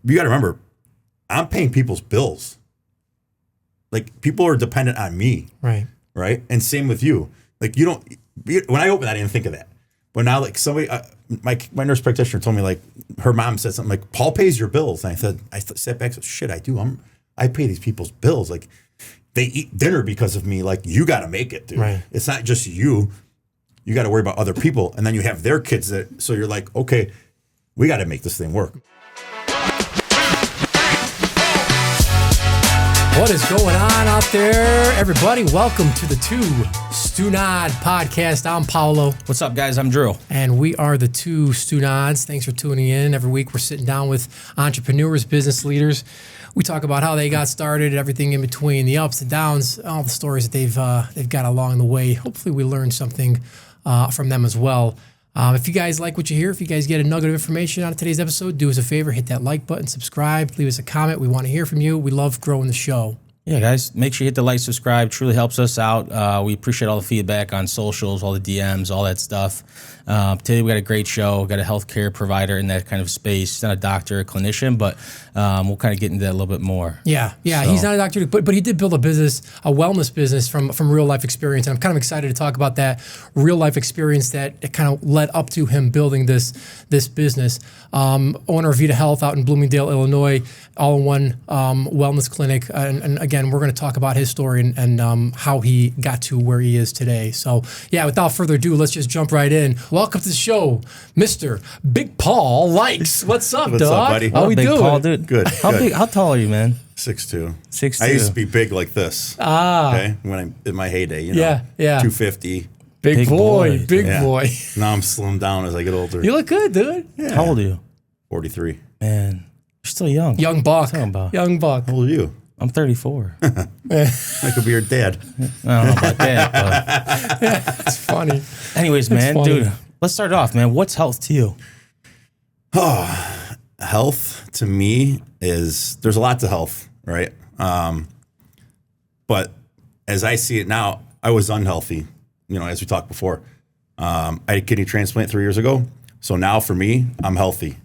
you got to remember, I'm paying people's bills. Like, people are dependent on me. Right. Right. And same with you. Like, when I opened, I didn't think of that. But now, like, somebody, my nurse practitioner told me, like, her mom said something like, Paul pays your bills. And I sat back and said, shit, I do. I pay these people's bills. Like, they eat dinner because of me. Like, you got to make it, dude. Right. It's not just you. You got to worry about other people. And then you have their kids so you're like, okay, we got to make this thing work. What is going on out there, everybody? Welcome to the Two Stunads podcast. I'm Paolo. What's up, guys? I'm Drew. And we are the Two Stunads. Thanks for tuning in. Every week we're sitting down with entrepreneurs, business leaders. We talk about how they got started, everything in between, the ups and downs, all the stories that they've got along the way. Hopefully we learn something from them as well. If you guys like what you hear, if you guys get a nugget of information out of today's episode, do us a favor, hit that like button, subscribe, leave us a comment. We want to hear from you. We love growing the show. Yeah, guys, make sure you hit the like, subscribe. Truly helps us out. We appreciate all the feedback on socials, all the DMs, all that stuff. Today we got a great show. We got a healthcare provider in that kind of space. He's not a doctor, a clinician, but we'll kind of get into that a little bit more. Yeah. So. He's not a doctor, but he did build a business, a wellness business from real life experience. And I'm kind of excited to talk about that real life experience that it kind of led up to him building this business. Owner of Vita Health out in Bloomingdale, Illinois, all-in-one wellness clinic. And again, we're going to talk about his story and how he got to where he is today. So yeah, without further ado, let's just jump right in. Welcome to the show, Mr. Big Paul Likes. What's up, dog? What's up, buddy? How we doing? Big Paul, dude. Good. How tall are you, man? 6'2". 6'2". I used to be big like this. Okay, when I'm in my heyday, Yeah. 250. Big boy. Now I'm slimmed down as I get older. You look good, dude. Yeah. How old are you? 43. Man, you're still young. Young buck. Young buck. How old are you? I'm 34. I could be your dad. I don't know about that, but It's funny. anyways, man, dude, let's start off, man. What's health to you? Health to me is, there's a lot to health, right? But as I see it now, I was unhealthy, as we talked before. I had a kidney transplant 3 years ago. So now for me, I'm healthy,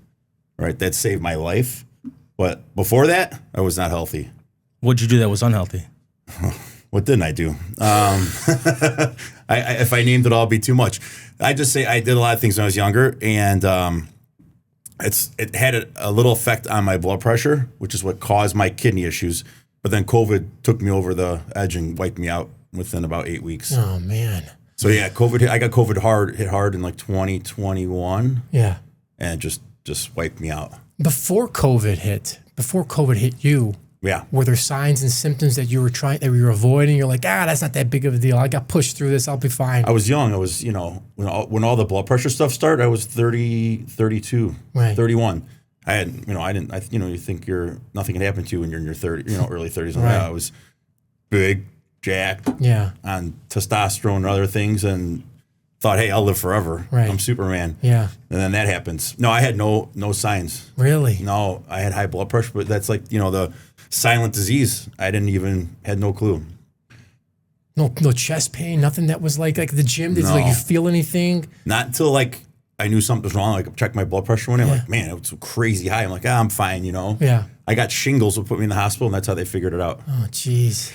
right? That saved my life. But before that, I was not healthy. What'd you do that was unhealthy? What didn't I do? If I named it all, it'd be too much. I just say I did a lot of things when I was younger, and it had a little effect on my blood pressure, which is what caused my kidney issues. But then COVID took me over the edge and wiped me out within about 8 weeks. Oh, man. So yeah, I got COVID hit hard in like 2021. Yeah. And it just wiped me out. Before COVID hit you, yeah, were there signs and symptoms that you were avoiding? You're like, that's not that big of a deal. I got pushed through this. I'll be fine. I was young. I was, when all the blood pressure stuff started, I was 30, 32, right. 31. I had, you think nothing can happen to you when you're in your 30, early 30s. Right. I was big, jacked, on testosterone and other things, and thought, hey, I'll live forever. Right. I'm Superman. Yeah. And then that happens. No, I had no signs. Really? No, I had high blood pressure, but that's like, the silent disease. I had no clue. No chest pain, nothing that was like the gym. Did you feel anything? Not until I knew something was wrong. I checked my blood pressure one day. I'm like, man, it was crazy high. I'm like, I'm fine, Yeah. I got shingles that put me in the hospital, and that's how they figured it out. Oh, jeez.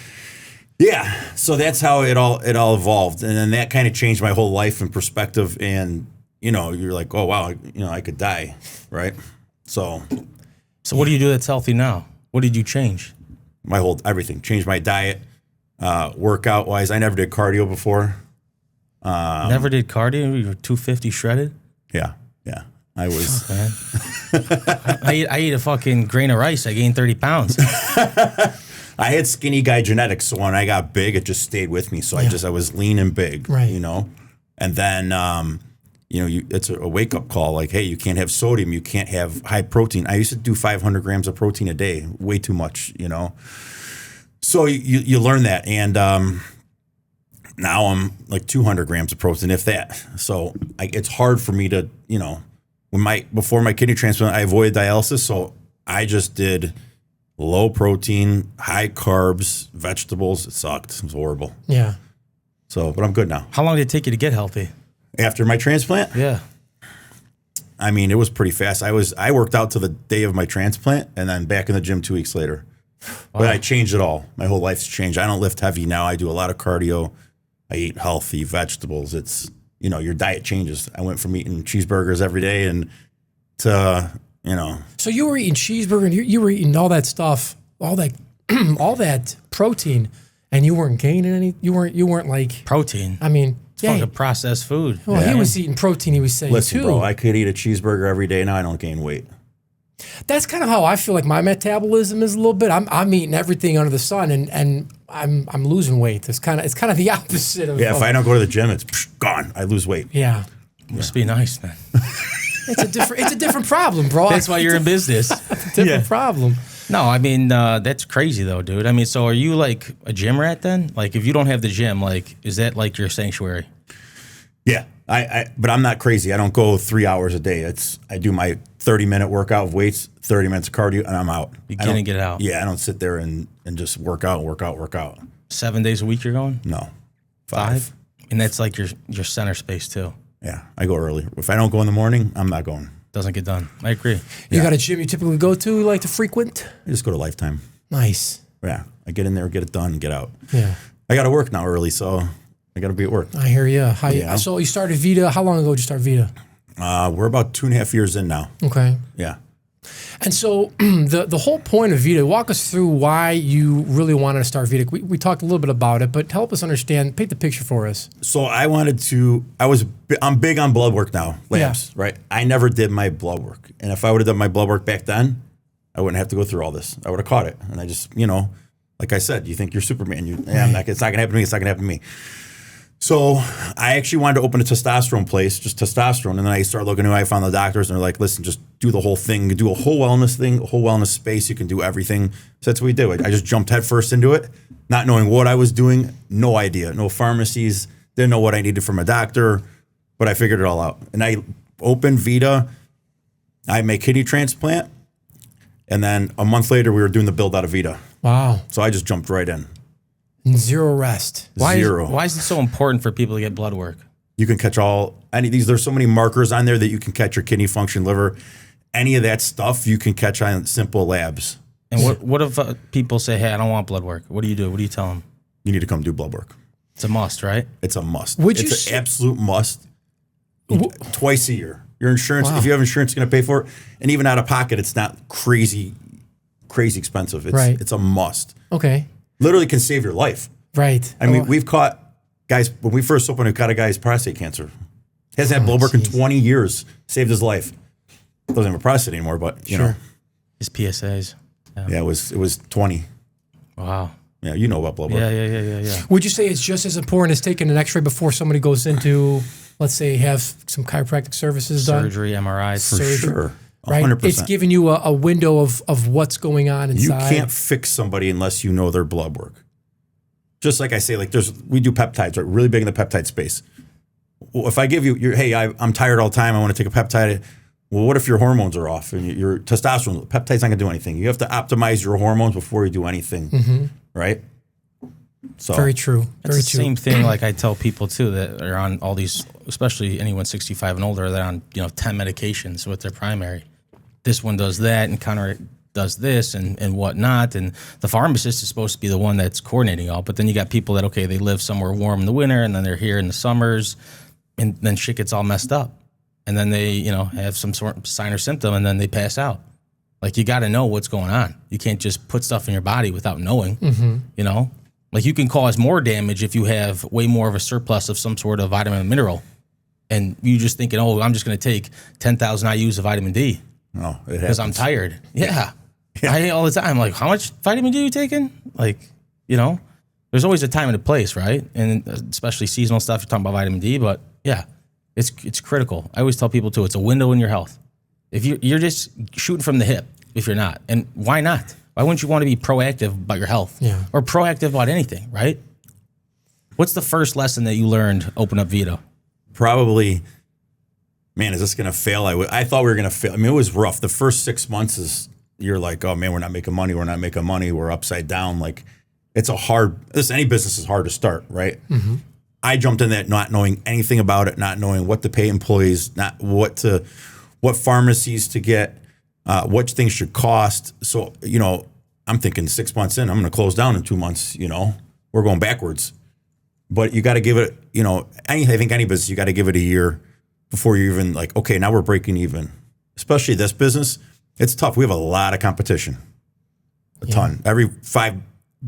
Yeah, so that's how it all evolved, and then that kind of changed my whole life and perspective. And you're like, oh wow, I could die, right? So what do you do that's healthy now? What did you change? Everything. Changed my diet, workout wise. I never did cardio before. Never did cardio. You were 250 shredded. Yeah. I was. I eat a fucking grain of rice. I gained 30 pounds. I had skinny guy genetics, so when I got big, it just stayed with me. So I was lean and big, right. And then, it's a wake up call. Like, hey, you can't have sodium. You can't have high protein. I used to do 500 grams of protein a day, way too much, So you learn that, and now I'm like 200 grams of protein, if that. So it's hard for me to, before my kidney transplant, I avoided dialysis, so I just did low protein, high carbs, vegetables. It sucked. It was horrible. Yeah. So, but I'm good now. How long did it take you to get healthy? After my transplant? Yeah. I mean, it was pretty fast. I worked out till the day of my transplant and then back in the gym 2 weeks later. Wow. But I changed it all. My whole life's changed. I don't lift heavy now. I do a lot of cardio. I eat healthy vegetables. It's, your diet changes. I went from eating cheeseburgers every day and to, So you were eating cheeseburger and you were eating all that stuff, all that all that protein, and you weren't gaining any. You weren't like protein. I mean, it's fucking processed food. Well, he was eating protein. He was saying, listen, too. bro, I could eat a cheeseburger every day. Now I don't gain weight. That's kind of how I feel like my metabolism is a little bit. I'm eating everything under the sun, and I'm losing weight. It's kind of the opposite of. Yeah, if I don't go to the gym, it's gone. I lose weight. Yeah, must be nice then. It's a different problem, bro. That's why you're in business. Different problem. No, I mean, that's crazy though, dude. I mean, so are you like a gym rat then? Like if you don't have the gym, like, is that like your sanctuary? Yeah, but I'm not crazy. I don't go 3 hours a day. I do my 30-minute workout of weights, 30 minutes of cardio, and I'm out. You get in, get out. Yeah, I don't sit there and just work out. 7 days a week you're going? No. 5? And that's like your center space too. Yeah, I go early. If I don't go in the morning, I'm not going. Doesn't get done. I agree. You got a gym you typically go to, like to frequent? I just go to Lifetime. Nice. Yeah, I get in there, get it done, and get out. Yeah. I got to work now early, so I got to be at work. I hear you. So you started Vita. How long ago did you start Vita? We're about 2.5 years in now. Okay. Yeah. And so the whole point of Vita, walk us through why you really wanted to start Vita. We talked a little bit about it, but help us understand, paint the picture for us. So I'm big on blood work now, labs, right? I never did my blood work. And if I would have done my blood work back then, I wouldn't have to go through all this. I would have caught it. And I just, like I said, you think you're Superman. It's not going to happen to me. It's not going to happen to me. So I actually wanted to open a testosterone place, just testosterone. And then I started looking I found the doctors and they're like, listen, just do the whole thing. You can do a whole wellness thing, a whole wellness space. You can do everything. So that's what we did. I just jumped headfirst into it, not knowing what I was doing. No idea. No pharmacies. Didn't know what I needed from a doctor, but I figured it all out. And I opened Vita. I made kidney transplant. And then a month later, we were doing the build out of Vita. Wow. So I just jumped right in. Zero rest. Zero. Why is it so important for people to get blood work? You can catch there's so many markers on there that you can catch your kidney function, liver, any of that stuff you can catch on simple labs. And what if people say, hey, I don't want blood work? What do you do? What do you tell them? You need to come do blood work. It's a must, right? It's a must. It's an absolute must. Twice a year. Your insurance, if you have insurance, is going to pay for it. And even out of pocket, it's not crazy expensive. It's a must. Okay. Literally can save your life. Right. I mean, we've caught guys, when we first opened, we caught a guy's prostate cancer. Hasn't had blood work in 20 years. Saved his life. Doesn't have a prostate anymore, but you know. His PSAs. Yeah, it was 20. Wow. Yeah, you know about blood work. Yeah. Would you say it's just as important as taking an x-ray before somebody goes into, let's say, have some chiropractic services done? Surgery, MRIs. For sure. 100%. Right? It's giving you a window of what's going on inside. You can't fix somebody unless you know their blood work. Just like I say, we do peptides, right? Really big in the peptide space. Well, if I give you, I'm tired all the time, I want to take a peptide. Well, what if your hormones are off and your testosterone, peptide's not going to do anything. You have to optimize your hormones before you do anything, right? So very true. It's the same thing. Like I tell people too that are on all these, especially anyone 65 and older, they're on 10 medications with their primary. This one does that, and counter does this, and whatnot. And the pharmacist is supposed to be the one that's coordinating all. But then you got people that they live somewhere warm in the winter, and then they're here in the summers, and then shit gets all messed up, and then they have some sort of sign or symptom, and then they pass out. Like you got to know what's going on. You can't just put stuff in your body without knowing. Like you can cause more damage if you have way more of a surplus of some sort of vitamin and mineral, and you just thinking, oh, I'm just going to take 10,000 IUs of vitamin D. No, because I'm tired. Yeah. I all the time. Like, how much vitamin D are you taking? Like, there's always a time and a place, right? And especially seasonal stuff. You're talking about vitamin D, but yeah, it's critical. I always tell people too, it's a window in your health. If you're just shooting from the hip, if you're not, and why not? Why wouldn't you want to be proactive about your health? Yeah. Or proactive about anything, right? What's the first lesson that you learned open up Vita? Probably, man, is this going to fail? I thought we were going to fail. I mean, it was rough. The first 6 months you're like, oh man, we're not making money. We're upside down. Like any business is hard to start, right? Mm-hmm. I jumped in that not knowing anything about it, not knowing what to pay employees, not what to what pharmacies to get, what things should cost. So, I'm thinking 6 months in, I'm going to close down in 2 months, we're going backwards. But you got to give it, I think any business, you got to give it a year before you're even like, okay, now we're breaking even. Especially this business, it's tough. We have a lot of competition, a ton. Every 5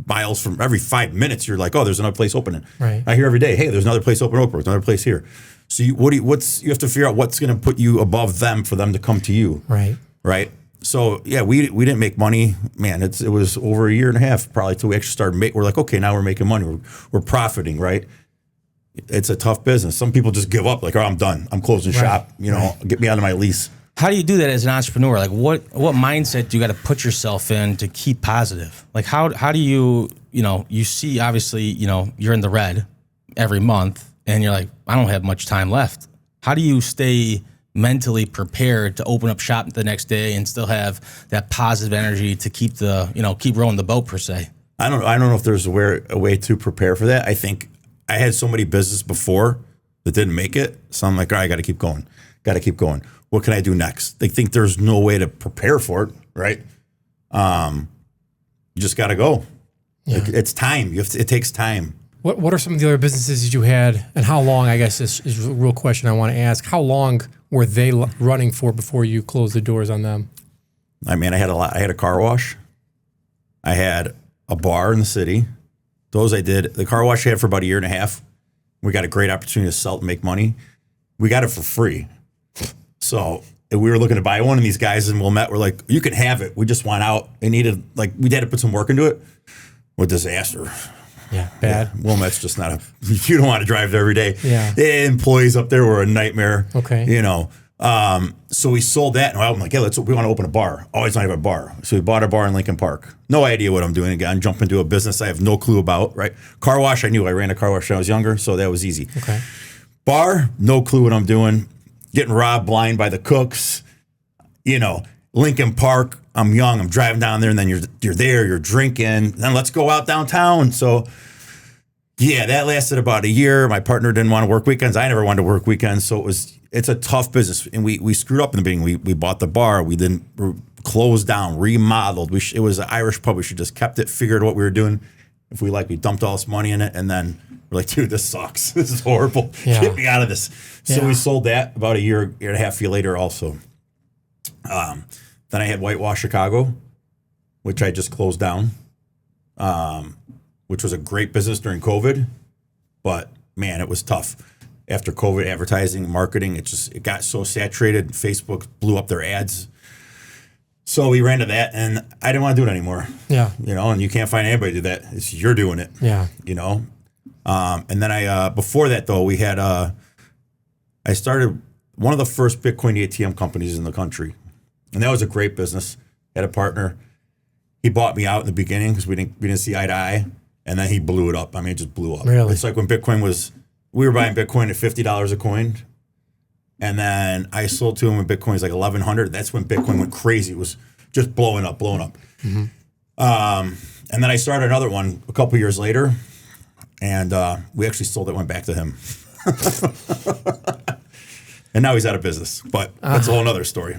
miles from every 5 minutes, you're like, oh, there's another place opening. Right. I hear every day, hey, there's another place open, there's another place here. So you have to figure out what's going to put you above them for them to come to you. Right. Right. So yeah, we didn't make money, man. It was over a year and a half probably till we actually started we're like, okay, now we're making money. We're profiting, right? It's a tough business. Some people just give up, like, oh, I'm done. I'm closing shop. Get me out of my lease. How do you do that as an entrepreneur? Like, what mindset do you got to put yourself in to keep positive? Like, how do you, you see, obviously, you're in the red every month and you're like, I don't have much time left. How do you stay mentally prepared to open up shop the next day and still have that positive energy to keep keep rowing the boat per se? I don't know if there's a way to prepare for that. I think I had so many businesses before that didn't make it. So I'm like, all right, I got to keep going. What can I do next? They think there's no way to prepare for it, right? You just got to go. Yeah. It's time. It takes time. What are some of the other businesses that you had, and how long, I guess is a real question I want to ask. How long were they running for before you closed the doors on them? I mean, I had a car wash. I had a bar in the city. Those I did. The car wash I had for about a year and a half. We got a great opportunity to sell it and make money. We got it for free. So we were looking to buy one, and these guys in Wilmette were like, you can have it. We just want out. We had to put some work into it. What disaster. Yeah, bad. Yeah, Wilmette's just not you don't want to drive there every day. Yeah. The employees up there were a nightmare. Okay. So we sold that, and I'm like, yeah, we want to open a bar. Always want to have a bar. So we bought a bar in Lincoln Park. No idea what I'm doing. Again, jump into a business I have no clue about, right? Car wash, I knew. I ran a car wash when I was younger, so that was easy. Okay. Bar, no clue what I'm doing. Getting robbed blind by the cooks. Lincoln Park, I'm young, I'm driving down there, and then you're there, you're drinking, then let's go out downtown. So yeah, that lasted about a year. My partner didn't want to work weekends. I never wanted to work weekends. So it's a tough business. And we screwed up in the beginning. We bought the bar. We then closed down, remodeled. It was an Irish pub. We should just kept it, figured what we were doing. If we we dumped all this money in it, and then we're like, dude, this sucks. This is horrible. Yeah. Get me out of this. So we sold that about a year and a half later also. Then I had Whitewash Chicago, which I just closed down, which was a great business during COVID. But, man, it was tough. After COVID, advertising, marketing, it got so saturated. Facebook blew up their ads. So we ran to that, and I didn't want to do it anymore. Yeah. And you can't find anybody to do that. You're doing it. Yeah. And then before that, though, we had, I started one of the first Bitcoin ATM companies in the country. And that was a great business. Had a partner. He bought me out in the beginning because we didn't see eye to eye. And then he blew it up. I mean, it just blew up. Really? It's like when we were buying Bitcoin at $50 a coin. And then I sold to him when Bitcoin was like 1,100. That's when Bitcoin went crazy. It was just blowing up. Mm-hmm. And then I started another one a couple years later. And we actually sold it, went back to him. And now he's out of business. But that's a whole other story.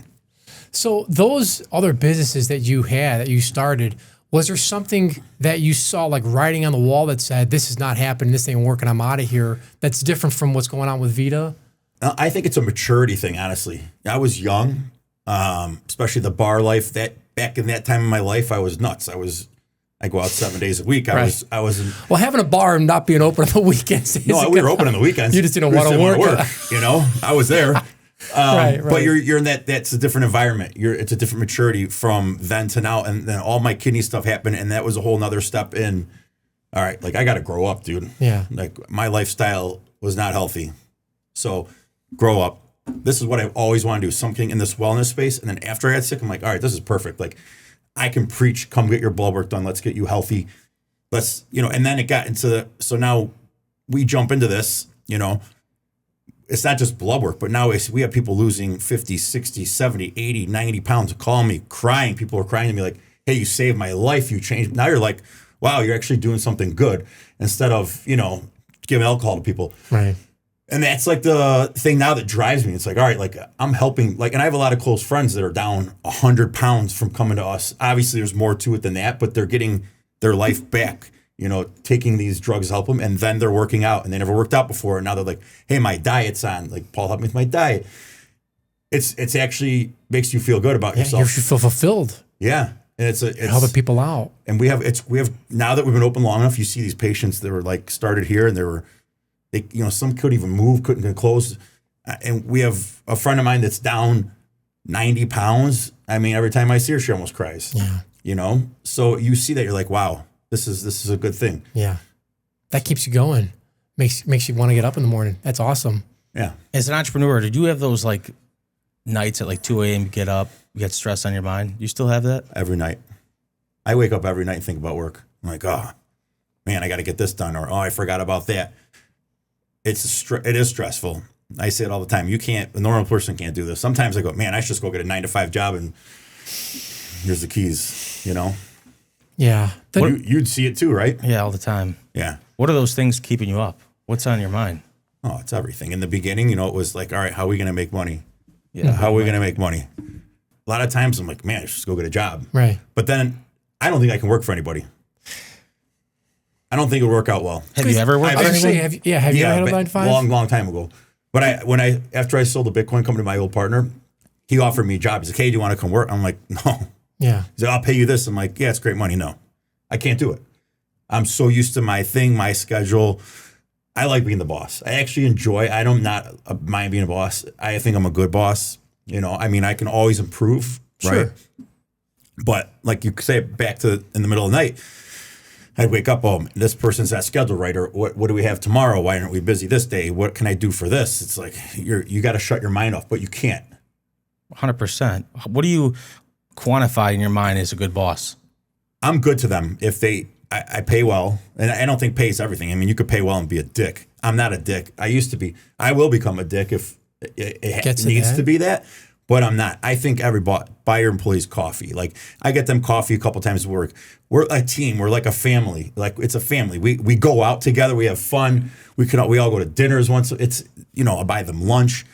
So those other businesses that you had, that you started, was there something that you saw like writing on the wall that said, this is not happening, this ain't working, I'm out of here, that's different from what's going on with Vita? I think it's a maturity thing, honestly. I was young, especially the bar life. Back in that time in my life, I was nuts. I go out 7 days a week. I was well, having a bar and not being open on the weekends. No, we were open on the weekends. You just didn't want to work. I was there. Right. But you're in that's a different environment. It's a different maturity from then to now. And then all my kidney stuff happened, and that was a whole nother step in. All right, I got to grow up, dude. Yeah. My lifestyle was not healthy. So grow up. This is what I've always wanted to do, something in this wellness space. And then after I got sick, I'm like, all right, this is perfect. I can preach, come get your blood work done. Let's get you healthy. And then it got into so now we jump into this, it's not just blood work, but now we have people losing 50, 60, 70, 80, 90 pounds, calling me, crying. People are crying to me like, hey, you saved my life. You changed. Now you're like, wow, you're actually doing something good instead of, giving alcohol to people. Right. And that's like the thing now that drives me. It's like, all right, like I'm helping, like, and I have a lot of close friends that are down 100 pounds from coming to us. Obviously, there's more to it than that, but they're getting their life back, you know, taking these drugs help them. And then they're working out and they never worked out before. And now they're like, hey, my diet's on. Like, Paul, help me with my diet. It's actually makes you feel good about yourself. You feel fulfilled. Yeah. And it's helping people out. And we have now that we've been open long enough, you see these patients that were like started here and some couldn't even move, couldn't get close. And we have a friend of mine that's down 90 pounds. I mean, every time I see her, she almost cries. Yeah. You know? So you see that, you're like, wow, this is a good thing. Yeah. That keeps you going. Makes you want to get up in the morning. That's awesome. Yeah. As an entrepreneur, did you have those like nights at like 2 a.m. you get up, you get stress on your mind? You still have that? Every night. I wake up every night and think about work. I'm like, oh, man, I got to get this done. Or, oh, I forgot about that. It is stressful. I say it all the time. A normal person can't do this. Sometimes I go, man, I should just go get a 9-to-5 job and here's the keys, you know? Yeah. You'd see it too, right? Yeah, all the time. Yeah. What are those things keeping you up? What's on your mind? Oh, it's everything. In the beginning, it was like, all right, how are we going to make money? Yeah. How are we going to make money? A lot of times I'm like, man, I should just go get a job. Right. But then I don't think I can work for anybody. I don't think it'll work out well. Have you ever worked for Actually, anyone? have you ever had a 9-to-5? Long time ago. But after I sold the Bitcoin company to my old partner, he offered me a job. He's like, hey, do you want to come work? I'm like, no. Yeah. He's like, I'll pay you this. I'm like, yeah, it's great money. No, I can't do it. I'm so used to my thing, my schedule. I like being the boss. I actually I don't not mind being a boss. I think I'm a good boss. You know, I mean, I can always improve, right? Sure. But like you say, back to in the middle of the night, I'd wake up, oh, this person's not scheduled right, or what do we have tomorrow? Why aren't we busy this day? What can I do for this? It's like you got to shut your mind off, but you can't. 100%. What do you quantify in your mind as a good boss? I'm good to them if I pay well, and I don't think pay is everything. I mean, you could pay well and be a dick. I'm not a dick. I used to be. I will become a dick if it needs to be that, but I'm not. I think buy your employees coffee. Like I get them coffee a couple times at work. We're a team. We're like a family. Like it's a family. We go out together. We have fun. We all go to dinners once. It's I buy them lunch.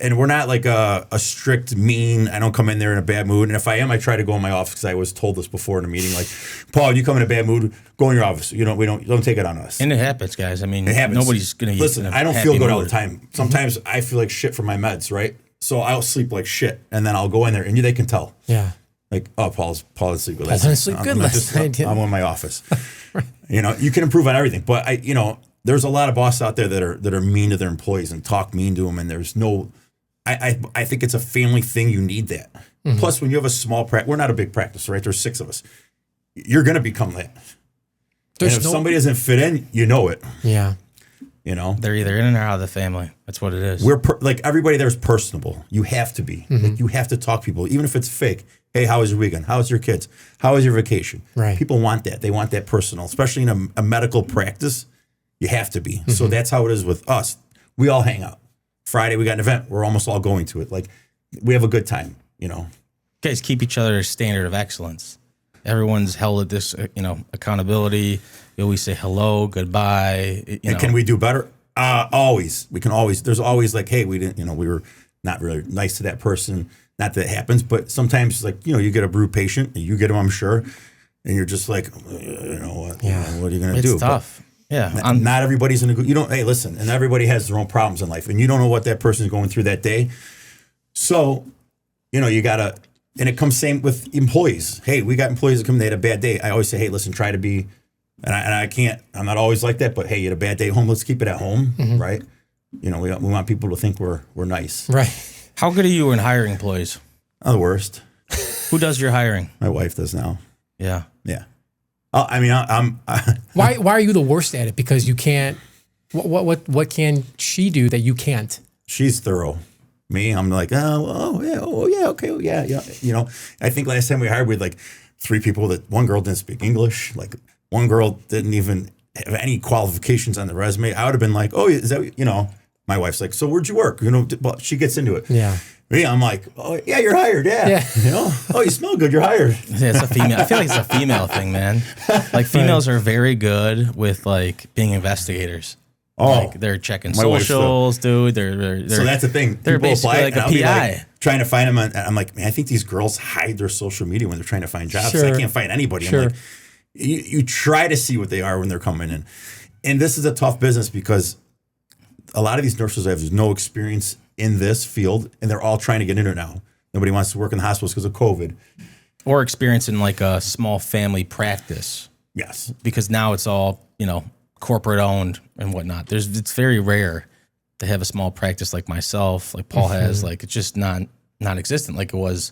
And we're not like a strict, mean. I don't come in there in a bad mood. And if I am, I try to go in my office because I was told this before in a meeting. Like, Paul, you come in a bad mood, go in your office. We don't take it on us. And it happens, guys. I mean, it happens. Nobody's gonna listen. I don't feel good all the time. Sometimes I feel like shit from my meds, right? So I'll sleep like shit, and then I'll go in there, and they can tell. Yeah. Like, oh, Paul didn't sleep good. Paul didn't sleep good last night. I'm in my office. Right. You can improve on everything, but there's a lot of bosses out there that are mean to their employees and talk mean to them, and there's no. I think it's a family thing. You need that. Mm-hmm. Plus, when you have a small practice, we're not a big practice, right? There's 6 of us. You're going to become that. And if somebody doesn't fit in, you know it. Yeah. They're either in or out of the family. That's what it is. We're like everybody there's personable. You have to be. Mm-hmm. Like, you have to talk to people, even if it's fake. Hey, how was your weekend? How was your kids? How was your vacation? Right. People want that. They want that personal, especially in a medical practice. You have to be. Mm-hmm. So that's how it is with us. We all hang out. Friday, we got an event. We're almost all going to it. Like, we have a good time, You guys keep each other's standard of excellence. Everyone's held at this, accountability. You always say hello, goodbye. And can we do better? Always. We can always. There's always like, hey, we didn't, we were not really nice to that person. Not that it happens, but sometimes like, you get a brew patient, you get them, I'm sure, and you're just like, what are you going to do? It's tough. Yeah. Not everybody's in a good, hey, listen, and everybody has their own problems in life, and you don't know what that person's going through that day. So, you got to, and it comes same with employees. Hey, we got employees that come, they had a bad day. I always say, hey, listen, try to be, and I can't, I'm not always like that, but hey, you had a bad day at home, let's keep it at home, mm-hmm. right? We want people to think we're nice. Right. How good are you in hiring employees? I'm the worst. Who does your hiring? My wife does now. Yeah. Yeah. I'm Why are you the worst at it? Because you can't. What can she do that you can't? She's thorough. Me, I'm like, okay. I think last time we hired, we had like 3 people that one girl didn't speak English. Like one girl didn't even have any qualifications on the resume. I would have been like, oh, is that, my wife's like, so where'd you work? Well, she gets into it. Yeah. Me, I'm like, oh, yeah, you're hired. Yeah. Oh, you smell good. You're hired. Yeah, it's a female. I feel like it's a female thing, man. Like females are very good with like being investigators. Oh, like they're checking my wife's socials, dude. They're so that's the thing. They're People basically apply, like and a I'll be PI. like, trying to find them. And I'm like, man, I think these girls hide their social media when they're trying to find jobs. Sure. I can't find anybody. Sure. I'm like, you try to see what they are when they're coming in. And this is a tough business because a lot of these nurses have no experience in this field, and they're all trying to get in it now. Nobody wants to work in the hospitals because of COVID. or experiencing like a small family practice. Yes. Because now it's all, corporate owned and whatnot. It's very rare to have a small practice like myself, like Paul has. Like it's just non-existent like it was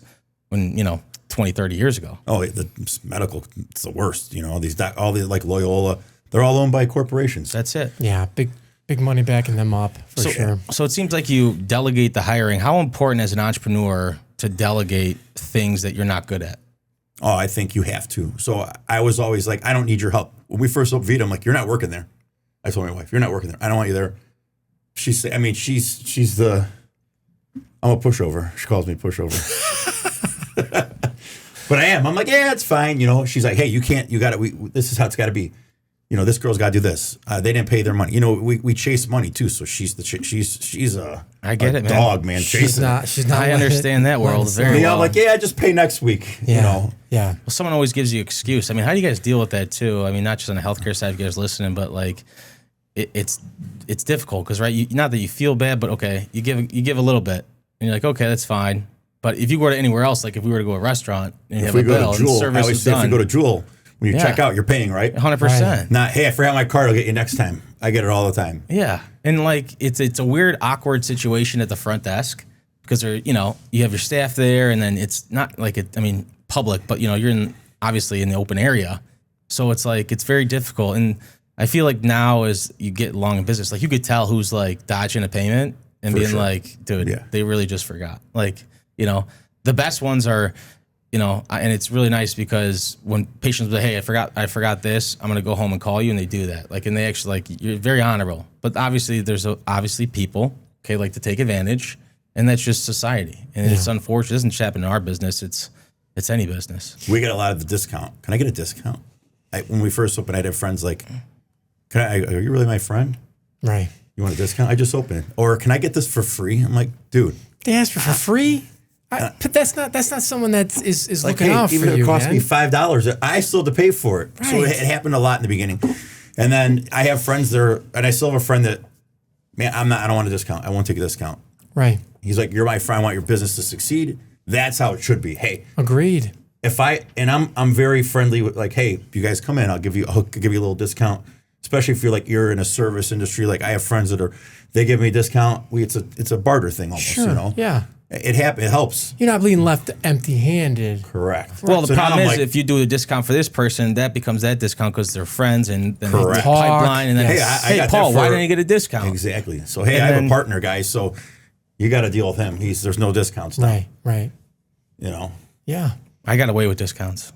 when, 20, 30 years ago. Oh, the medical, it's the worst. All these like Loyola, they're all owned by corporations. That's it. Yeah, big money backing them up for sure. So it seems like you delegate the hiring. How important as an entrepreneur to delegate things that you're not good at? Oh, I think you have to. So I was always like, I don't need your help. When we first opened Vita, I'm like, you're not working there. I told my wife, you're not working there. I don't want you there. She's the, I'm a pushover. She calls me pushover. But I am. I'm like, yeah, it's fine. She's like, hey, you got it. This is how it's got to be. This girl's got to do this. They didn't pay their money. We chase money too. So she's a I get it, man. Dog, man. She's not. I understand that world very well. I'm like, yeah, just pay next week. Yeah. Well, someone always gives you excuse. I mean, how do you guys deal with that too? I mean, not just on the healthcare side, if you guys listening, but like, it's difficult because right, not that you feel bad, but okay, you give a little bit, and you're like, okay, that's fine. But if you go to anywhere else, like if we were to go to a restaurant and you have a bill and service is done, if you go to Jewel, when you check out, you're paying, right? 100%. Not, hey, I forgot my card. I'll get you next time. I get it all the time. Yeah, and like it's a weird, awkward situation at the front desk because you have your staff there, and then it's not like public, but you're obviously in the open area, so it's like it's very difficult. And I feel like now as you get along in business, like you could tell who's like dodging a payment and For being sure. like, dude, they really just forgot. Like the best ones are. And it's really nice because when patients say, hey, I forgot this, I'm going to go home and call you, and they do that. Like, and they actually, like, you're very honorable. But obviously, there's obviously people, like to take advantage, and that's just society. And it's unfortunate. It doesn't just happen in our business. It's any business. We get a lot of the discount. Can I get a discount? When we first opened, I'd have friends like, are you really my friend? Right. You want a discount? I just opened it. Or can I get this for free? I'm like, dude. They asked for free? But that's not someone that is like, looking out for you, even if it cost man. me $5, I still had to pay for it. Right. So it happened a lot in the beginning. And then I have friends there, and I still have a friend that, man, I don't want a discount. I won't take a discount. Right. He's like, you're my friend. I want your business to succeed. That's how it should be. Hey, agreed. I'm very friendly with like, hey, if you guys come in, I'll give you a little discount. Especially if you're in a service industry. Like I have friends they give me a discount. It's a barter thing almost. Sure. Yeah. It helps. You're not being left empty-handed. Correct. Well, the problem is if you do a discount for this person, that becomes that discount because they're friends and then Correct. pipeline. And then, hey, Paul, why didn't you get a discount? Exactly. So, hey, I have a partner, guys. So you got to deal with him. There's no discounts now. Right. Yeah. I got away with discounts.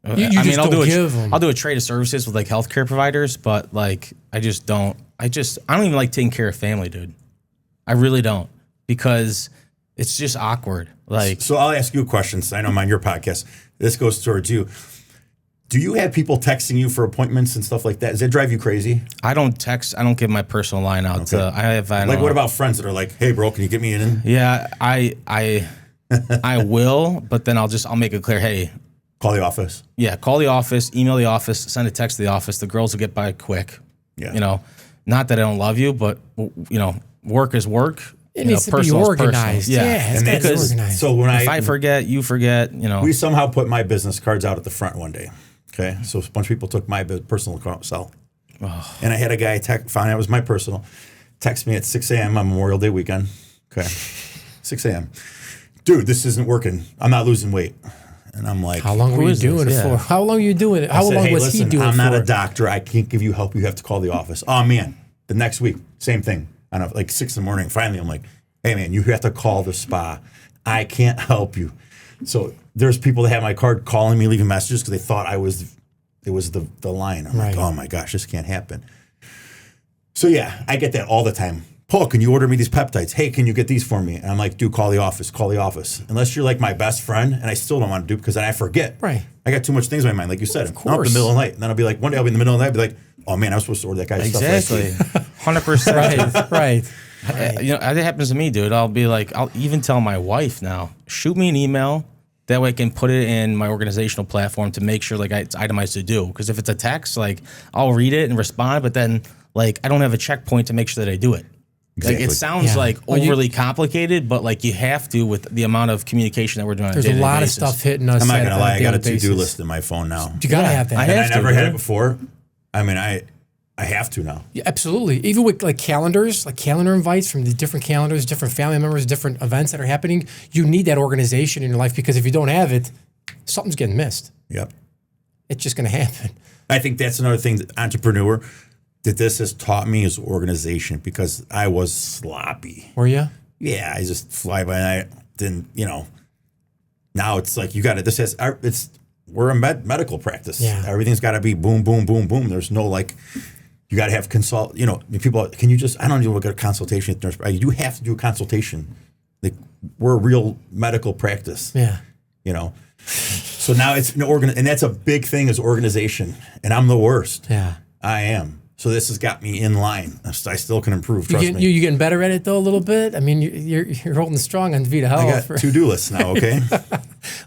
I'll do a trade of services with like healthcare providers, but like I don't even like taking care of family, dude. I really don't because it's just awkward. Like, so I'll ask you questions. I know I'm on your podcast. This goes towards you. Do you have people texting you for appointments and stuff like that? Does that drive you crazy? I don't text. I don't give my personal line out. Okay. What about friends that are like, hey, bro, can you get me in? Yeah, I will, but then I'll make it clear, hey. Call the office. Yeah, call the office, email the office, send a text to the office. The girls will get by quick. Yeah. Not that I don't love you, but, work is work. It needs to be organized. Yeah, it's got to be organized. So if I forget, you forget, We somehow put my business cards out at the front one day. Okay. So a bunch of people took my personal cell. Oh. And I had a guy found out it was my personal, text me at 6 a.m. on Memorial Day weekend. Okay. 6 a.m. Dude, this isn't working. I'm not losing weight. And I'm like, how long were you doing it for? How long are you doing it? How long was he doing it for? I'm not a doctor. I can't give you help. You have to call the office. Oh, man. The next week, same thing. Like 6 in the morning. Finally, I'm like, hey, man, you have to call the spa. I can't help you. So there's people that have my card calling me, leaving messages because they thought it was the line. I'm like, oh, my gosh, this can't happen. So, yeah, I get that all the time. Paul, can you order me these peptides? Hey, can you get these for me? And I'm like, dude, call the office. Unless you're like my best friend, and I still don't want to do it because then I forget. Right. I got too much things in my mind, like you said. Of I'm up course. in the middle of the night. And then I'll be like, one day I'll be in the middle of the night, I'll be like, oh man, I was supposed to order that guy's stuff last week. Exactly. 100%. Right. You know, that happens to me, dude. I'll be like, I'll even tell my wife now, shoot me an email. That way I can put it in my organizational platform to make sure like it's itemized to do. Because if it's a text, like I'll read it and respond, but then like I don't have a checkpoint to make sure that I do it. Exactly. Like it sounds like Well, overly complicated, but like you have to with the amount of communication that we're doing. There's on a day-to-day lot basis. of stuff hitting us. I'm not going to lie, I got a daily to-do basis. list in my phone now. You got to have that. I And have I to, never had dude. it before. I mean, I have to now. Yeah, absolutely. Even with like calendars, like calendar invites from the different calendars, different family members, different events that are happening, you need that organization in your life because if you don't have it, something's getting missed. Yep. It's just going to happen. I think that's another thing that entrepreneur that this has taught me is organization because I was sloppy. Were you? Yeah, I just fly by night. Then, now it's like you got to, we're a medical practice. Yeah. Everything's got to be boom, boom, boom, boom. There's no like, you got to have people, can you just, I don't even look at a consultation. You have to do a consultation. Like we're a real medical practice. Yeah. So now it's an and that's a big thing is organization. And I'm the worst. Yeah. I am. So this has got me in line. I still can improve. Trust me. You getting better at it though a little bit? I mean, you're holding strong on Vita Health. I got to-do lists now, okay?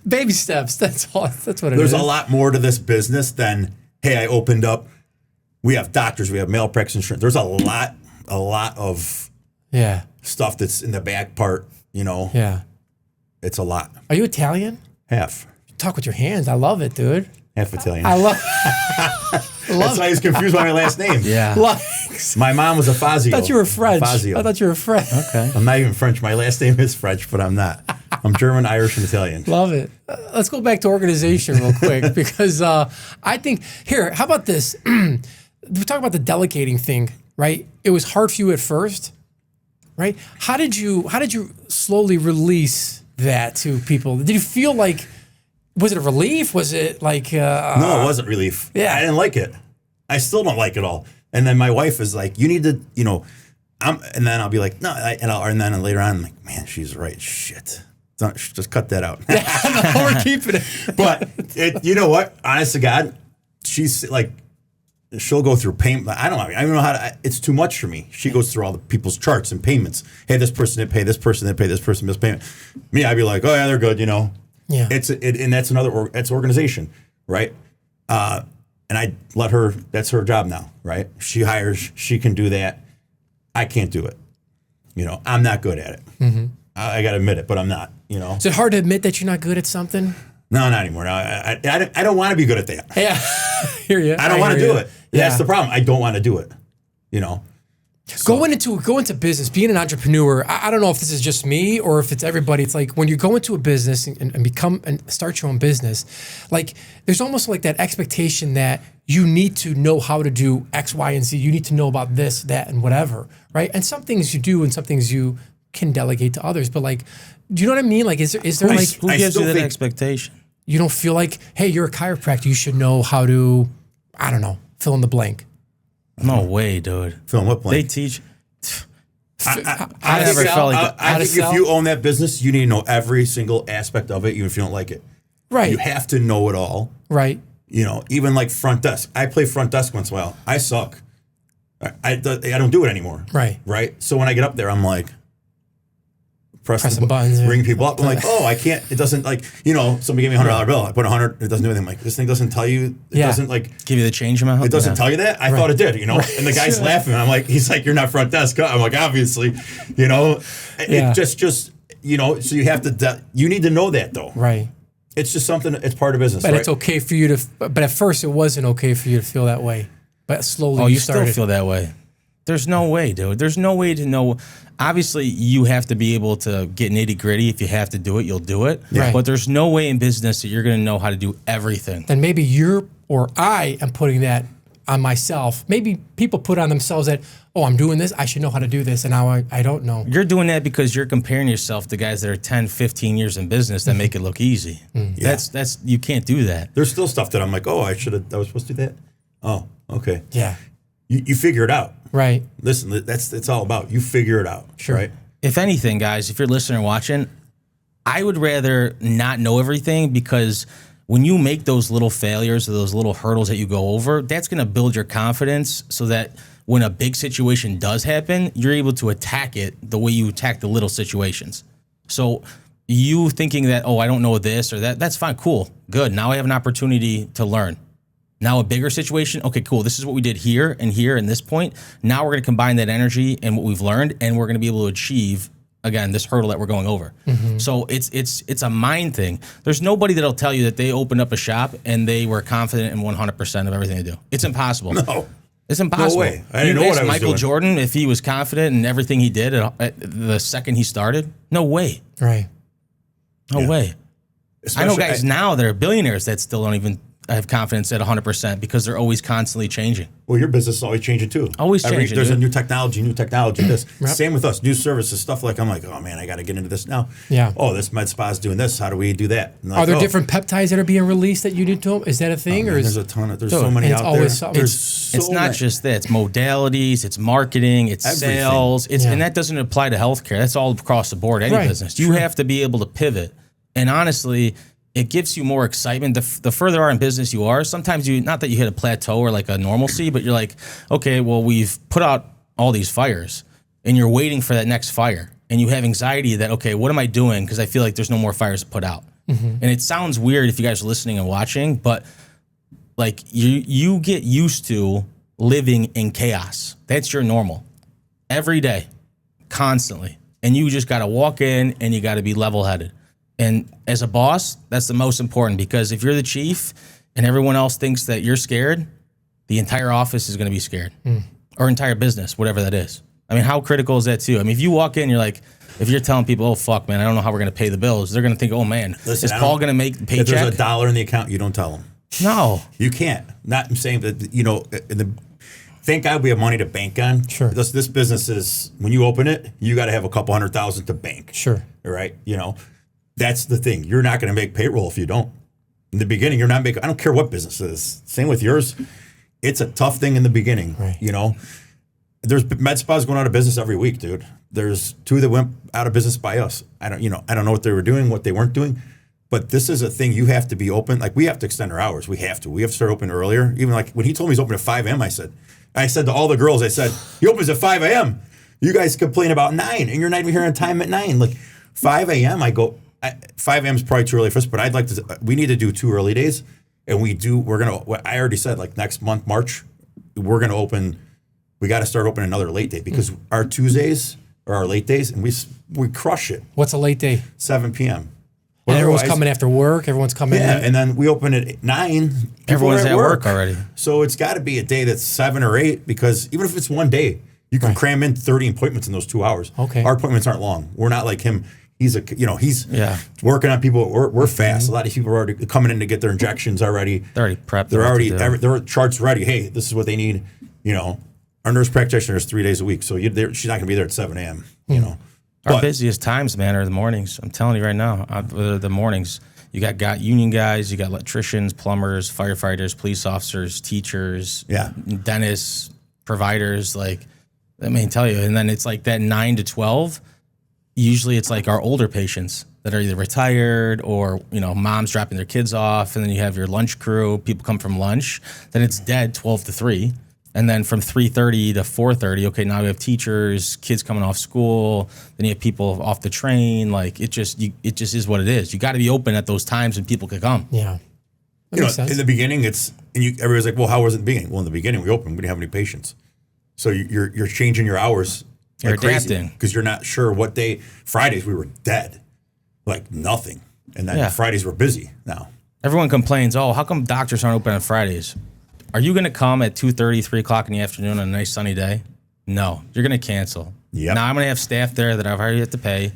Baby steps. That's all. That's what it There's is. a lot more to this business than, hey, I opened up. We have doctors. We have male practice insurance. There's a lot of stuff that's in the back part, Yeah. It's a lot. Are you Italian? Half. You talk with your hands. I love it, dude. Half Italian. I love That's why he's confused by my last name. Yeah. My mom was a Fazio. I thought you were French. Fazio. I thought you were French. Okay. I'm not even French. My last name is French, but I'm not. I'm German, Irish, and Italian. Love it. Let's go back to organization real quick because I think how about this? We talk about the delegating thing, right? It was hard for you at first, right? How did you slowly release that to people? Did you feel like, was it a relief? Was it like No, it wasn't relief. Yeah. I didn't like it. I still don't like it all. And then my wife is like, you need to, and then I'll be like, no, and then later on, I'm like, man, she's right. Shit. Just cut that out. we're keeping it? But you know what? Honest to God, she's like, she'll go through payment. I don't know how to. It's too much for me. She goes through all the people's charts and payments. Hey, this person didn't pay. This person didn't pay. This person missed payment. Me, I'd be like, oh yeah, they're good. Yeah. And that's that's organization, right? And I let her. That's her job now, right? She hires. She can do that. I can't do it. I'm not good at it. Mm-hmm. I got to admit it, but I'm not. Is it hard to admit that you're not good at something? No, not anymore. No, I don't want to be good at that. Yeah, hear you. I don't want to do it. Yeah. That's the problem. I don't want to do it. Going into business, being an entrepreneur, I don't know if this is just me or if it's everybody. It's like when you go into a business and start your own business, like there's almost like that expectation that you need to know how to do X, Y, and Z. You need to know about this, that, and whatever, right? And some things you do and some things you can delegate to others. But like, do you know what I mean? Like, is there like, Who gives you that expectation? You don't feel like, hey, you're a chiropractor, you should know how to, I don't know, fill in the blank. No way, dude. Fill in what blank? They teach. I never felt like I think if you own that business, you need to know every single aspect of it, even if you don't like it. Right. You have to know it all. Right. Even like front desk. I play front desk once in a while. I suck. I don't do it anymore. Right. Right. So when I get up there, I'm like, pressing buttons, ring people up. I'm like, oh, I can't. It doesn't like, somebody gave me $100 bill. I put 100. It doesn't do anything. I'm like, this thing doesn't tell you. It doesn't like give you the change amount. It doesn't tell you that. I thought it did. Right. And the guy's laughing. I'm like, he's like, you're not front desk. I'm like, obviously, It just so you have to. You need to know that though. Right. It's just something. It's part of business. But right? it's okay for you to. But at first, it wasn't okay for you to feel that way. But slowly, you started. still feel that way. There's no way, dude. There's no way to know. Obviously, you have to be able to get nitty gritty. If you have to do it, you'll do it. Right. But there's no way in business that you're going to know how to do everything. Then maybe you're or I am putting that on myself. Maybe people put on themselves that, oh, I'm doing this. I should know how to do this. And now I don't know. You're doing that because you're comparing yourself to guys that are 10, 15 years in business that make it look easy. Yeah. That's you can't do that. There's still stuff that I'm like, oh, I was supposed to do that. Oh, okay. Yeah. You figure it out. Right. Listen, it's all about you figure it out. Sure. Right. If anything, guys, if you're listening or watching, I would rather not know everything, because when you make those little failures or those little hurdles that you go over, that's going to build your confidence so that when a big situation does happen, you're able to attack it the way you attack the little situations. So you thinking that, oh, I don't know this or that, that's fine, cool, good. Now I have an opportunity to learn. Now a bigger situation, okay, cool. This is what we did here and this point. Now we're going to combine that energy and what we've learned, and we're going to be able to achieve, again, this hurdle that we're going over. So it's a mind thing. There's nobody that'll tell you that they opened up a shop and they were confident in 100% of everything they do. It's impossible. No. It's impossible. No way. I didn't know what I was Michael doing. Jordan, if he was confident in everything he did at the second he started, no way. Right. No way. I know Especially- guys now that are billionaires that still don't even have confidence at 100% because they're always constantly changing. Well, your business is always changing too. Always changing, There's a dude. new technology. This. Same with us, new services, stuff like, I'm like, oh man, I got to get into this now. Yeah. Oh, this med spa is doing this. How do we do that? And Are like, there oh, different peptides that are being released that you need to? Is that a thing, man, or there's is a ton of, there's Dude, so many and it's out always there. something. There's so It's not many. just that. It's modalities, it's marketing, it's Everything. sales. Yeah. And that doesn't apply to healthcare. That's all across the board, any Right. business. You have to be able to pivot. And honestly, it gives you more excitement. The further on in business you are, sometimes not that you hit a plateau or like a normalcy, but you're like, okay, well, we've put out all these fires and you're waiting for that next fire. And you have anxiety that, okay, what am I doing? Because I feel like there's no more fires to put out. And it sounds weird if you guys are listening and watching, but like you get used to living in chaos. That's your normal. Every day, constantly. And you just got to walk in and you got to be level-headed. And as a boss, that's the most important, because if you're the chief and everyone else thinks that you're scared, the entire office is going to be scared, or entire business, whatever that is. I mean, how critical is that too? I mean, if you walk in, you're like, if you're telling people, oh, fuck, man, I don't know how we're going to pay the bills, they're going to think, oh, man, Listen, is Paul going to make the If there's paycheck? $1 in the account, you don't tell them. No. You can't. Not I'm saying that, thank God we have money to bank on. Sure. This business is, when you open it, you got to have a couple $100,000 to bank. Sure. All right. That's the thing. You're not going to make payroll if you don't. In the beginning, you're not making, I don't care what business it is. Same with yours. It's a tough thing in the beginning. Right. There's med spas going out of business every week, dude. There's 2 that went out of business by us. I don't know what they were doing, what they weren't doing. But this is a thing you have to be open. Like, we have to extend our hours. We have to start open earlier. Even like when he told me he's open at 5 a.m., I said to all the girls, he opens at 5 a.m. You guys complain about 9 and you're not even here on time at 9. Like 5 a.m. 5 a.m. is probably too early for us, but we need to do 2 early days. And I already said, like, next month, March, we're going to open, we got to start opening another late day, because our Tuesdays are our late days and we crush it. What's a late day? 7 p.m. And everyone's Otherwise- coming after work. Everyone's coming Yeah, in. and then we open at 9. people Everyone's are at work already. So it's got to be a day that's 7 or 8, because even if it's one day, you can cram in 30 appointments in those 2 hours. Okay. Our appointments aren't long. We're not like him. He's Yeah. working on people. We're fast. A lot of people are already coming in to get their injections already. They're already prepped. They're what already, to do. their charts ready. Hey, this is what they need. Our nurse practitioner is 3 days a week, so she's not going to be there at 7 a.m. Our But- busiest times, man, are the mornings. I'm telling you right now, the mornings. You got union guys, you got electricians, plumbers, firefighters, police officers, teachers, Yeah. dentists, providers. Like, I mean, tell you, and then it's like that 9 to 12. Usually, it's like our older patients that are either retired or moms dropping their kids off, and then you have your lunch crew. People come from lunch, then it's dead 12 to 3. And then from 3:30 to 4:30, okay, now we have teachers, kids coming off school. Then you have people off the train. Like, it just is what it is. You got to be open at those times when people can come. Yeah. That makes sense. In the beginning, everybody's like, well, how was it in the beginning? Well, in the beginning, we opened, we didn't have any patients. So you're changing your hours. You're like crazy, adapting. because you're not sure what day. Fridays we were dead, like nothing, and then Yeah. Fridays were busy. Now Everyone complains, oh, how come doctors aren't open on Fridays? Are you going to come at 2:30, 3 o'clock in the afternoon on a nice sunny day? No, you're going to cancel. Yep. Now I'm going to have staff there that I've already have to pay.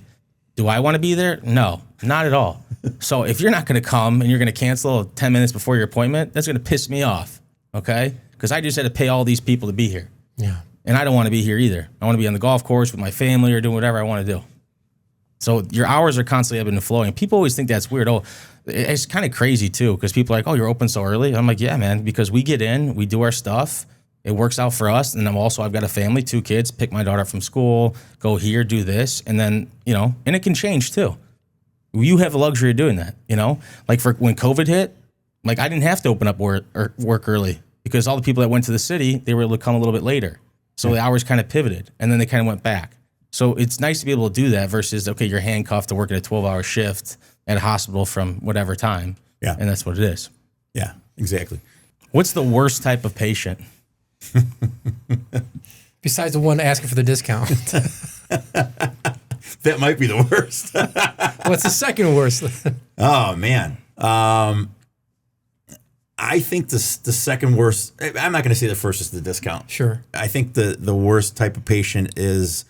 Do I want to be there? No, not at all. So if you're not going to come and you're going to cancel 10 minutes before your appointment, that's going to piss me off, okay? Because I just had to pay all these people to be here. Yeah. And I don't want to be here either. I want to be on the golf course with my family or doing whatever I want to do. So your hours are constantly ebbing and flowing. People always think that's weird. Oh, it's kind of crazy too, because people are like, oh, you're open so early. I'm like, yeah, man, because we get in, we do our stuff, It works out for us. And then I've got a family, 2 kids, pick my daughter up from school, go here, do this. And then, and it can change too. You have the luxury of doing that, like for when COVID hit, like I didn't have to open up work early because all the people that went to the city, they were able to come a little bit later. So the hours kind of pivoted and then they kind of went back. So it's nice to be able to do that versus, okay, you're handcuffed to working a 12-hour shift at a hospital from whatever time. Yeah. And that's what it is. Yeah, exactly. What's the worst type of patient? Besides the one asking for the discount. That might be the worst. What's the second worst? Oh, man. I think the second worst, I'm not going to say the first is the discount. Sure. I think the worst type of patient is,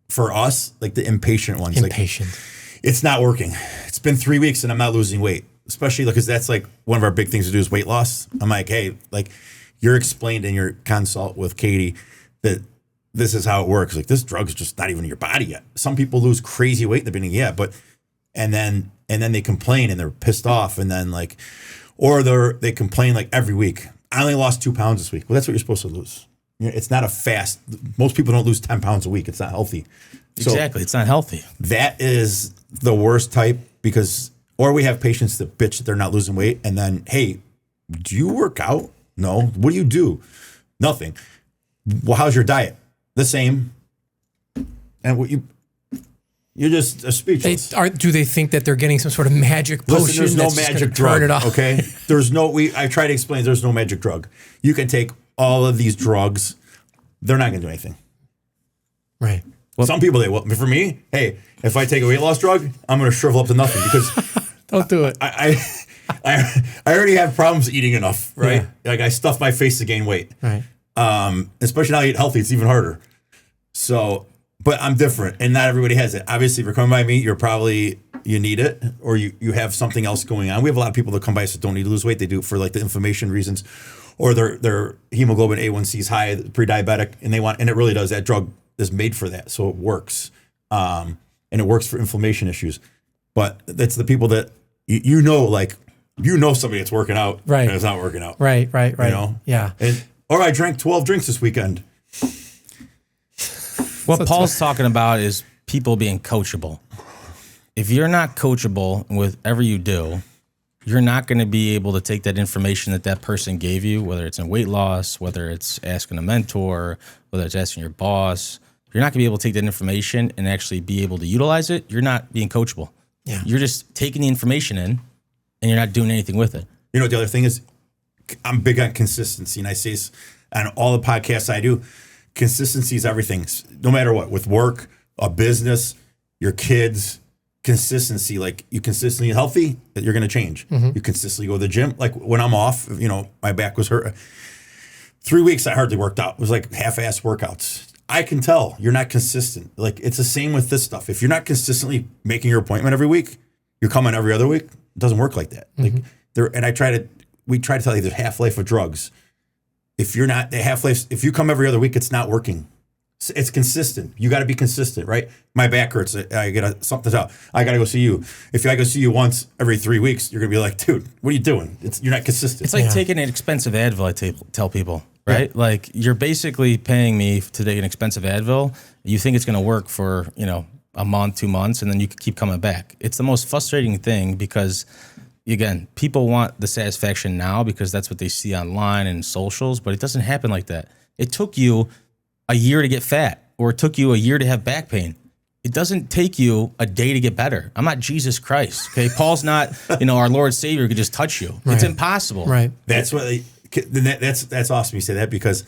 for us, like the impatient ones. Impatient. Like, it's not working. It's been 3 weeks and I'm not losing weight. Especially because that's like one of our big things to do is weight loss. I'm like, hey, like you're explained in your consult with Katie that this is how it works. Like this drug's just not even in your body yet. Some people lose crazy weight in the beginning, yeah, but and then they complain and they're pissed off, and then like, or they complain like every week. I only lost 2 pounds this week. Well, that's what you're supposed to lose. It's not a fast. Most people don't lose 10 pounds a week. It's not healthy. Exactly, it's not healthy. That is the worst type because. Or we have patients that bitch that they're not losing weight, and then, hey, do you work out? No. What do you do? Nothing. Well, how's your diet? The same. And you're just speechless. Do they think that they're getting some sort of magic potion? Listen, there's no magic drug. Okay, I try to explain. There's no magic drug. You can take all of these drugs. They're not going to do anything. Right. Well, some people they will. For me, hey, if I take a weight loss drug, I'm going to shrivel up to nothing because don't do it. I already have problems eating enough, right? Yeah. Like I stuff my face to gain weight, right? Especially now I eat healthy, it's even harder. So, but I'm different, and not everybody has it. Obviously, if you're coming by me, you need it, or you have something else going on. We have a lot of people that come by us that don't need to lose weight. They do it for like the inflammation reasons, or their hemoglobin A1C is high, pre-diabetic, and it really does. That drug is made for that, so it works, and it works for inflammation issues. But that's the people that somebody that's working out, right? And it's not working out, right. Yeah. Or I drank 12 drinks this weekend. What Paul's talking about is people being coachable. If you're not coachable with whatever you do, you're not going to be able to take that information that person gave you, whether it's in weight loss, whether it's asking a mentor, whether it's asking your boss. You're not going to be able to take that information and actually be able to utilize it. You're not being coachable. Yeah. You're just taking the information in and you're not doing anything with it. You know what the other thing is? I'm big on consistency, and I say this on all the podcasts I do. Consistency is everything. No matter what, with work, a business, your kids, consistency. Like you consistently healthy, you're going to change. Mm-hmm. You consistently go to the gym. Like when I'm off, my back was hurt. 3 weeks I hardly worked out. It was like half-ass workouts. I can tell you're not consistent. Like it's the same with this stuff. If you're not consistently making your appointment every week, you're coming every other week. It doesn't work like that. Mm-hmm. We try to tell you the half-life of drugs. If you're not the half-life, if you come every other week, it's not working. It's consistent. You got to be consistent, right? My back hurts. I get something's out. I got to go see you. If I go see you once every 3 weeks, you're gonna be like, dude, what are you doing? You're not consistent. It's like taking an expensive Advil. I tell people, right? Yeah. Like you're basically paying me to take an expensive Advil. You think it's gonna work for a month, 2 months, and then you keep coming back. It's the most frustrating thing because, again, people want the satisfaction now because that's what they see online and socials, but it doesn't happen like that. It took you a year to get fat, or it took you a year to have back pain. It doesn't take you a day to get better. I'm not Jesus Christ. Okay, Paul's not, our Lord Savior could just touch you. Right. It's impossible. Right. That's what. That's awesome. You say that because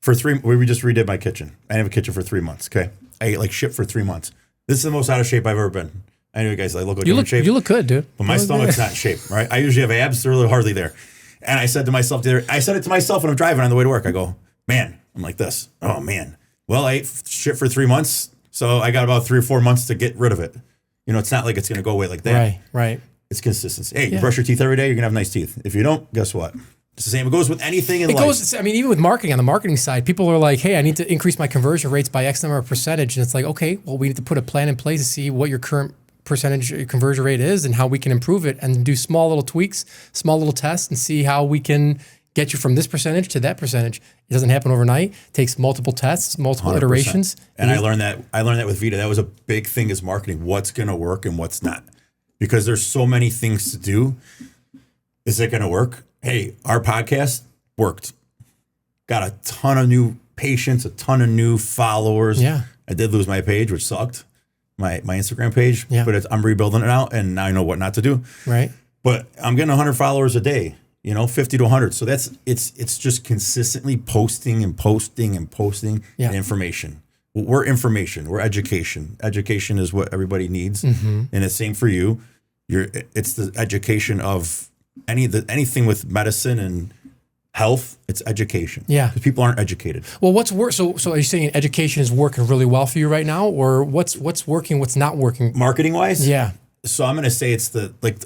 we just redid my kitchen. I have a kitchen for 3 months. Okay, I ate like shit for 3 months. This is the most out of shape I've ever been. I know you guys look like you're in shape. You look good, dude. But my stomach's not in shape, right? I usually have abs. They're really hardly there. And I said to myself, when I'm driving on the way to work, I go, man, I'm like this. Oh, man. Well, I ate shit for 3 months, so I got about 3 or 4 months to get rid of it. It's not like it's going to go away like that. Right. It's consistency. Hey, you brush your teeth every day, you're going to have nice teeth. If you don't, guess what? It's the same. It goes with anything in life. Even with marketing, on the marketing side, people are like, hey, I need to increase my conversion rates by X number of percentage. And it's like, okay, well, we need to put a plan in place to see what your current percentage conversion rate is and how we can improve it and do small little tweaks, small little tests and see how we can get you from this percentage to that percentage. It doesn't happen overnight. It takes multiple tests, multiple 100%. iterations. And I learned that with Vita. That was a big thing is marketing. What's going to work and what's not. Because there's so many things to do. Is it going to work? Hey, our podcast worked. Got a ton of new patients, a ton of new followers. Yeah. I did lose my page, which sucked. My Instagram page. Yeah. But I'm rebuilding it now, and now I know what not to do. Right. But I'm getting 100 followers a day. 50 to 100. So it's just consistently posting and information. We're information. We're education. Education is what everybody needs, and it's same for you. It's the education of anything with medicine and health. It's education. Yeah, because people aren't educated. Well, what's so are you saying education is working really well for you right now, or what's working, what's not working? Marketing wise, yeah. So I'm going to say it's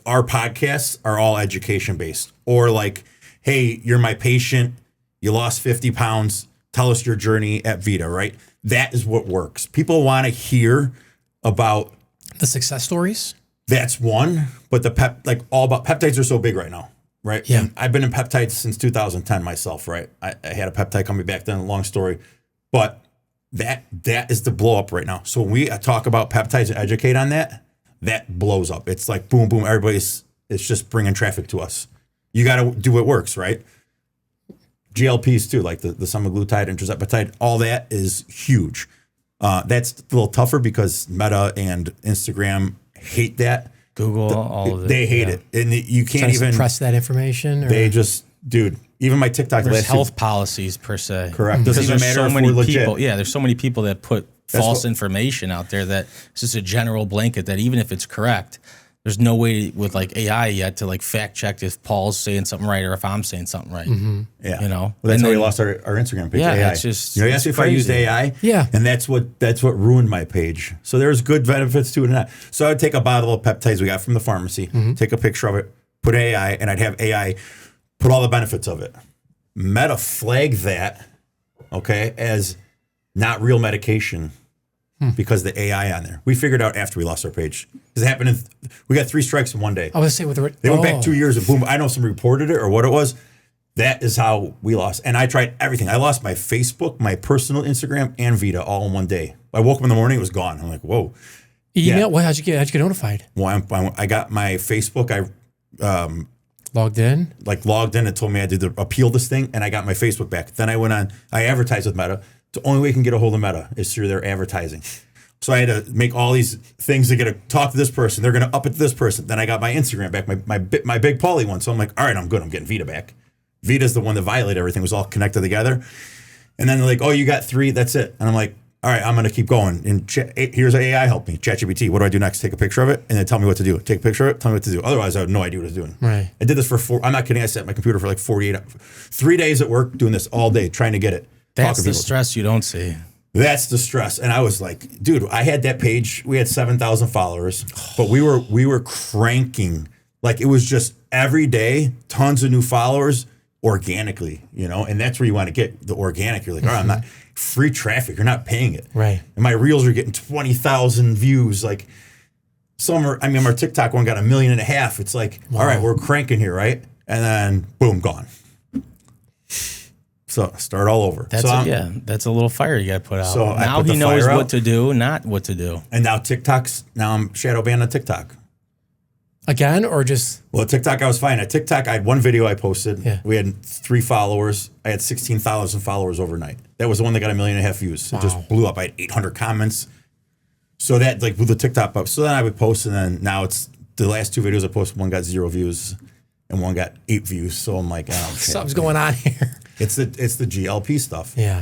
our podcasts are all education based, or like, hey, you're my patient, you lost 50 pounds, tell us your journey at Vita, right? That is what works. People want to hear about the success stories. That's one, but all about peptides are so big right now, right? Yeah. And I've been in peptides since 2010 myself, right? I had a peptide company back then, long story, but that is the blow up right now. So when we talk about peptides and educate on that blows up. It's like boom, boom. It's just bringing traffic to us. You got to do what works, right? GLPs too, like the semaglutide and tirzepatide, all that is huge. That's a little tougher because Meta and Instagram hate that. Google, all of it. They hate it. And you can't even suppress that information. Or? They just, dude, even my TikTok. There's health policies per se. Correct. Doesn't even matter if we're legit. People, there's so many people that put false information out there that it's just a general blanket that even if it's correct, there's no way with like AI yet to like fact check if Paul's saying something right or if I'm saying something right. Mm-hmm. Yeah. Well, that's how we lost our Instagram page. Yeah, AI. it's just you asked me if I used AI. Yeah. And that's what ruined my page. So there's good benefits to it and not. So I would take a bottle of peptides we got from the pharmacy, take a picture of it, put AI, and I'd have AI put all the benefits of it. Meta flag that, okay, as not real medication. Because the AI on there. We figured out after we lost our page. Because it happened we got 3 strikes in one day. I was saying they went back 2 years and boom, I know some reported it or what it was. That is how we lost. And I tried everything. I lost my Facebook, my personal Instagram, and Vita all in one day. I woke up in the morning, it was gone. I'm like, whoa. Email? Yeah. Well, how'd you get notified? Well, I got my Facebook. I logged in. It told me I had to appeal this thing, and I got my Facebook back. Then I went on. I advertised with Meta. The only way you can get a hold of Meta is through their advertising. So I had to make all these things to get to talk to this person. They're going to up it to this person. Then I got my Instagram back, my big Paulie one. So I'm like, all right, I'm good. I'm getting Vita back. Vita's the one that violated everything. It was all connected together. And then they're like, oh, you got 3. That's it. And I'm like, all right, I'm going to keep going. And here's AI help me. ChatGPT. What do I do next? Take a picture of it and then tell me what to do. Take a picture of it. Tell me what to do. Otherwise, I have no idea what I was doing. Right. I did this for I'm not kidding. I sat at my computer for like 3 days at work doing this all day, trying to get it. That's the stress you don't see. That's the stress. And I was like, dude, I had that page. We had 7,000 followers, but we were cranking. Like it was just every day, tons of new followers organically, and that's where you want to get the organic. You're like, all right, I'm not free traffic. You're not paying it. Right. And my reels are getting 20,000 views. Like our TikTok one got 1.5 million. It's like, wow. All right, we're cranking here. Right. And then boom, gone. So start all over. That's a little fire you got to put out. So now he knows what to do, not what to do. And now I'm shadow banned on TikTok. Again, or just? Well, TikTok, I was fine. At TikTok, I had one video I posted. Yeah. We had 3 followers. I had 16,000 followers overnight. That was the one that got 1.5 million views. Wow. It just blew up. I had 800 comments. So that blew the TikTok up. So then I would post, and then now it's the last 2 videos I posted. One got 0 views, and one got 8 views. So I'm like, oh, okay. Something's going on here. It's the GLP stuff. Yeah.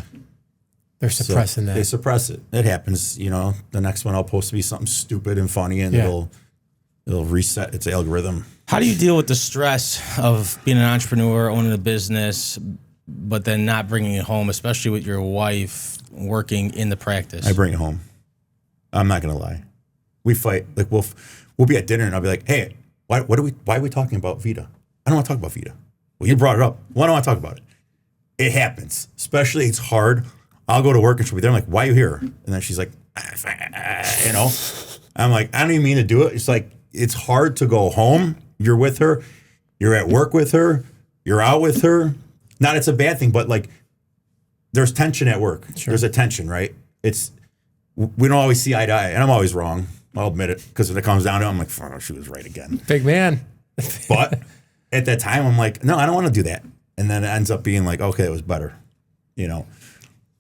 They're suppressing that. They suppress it. It happens. The next one I'll post to be something stupid and funny, and it'll reset its algorithm. How do you deal with the stress of being an entrepreneur, owning a business, but then not bringing it home, especially with your wife working in the practice? I bring it home. I'm not gonna lie. We fight. Like we'll be at dinner, and I'll be like, "Hey, why are we talking about Vita? I don't want to talk about Vita. Well, you brought it up. Why don't I want to talk about it? It happens. Especially it's hard. I'll go to work and she'll be there. I'm like, why are you here? And then she's like, I'm like, I don't even mean to do it. It's like, it's hard to go home. You're with her. You're at work with her. You're out with her. not it's a bad thing, but like there's tension at work. Sure. There's a tension, right? We don't always see eye to eye, and I'm always wrong. I'll admit it, because when it comes down to it, I'm like, oh, she was right again. Big man. But at that time, I'm like, no, I don't want to do that. And then it ends up being like, okay, it was better, you know.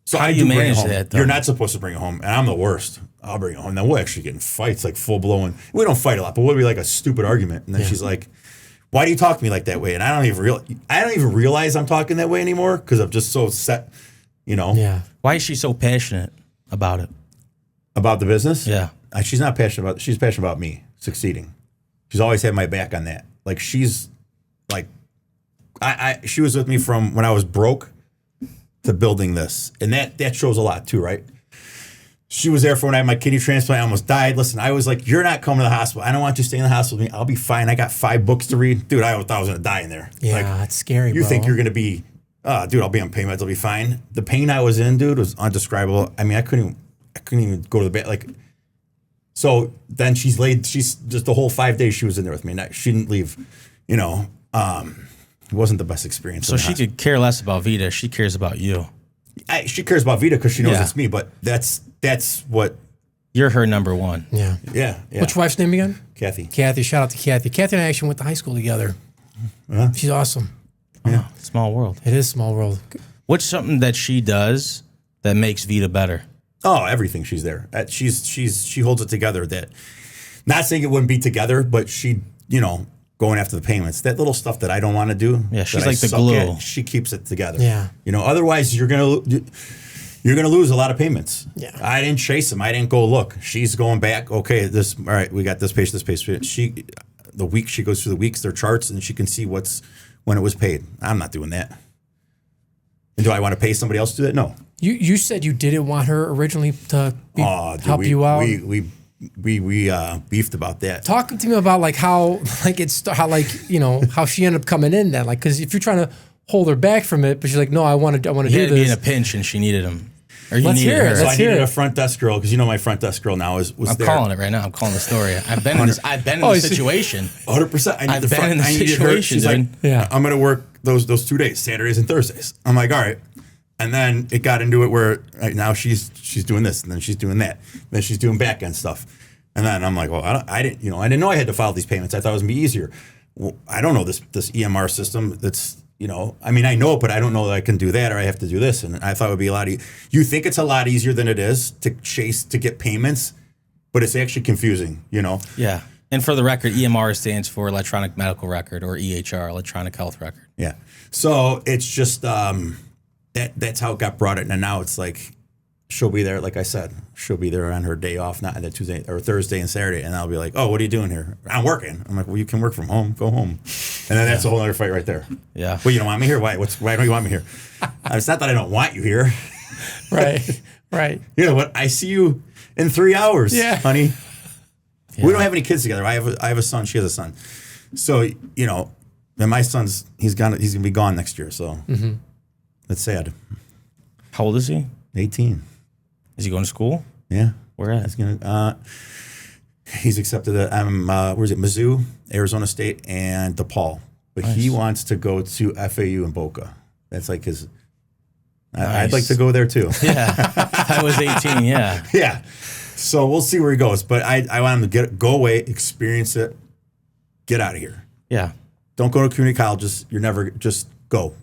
So How I do you do bring it manage home. that, though? You're not supposed to bring it home, and I'm the worst. I'll bring it home. Then we'll actually get in fights, like full blown. We don't fight a lot, but we'll be like a stupid argument. And then she's like, "Why do you talk to me like that way?" And I don't even realize I'm talking that way anymore because I'm just so set, you know. Yeah. Why is she so passionate about it? About the business. Yeah. She's not passionate about. She's passionate about me succeeding. She's always had my back on that. Like she's like, she was with me from when I was broke to building this, and that shows a lot too, right? She was there for when I had my kidney transplant. I almost died. Listen, I was like, "You're not coming to the hospital. I don't want you to stay in the hospital with me. I'll be fine. I got 5 books to read, dude. I thought I was gonna die in there. Yeah, like, it's scary. You bro. think you're gonna be, dude? I'll be on pain meds. I'll be fine. The pain I was in, dude, was undescribable. I mean, I couldn't even go to the bed. Like, so then she's just the whole 5 days she was in there with me. And she didn't leave. You know, it wasn't the best experience. So she could care less about Vita. She cares about you. She cares about Vita because she knows Yeah. it's me. But that's what. You're her number one. Yeah. Yeah. What's your wife's name again? Kathy. Kathy. Shout out to Kathy. Kathy and I actually went to high school together. She's awesome. Yeah. Small world. It is small world. What's something that she does that makes Vita better? Oh, everything. She's there. She holds it together. That, not saying it wouldn't be together, but she, you know, going after the payments, that little stuff that I don't want to do. Yeah, she's that I like the suck glue. at, she keeps it together. Yeah. You know, otherwise you're gonna lose a lot of payments. Yeah. I didn't chase them. I didn't go look. She's going back. Okay, all right. We got this patient. This patient. She goes through the weeks, their charts, and she can see when it was paid. I'm not doing that. And do I want to pay somebody else to do that? No. You said you didn't want her originally to help you out. We beefed about that. Talk to me about like how how she ended up coming in then, like, because if you're trying to hold her back from it, but she's like, no, I want to He do had to be in a this. pinch and she needed him. Or you Let's needed hear it. her. So Let's I hear needed it. a front desk girl because you know my front desk girl now was I'm there. calling it right now. I'm calling the story. I've been in this. I've been in the situation. 100%. I need I've the been front. in the I needed her. situation, She's like, dude. Yeah. I'm gonna work those 2 days, Saturdays and Thursdays. I'm like, all right. And then it got into it where right now she's doing this, and then she's doing that, then she's doing back end stuff, and then I'm like, well, I didn't know I had to file these payments. I thought it was gonna be easier. Well, I don't know this EMR system. That's I mean, I know it, but I don't know that I can do that or I have to do this. And I thought it would be a lot. You think it's a lot easier than it is to get payments, but it's actually confusing. Yeah. And for the record, EMR stands for electronic medical record, or EHR, electronic health record. Yeah. So it's just that's how it got brought in, and now it's like she'll be there. Like I said, she'll be there on her day off, not on that Tuesday or Thursday and Saturday, and I'll be like, "Oh, what are you doing here?" I'm working. I'm like, "Well, you can work from home. Go home." And then that's a whole other fight right there. Yeah. Well, you don't want me here? Why? Why don't you want me here? It's not that I don't want you here. Right. Right. You know what? I see you in 3 hours, Yeah. honey. Yeah. We don't have any kids together. I have a son. She has a son. So and my son's he's gonna be gone next year. So that's sad. How old is he? 18. Is he going to school? Yeah. Where at? He's gonna. He's accepted at where's it? Mizzou, Arizona State, and DePaul. But he wants to go to FAU in Boca. That's like his. I'd like to go there too. Yeah. I was 18. Yeah. Yeah. So we'll see where he goes. But I want him to go away, experience it, get out of here. Yeah. Don't go to community colleges. Just go.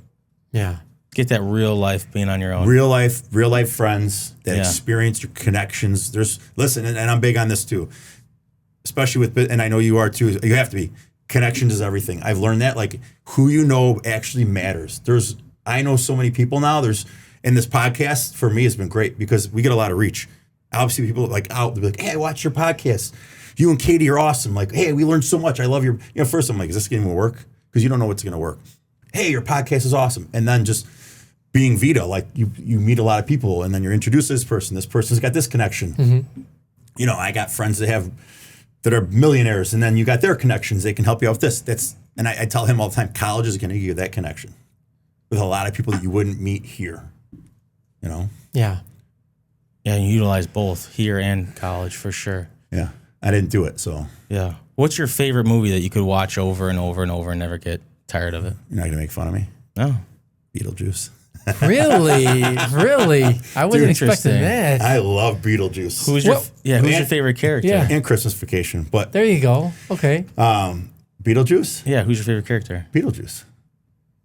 Yeah. Get that real life being on your own. Real life friends that Yeah. experience your connections. Listen, and I'm big on this too, especially and I know you are too. You have to be. Connections is everything. I've learned that who you know actually matters. I know so many people now. In this podcast for me has been great because we get a lot of reach. Obviously, people they'll be like, "Hey, I watch your podcast. You and Katie are awesome." Like, "Hey, we learned so much. I love your." First I'm like, "Is this going to work?" Because you don't know what's going to work. "Hey, your podcast is awesome," and then just being Vita, you meet a lot of people, and then you're introduced to this person. This person's got this connection. Mm-hmm. I got friends that are millionaires, and then you got their connections. They can help you out with this. And I tell him all the time, college is going to give you that connection with a lot of people that you wouldn't meet here. Yeah. Yeah, you utilize both here and college for sure. Yeah, I didn't do it, so Yeah. What's your favorite movie that you could watch over and over and over and never get tired of it? you're not going to make fun of me. No. Beetlejuice. Really? I wasn't expecting that. I love Beetlejuice. Who's your favorite character? Yeah. And Christmas Vacation, but There you go. Okay. Beetlejuice. Yeah, who's your favorite character? Beetlejuice.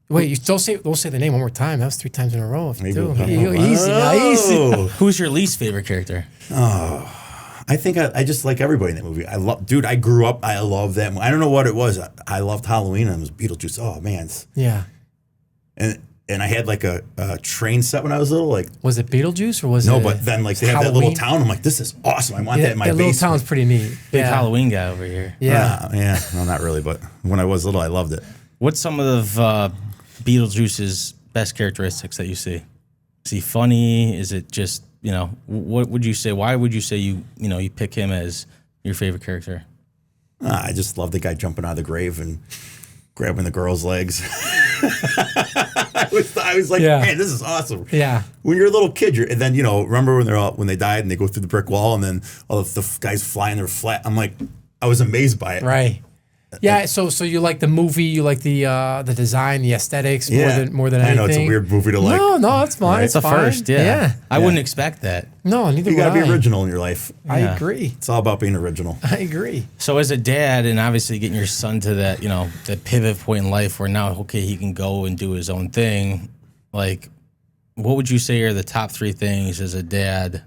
Wait, you don't say the name one more time. That was 3 times in a row. Maybe Too. we'll- Easy. Oh. Who's your least favorite character? I think I just like everybody in that movie. I grew up. I love that movie. I don't know what it was. I loved Halloween and it was Beetlejuice. Oh man, Yeah. and I had like a train set when I was little. Like Was it Beetlejuice or was it? no, but then like they have that little Halloween? town. I'm like, this is awesome. I want that in my that little basement. town's pretty neat. Big Yeah. Halloween guy over here. Yeah. Yeah. Well, not really, but when I was little, I loved it. What's some of Beetlejuice's best characteristics that you see? Is he funny? Is it just, what would you say? Why would you say you pick him as your favorite character? I just love the guy jumping out of the grave and grabbing the girl's legs. I was like, Yeah. man, this is awesome. Yeah. When you're a little kid, and then remember when they died and they go through the brick wall and then all the guys fly in their flat. I'm like, I was amazed by it. Right. Yeah. So you like the movie? You like the design, the aesthetics more than anything? I know it's a weird movie to like. No, it's fine. It's a fine. first, yeah. Yeah. I wouldn't expect that. No, neither You would got to I. be original in your life. I Yeah. agree. It's all about being original. I agree. So as a dad, and obviously getting your son to that, that pivot point in life where now, okay, he can go and do his own thing. Like, what would you say are the top 3 things as a dad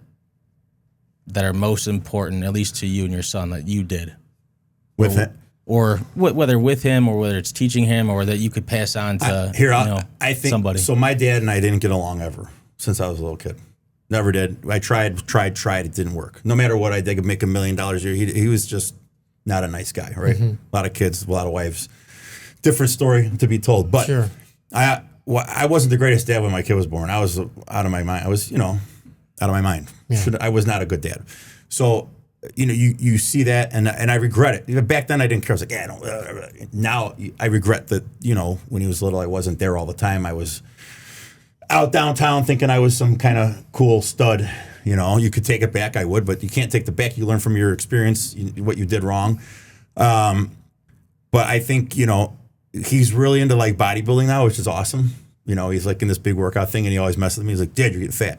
that are most important, at least to you and your son, that you did? With it. Or whether with him, or whether it's teaching him, or that you could pass on to I think somebody. So my dad and I didn't get along ever since I was a little kid. Never did. I tried. It didn't work. No matter what I did, I could make $1 million a year. He was just not a nice guy, right? A lot of kids, a lot of wives. Different story to be told. But Sure. I wasn't the greatest dad when my kid was born. I was out of my mind. I was, out of my mind. Yeah. I was not a good dad. So, you see that, and I regret it. Back then, I didn't care. I was like, yeah, I don't. Now, I regret that, when he was little, I wasn't there all the time. I was out downtown thinking I was some kind of cool stud. You could take it back, I would, but you can't take it back. You learn from your experience, what you did wrong. But I think, he's really into like bodybuilding now, which is awesome. He's like in this big workout thing, and he always messes with me. He's like, Dad, you're getting fat.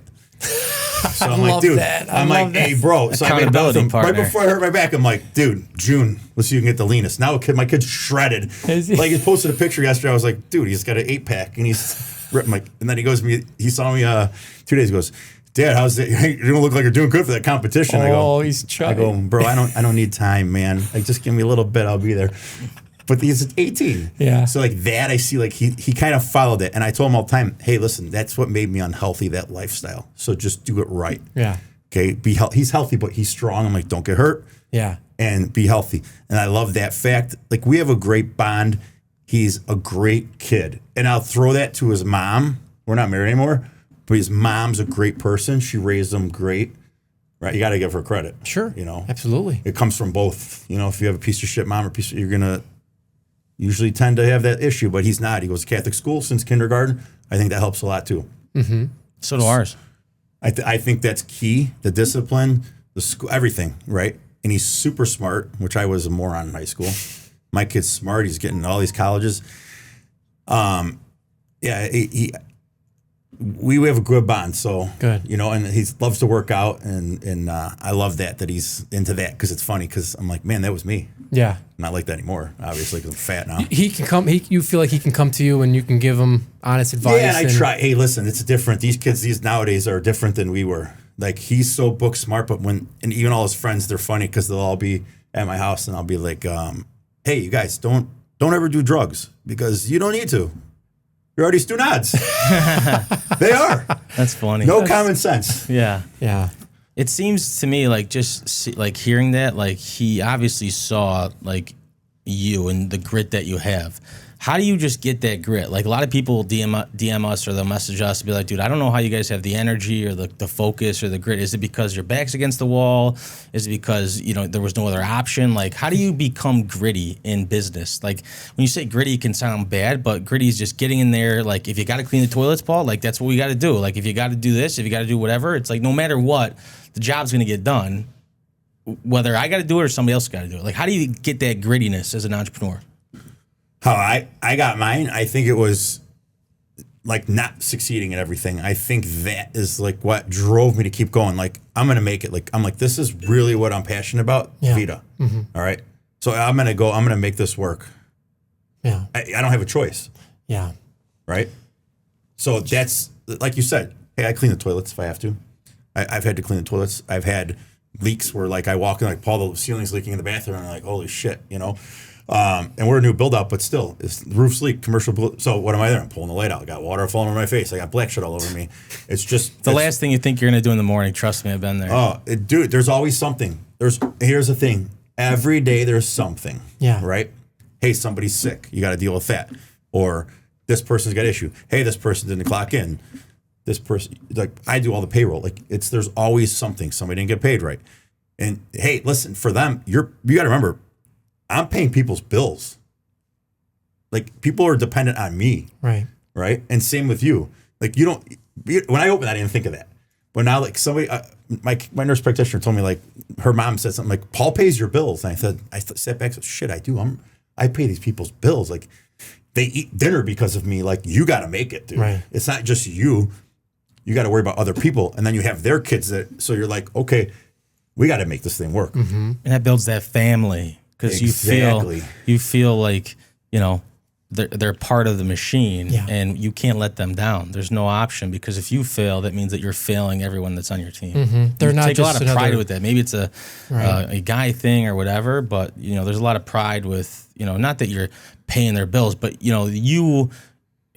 So I'm like, dude, hey, bro. So I made Accountability him right partner. before I hurt my back. I'm like, dude, June, let's see if you can get the leanest. Now my kid's shredded. Is he? Like he posted a picture yesterday. I was like, dude, he's got an 8-pack and he's ripping and then he goes to me, he saw me 2 days ago, goes, Dad, how's it? You don't look like you're doing good for that competition. I go, he's chubby. I go, bro, I don't need time, man. Like just give me a little bit, I'll be there. But he's 18. Yeah. So like that, I see like he kind of followed it. And I told him all the time, hey, listen, that's what made me unhealthy, that lifestyle. So just do it right. Yeah. Okay. He's healthy, but he's strong. I'm like, don't get hurt. Yeah. And be healthy. And I love that fact. Like we have a great bond. He's a great kid. And I'll throw that to his mom. We're not married anymore, but his mom's a great person. She raised him great. Right. You got to give her credit. Sure. Absolutely. It comes from both. If you have a piece of shit mom you're going to usually tend to have that issue, but he's not. He goes to Catholic school since kindergarten. I think that helps a lot too. Mm-hmm. So do ours. I think that's key. The discipline, the school, everything, right? And he's super smart, which I was a moron in high school. My kid's smart. He's getting all these colleges. We have a good bond. So Good. And he loves to work out, and I love that he's into that because it's funny because I'm like, man, that was me. Yeah. Not like that anymore, obviously, because I'm fat now. He can come. You feel like he can come to you and you can give him honest advice. Yeah, and I try. Hey, listen, it's different. These kids, nowadays are different than we were. Like he's so book smart, but and even all his friends, they're funny because they'll all be at my house and I'll be like, hey, you guys, don't ever do drugs because you don't need to. You're already students. They are. That's funny. Common sense. Yeah. Yeah. It seems to me like like hearing that, like he obviously saw like you and the grit that you have. How do you just get that grit? Like a lot of people DM us or they'll message us and be like, dude, I don't know how you guys have the energy or the focus or the grit. Is it because your back's against the wall? Is it because, there was no other option? Like, how do you become gritty in business? Like when you say gritty, it can sound bad, but gritty is just getting in there. Like if you got to clean the toilets, Paul, like that's what we got to do. Like if you got to do this, if you got to do whatever, it's like no matter what, the job's going to get done, whether I got to do it or somebody else got to do it. Like how do you get that grittiness as an entrepreneur? How I got mine, I think it was like not succeeding at everything. I think that is like what drove me to keep going. Like I'm gonna make it. Like I'm like, this is really what I'm passionate about. Yeah. Vita. All right. So I'm gonna make this work. Yeah. I don't have a choice. Yeah. Right. So that's like you said. Hey, I clean the toilets if I have to. I've had to clean the toilets. I've had leaks where like I walk in, like Paul, the ceiling's leaking in the bathroom, and I'm like, holy shit, you know. And we're a new build out, but still, it's the roof's leak, commercial. So what am I there? I'm pulling the light out. I got water falling on my face. I got black shit all over me. It's just the last thing you think you're gonna do in the morning. Trust me, I've been there. Oh, dude, there's always something. Here's the thing. Every day there's something. Yeah. Right. Hey, somebody's sick. You got to deal with that. Or this person's got issue. Hey, this person didn't clock in. This person, like I do all the payroll. Like there's always something. Somebody didn't get paid right. And hey, listen, for them, you got to remember, I'm paying people's bills. Like people are dependent on me. Right. Right. And same with you. Like when I opened that, I didn't think of that. But now like somebody, my nurse practitioner told me like her mom said something like, Paul pays your bills. And I sat back and said, shit, I do. I pay these people's bills. Like they eat dinner because of me. Like you got to make it, dude. Right. It's not just you. You got to worry about other people. And then you have their kids so you're like, okay, we got to make this thing work. And that builds that family because you feel like, you know, they're part of the machine and you can't let them down. There's no option because if you fail, that means that you're failing everyone that's on your team. They're not take just a lot of pride with that. Maybe it's a guy thing or whatever, but you know, there's a lot of pride with, you know, not that you're paying their bills, but you know, you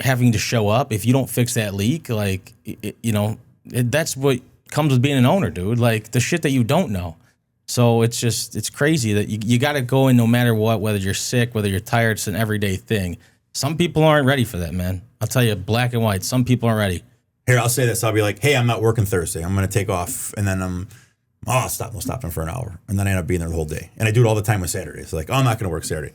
having to show up if you don't fix that leak, like, you know, that's what comes with being an owner, dude. Like the shit that you don't know. So it's crazy that you got to go in no matter what, whether you're sick, whether you're tired. It's an everyday thing. Some people aren't ready for that, man. I'll tell you, black and white. Some people aren't ready. Here, I'll say this. I'll be like, hey, I'm not working Thursday. I'm going to take off. And then I'll stop for an hour. And then I end up being there the whole day. And I do it all the time with Saturdays. Like, I'm not going to work Saturday.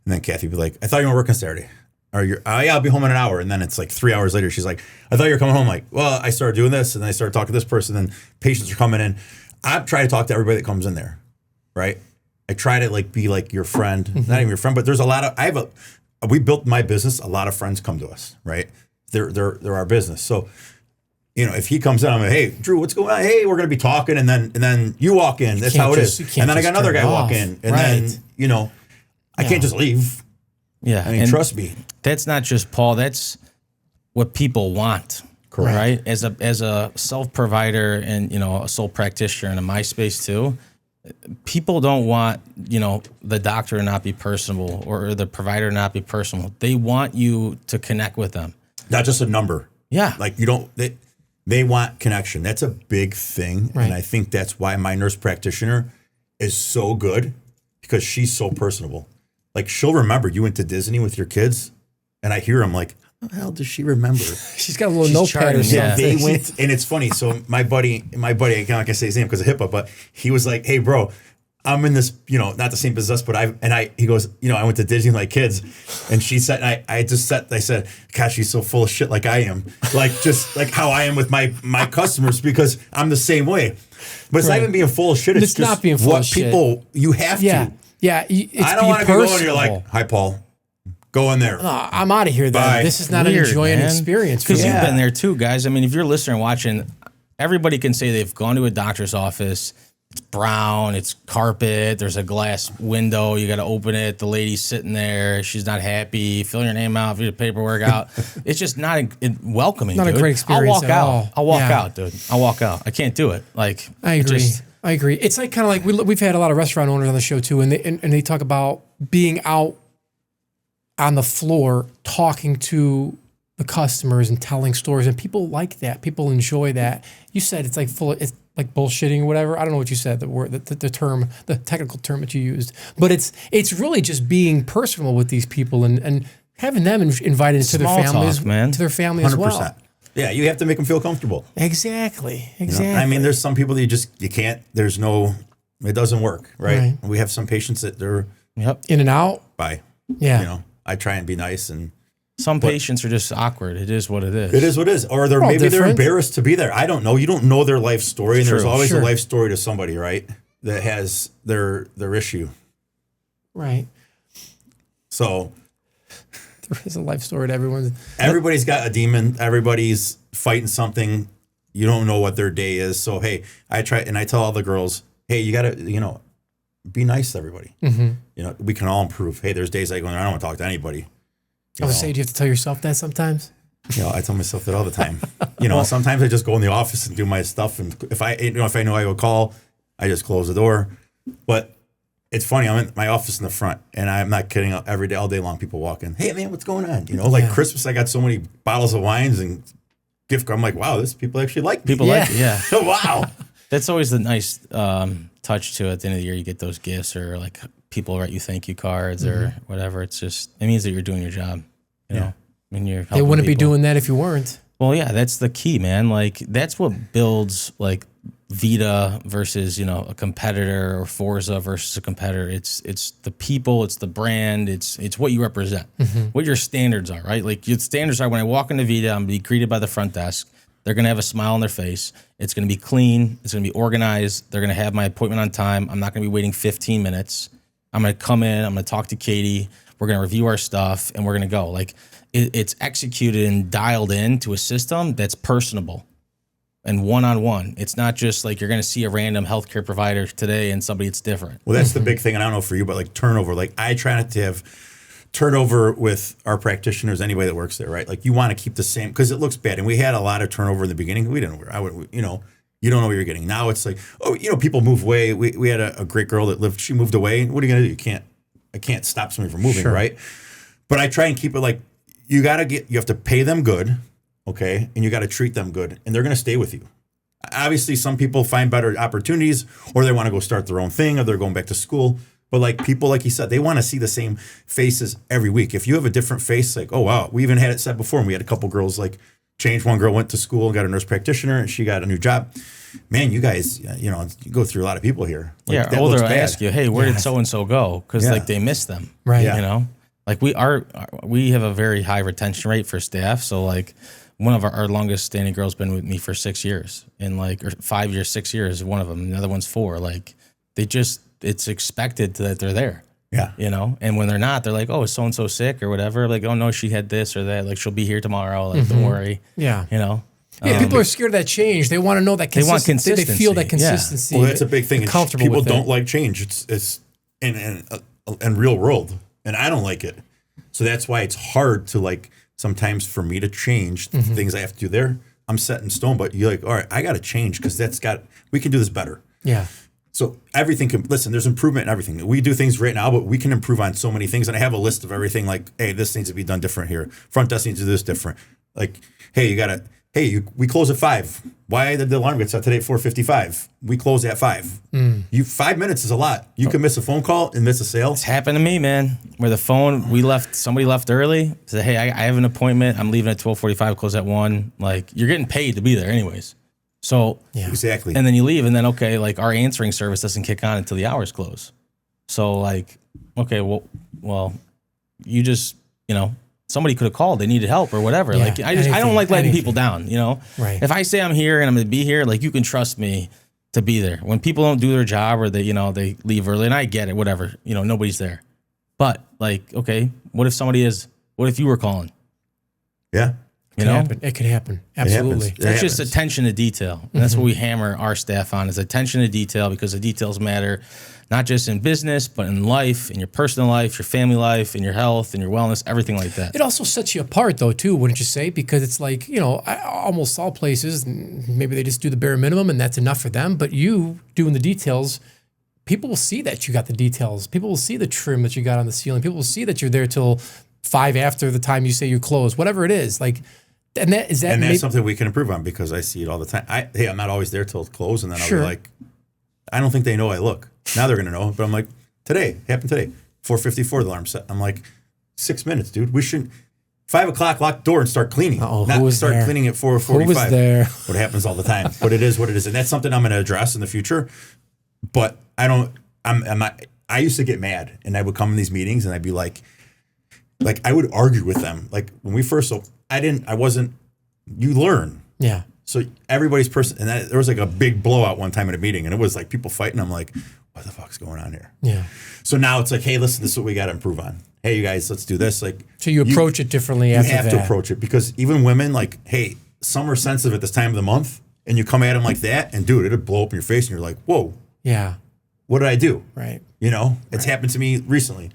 And then Kathy would be like, I thought you were working Saturday. Or yeah, I'll be home in an hour. And then it's like 3 hours later. She's like, I thought you were coming home. Like, well, I started doing this. And then I started talking to this person. And patients are coming in. I try to talk to everybody that comes in there. Right? I try to like be like your friend. Not even your friend, but there's a lot of, we built my business. A lot of friends come to us, right? They're our business. So, you know, if he comes in, I'm like, hey, Drew, what's going on? Hey, we're going to be talking. And then you walk in. That's how it is. And then I got another guy walk in. And then, you know, I can't just leave. Yeah. I mean, trust me. That's not just Paul. That's what people want. Correct. Right? As a self-provider and, you know, a sole practitioner in a MySpace too, people don't want, you know, the doctor to not be personable or the provider to not be personal. They want you to connect with them. Not just a number. Yeah. Like they want connection. That's a big thing. Right. And I think that's why my nurse practitioner is so good because she's so personable. Like she'll remember you went to Disney with your kids and I hear them like, how the hell does she remember? She's got a little notepad or something. Yeah, they went, and it's funny. So my buddy, I can't say his name because of HIPAA, but he was like, "Hey, bro, I'm in this, you know, not the same business, but he goes, you know, I went to Disney with my kids," and she said, I said, "Gosh, she's so full of shit, like I am, like just like how I am with my customers because I'm the same way." But it's not even being full of shit. It's just not being full what of shit. people you have to. Yeah. I don't want to go and you're like, "Hi, Paul." Go in there. I'm out of here then. Bye. This is not Weird, an enjoying man. experience. Because you've you've been there too, guys. I mean, if you're listening and watching, everybody can say they've gone to a doctor's office. It's brown, it's carpet, there's a glass window, you got to open it. The lady's sitting there, she's not happy. Fill your name out, fill your paperwork out. It's just not welcoming. Not dude. a great experience. I'll walk at out. all. I'll walk out, dude. I'll walk out. I can't do it. Like I agree. I agree. It's like kind of like we've had a lot of restaurant owners on the show too, and they talk about being out on the floor talking to the customers and telling stories, and people like that. People enjoy that. You said it's like it's like bullshitting or whatever. I don't know what you said, the word, the term, the technical term that you used, but it's really just being personal with these people and having them invited to their families, man. to their family as well. 100%. Yeah, you have to make them feel comfortable. Exactly. You know? I mean, there's some people that you can't. It doesn't work, right? We have some patients that they're in and out. Bye. Yeah. You know, I try and be nice and. Some patients are just awkward. It is what it is. It is what it is. Or they're embarrassed to be there. I don't know. You don't know their life story, and there's always a life story to somebody, right? That has their issue. Right. So It's a life story to everyone. Everybody's got a demon. Everybody's fighting something. You don't know what their day is. So, hey, I tell all the girls, hey, you got to, be nice to everybody. We can all improve. Hey, there's days I go, I don't want to talk to anybody. I was saying, do you have to tell yourself that sometimes? I tell myself that all the time. Sometimes I just go in the office and do my stuff. And if I know I will call, I just close the door. But it's funny. I'm in my office in the front, and I'm not kidding. Every day, all day long, people walk in. Hey, man, what's going on? Christmas, I got so many bottles of wines and gift card. I'm like, wow, this people actually like me. People like it, yeah. Wow. That's always the nice touch to it. At the end of the year, you get those gifts or like people write you thank you cards or whatever. It means that you're doing your job. You know, I mean, you're helping They wouldn't people. be doing that if you weren't. Well, yeah, that's the key, man. Like that's what builds like Vita versus a competitor, or Forza versus a competitor. It's the people, it's the brand, it's what you represent, what your standards are, right? Like your standards are, when I walk into Vita, I'm gonna be greeted by the front desk. They're gonna have a smile on their face. It's gonna be clean. It's gonna be organized. They're gonna have my appointment on time. I'm not gonna be waiting 15 minutes. I'm gonna come in. I'm gonna talk to Katie. We're gonna review our stuff, and we're gonna go. Like it's executed and dialed in to a system that's personable and one-on-one. It's not just like you're going to see a random healthcare provider today and somebody that's different. Well, that's the big thing. And I don't know for you, but like turnover, like I try not to have turnover with our practitioners, anybody that works there, right? Like you want to keep the same, because it looks bad. And we had a lot of turnover in the beginning. We didn't, you don't know what you're getting. Now it's like, people move away. We had a great girl that she moved away. What are you going to do? I can't stop somebody from moving, right? But I try and keep it like, you have to pay them good. Okay. And you got to treat them good, and they're going to stay with you. Obviously, some people find better opportunities, or they want to go start their own thing, or they're going back to school. But like people, like you said, they want to see the same faces every week. If you have a different face, like, oh, wow, we even had it said before, and we had a couple girls like change. One girl went to school and got a nurse practitioner, and she got a new job. Man, you guys, you go through a lot of people here. Like, yeah, older, I ask you, hey, where did so-and-so go? Because like they miss them. Right. Yeah. Like we have a very high retention rate for staff. So like one of our longest standing girls been with me for 6 years, and like, or 5 years, 6 years, one of them, the other one's 4. Like it's expected that they're there. Yeah. And when they're not, they're like, oh, is so-and-so sick or whatever? Like, oh no, she had this or that. Like she'll be here tomorrow. Like, don't worry. Yeah. Yeah, people are scared of that change. They want to know that consistency. They want consistency. They feel that consistency. Well, that's a big thing. Comfortable people with don't it. like change. It's in real world, and I don't like it. So that's why it's hard to like sometimes for me to change the things I have to do there. I'm set in stone, but you're like, all right, I got to change because we can do this better. Yeah. So everything there's improvement in everything. We do things right now, but we can improve on so many things. And I have a list of everything like, hey, this needs to be done different here. Front desk needs to do this different. Like, hey, we close at 5. Why did the alarm get set today at 4:55? We close at 5. 5 minutes is a lot. You can miss a phone call and miss a sale. It's happened to me, man. Where the phone, somebody left early, said, hey, I have an appointment. I'm leaving at 12:45, close at 1. Like, you're getting paid to be there anyways. So, Exactly. And then you leave, and then, okay, like our answering service doesn't kick on until the hours close. So, like, okay, well, you just, somebody could have called. They needed help or whatever. Yeah, Like I don't like letting people down. Right. If I say I'm here and I'm going to be here, like you can trust me to be there. When people don't do their job or they leave early, and I get it, whatever. Nobody's there. But like, okay, what if somebody is? What if you were calling? Yeah. It could happen. Absolutely. That's just attention to detail. And that's what we hammer our staff on, is attention to detail, because the details matter, not just in business, but in life, in your personal life, your family life, in your health, in your wellness, everything like that. It also sets you apart, though, too, wouldn't you say? Because it's like, almost all places, maybe they just do the bare minimum and that's enough for them. But you doing the details, people will see that you got the details. People will see the trim that you got on the ceiling. People will see that you're there till 5 after the time you say you close, whatever it is. Like, and that's something we can improve on, because I see it all the time. I'm not always there till close, and then I'll be like, I don't think they know I look. Now they're gonna know, but I'm like, happened today, 4:54 the alarm set. I'm like, 6 minutes, dude. We shouldn't. 5 o'clock, lock door and start cleaning. Not start cleaning at 4:45. Who was there? What happens all the time, but it is what it is, and that's something I'm gonna address in the future. But I don't. I'm not. I used to get mad, and I would come in these meetings, and I'd be like I would argue with them. Like when we first, I wasn't. You learn. Yeah. So everybody's person, and there was like a big blowout one time at a meeting, and it was like people fighting. I'm like, what the fuck's going on here? Yeah. So now it's like, hey, listen, this is what we got to improve on. Hey, you guys, let's do this. Like, so you approach it differently after that. You have to approach it because even women, like, hey, some are sensitive at this time of the month, and you come at them like that, and dude, it'll blow up in your face, and you're like, whoa. Yeah. What did I do? Right. You know, it's happened to me recently.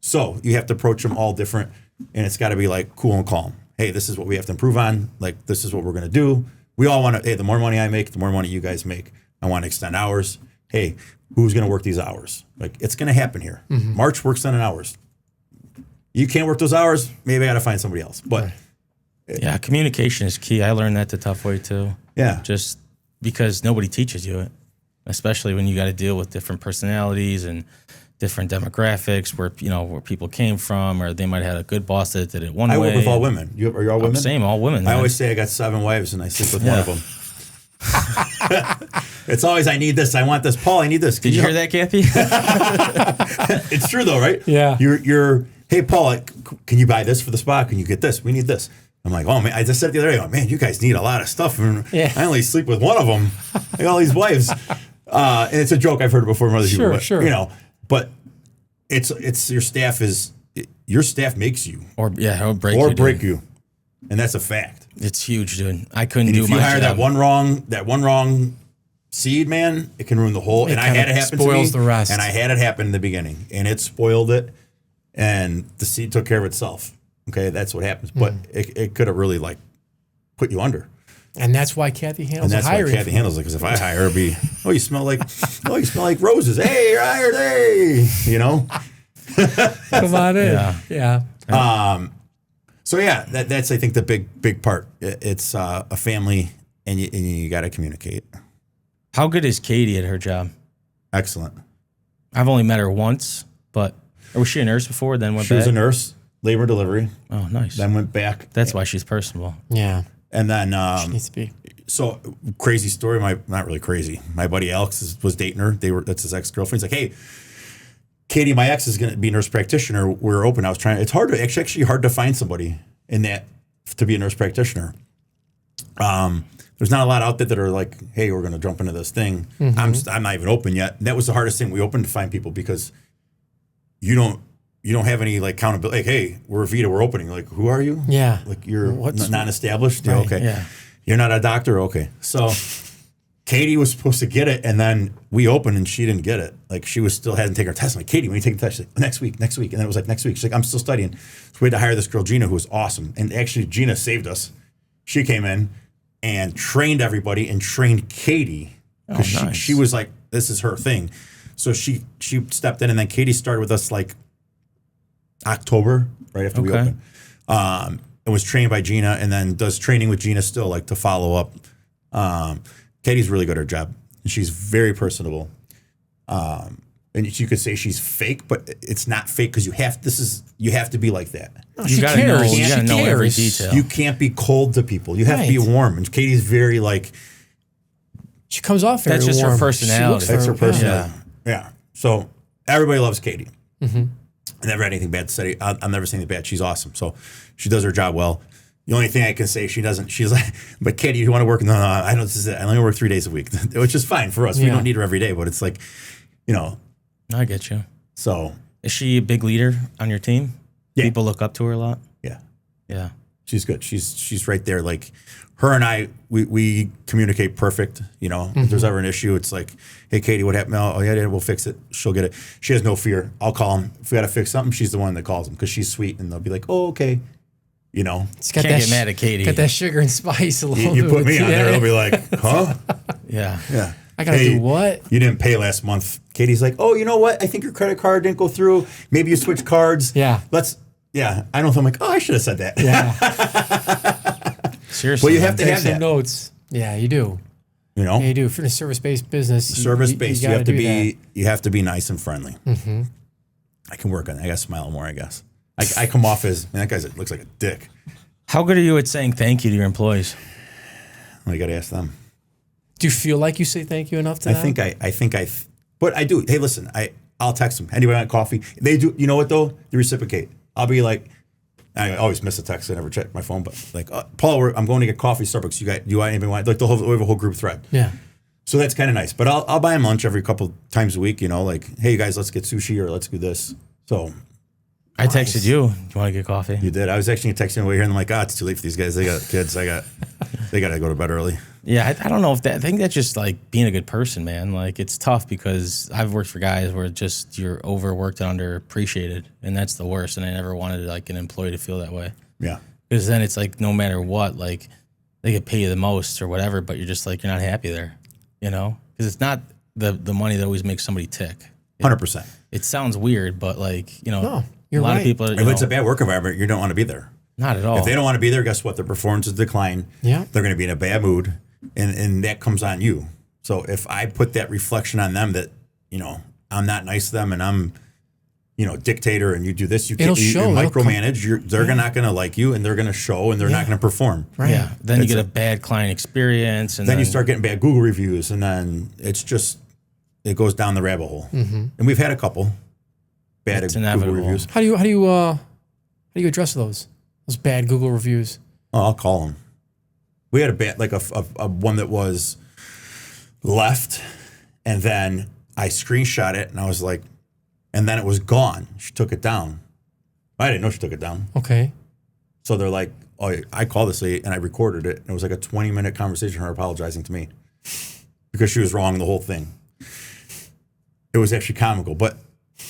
So you have to approach them all different, and it's got to be like cool and calm. Hey, this is what we have to improve on. Like, this is what we're going to do. We all want to, hey, the more money I make, the more money you guys make. I want to extend hours. Hey, who's going to work these hours? Like, it's going to happen here. March works on hours. You can't work those hours, maybe I got to find somebody else. But yeah, communication is key. I learned that the tough way too. Yeah. Just because nobody teaches you it, especially when you got to deal with different personalities and different demographics where, you know, where people came from, or they might have had a good boss that did it one way. I work with all women. Are you all women? Same, all women. I always say I got 7 wives and I sleep with one of them. It's always, I need this, I want this. Paul, I need this. Did you hear that, Kathy? It's true though, right? Yeah. You're hey, Paul, like, can you buy this for the spa? Can you get this? We need this. I'm like, oh man, I just said the other day, oh, man, you guys need a lot of stuff. And I only sleep with one of them. I got all these wives. And it's a joke I've heard before from other people. But, Sure. You know, but it's your staff makes you. Or it'll break or you. break you. And that's a fact. It's huge, dude. I couldn't And do if my you hire job. that one wrong seed, man, it can ruin the whole. And I had it happen to me. Spoils the rest. And I had it happen in the beginning, and it spoiled it. And the seed took care of itself. Okay, that's what happens. But it could have really like put you under. And that's why Kathy handles And that's why Kathy handles it. Because if I hire her, be you smell like roses. Hey, you're hired. Hey, you know. Come on in. Yeah. So yeah, that's I think the big part. It's a family, and you got to communicate. How good is Katie at her job? Excellent. I've only met her once, but was she a nurse before? Then went back? She was a nurse, labor and delivery. Oh, nice. Then went back. That's why she's personable. Yeah. And then She needs to be. so crazy story. Not really crazy. My buddy Alex was dating her. That's his ex-girlfriend. He's like, hey, Katie, my ex is going to be a nurse practitioner. We're open. It's hard to actually hard to find somebody in that to be a nurse practitioner. There's not a lot out there that are like, hey, we're going to jump into this thing. I'm not even open yet. And that was the hardest thing. We opened to find people because you don't have any like accountability. Like, hey, we're Vita, we're opening. Like, who are you? Yeah. Like you're non-established. Right, Okay. yeah. You're not a doctor. Okay. So Katie was supposed to get it, and then we opened, and she didn't get it. Like she hadn't taken her test. I'm like, Katie, when you take the test? She's like, next week. And then it was like next week. She's like, I'm still studying. So we had to hire this girl, Gina, who was awesome. And actually, Gina saved us. She came in and trained everybody and trained Katie because nice. she was like, this is her thing. So she stepped in, and then Katie started with us like October, right after we opened. And was trained by Gina, and then does training with Gina still, like to follow up. Katie's really good at her job. She's very personable. And you could say she's fake, but it's not fake because you have to be like that. No, You she gotta know. cares. You gotta She know every cares. detail. You can't be cold to people. You have to be Right. warm. And Katie's very like, She comes off very That's just her warm. personality. She looks that's her for- personality. Yeah. So everybody loves Katie. I never had anything bad to say. I'll never say anything bad. She's awesome. So she does her job well. The only thing I can say, she's like, but Katie, you want to work? No, I don't. This is it. I only work 3 days a week, which is fine for us. We Yeah. don't need her every day, but it's like, you know. I get you. So Is she a big leader on your team? Yeah. People look up to her a lot? yeah, Yeah. she's good. She's right there. Like her and I, we communicate perfect. You know, if there's ever an issue, it's like, hey, Katie, what happened? Oh yeah, we'll fix it. She'll get it. She has no fear. I'll call him if we got to fix something. She's the one that calls them because she's sweet, and they'll be like, oh okay, you know. It's got Can't that get mad at Katie. Got that sugar and spice a little You bit. put me on there, Yeah. they'll be like, huh? Yeah. Yeah. I gotta do what? You didn't pay last month. Katie's like, oh, you know what? I think your credit card didn't go through. Maybe you switched cards. Yeah. I don't feel like, oh, I should have said that. Yeah. Seriously. Well, you have to Take have some that. notes. Yeah, you do. You know, Yeah, you do. If you're in a service-based business, service-based. You gotta have to do be. that. You have to be nice and friendly. Mm-hmm. I can work on that. I got to smile more. I guess. I come off as, man, that guy looks like a dick. How good are you at saying thank you to your employees? Well, you got to ask them. Do you feel like you say thank you enough to them? But I do. Hey, listen, I'll text them. Anybody want coffee? They do. You know what though? They reciprocate. I'll be like, I always miss a text. I never check my phone, but like, Paul, I'm going to get coffee, Starbucks. Do you anybody want? Like we have a whole group thread. Yeah. So that's kind of nice. But I'll buy him lunch every couple times a week, like, hey, you guys, let's get sushi or let's do this. So I texted you. Do you want to get coffee? you did. I was actually texting away here, and I'm like, it's too late for these guys. They got kids. They got to go to bed early. Yeah, I don't know if that. I think that's just like being a good person, man. Like it's tough because I've worked for guys where just you're overworked and underappreciated, and that's the worst. And I never wanted like an employee to feel that way. Yeah. Because then it's like no matter what, like they could pay you the most or whatever, but you're just like you're not happy there, Because it's not the money that always makes somebody tick. 100%. It sounds weird, but like No, a lot of people. If it's a bad work environment, you don't want to be there. Not at all. If they don't want to be there, guess what? Their performance is decline. Yeah. They're going to be in a bad mood, and that comes on you. So if I put that reflection on them that, I'm not nice to them and I'm, dictator and you do this, you can't micromanage. They're not going to like you, and they're going to show, and they're not going to perform. Right. Yeah. Then you get a bad client experience, and then you start getting bad Google reviews, and then it goes down the rabbit hole. Mm-hmm. And we've had a couple bad Google reviews. How do you address those bad Google reviews? Oh, I'll call them. We had a bad, like a one that was left, and then I screenshot it, and I was like, and then it was gone. She took it down. I didn't know she took it down. Okay. So they're like, oh, I called this lady, and I recorded it. And it was like a 20-minute conversation, her apologizing to me because she was wrong the whole thing. It was actually comical, but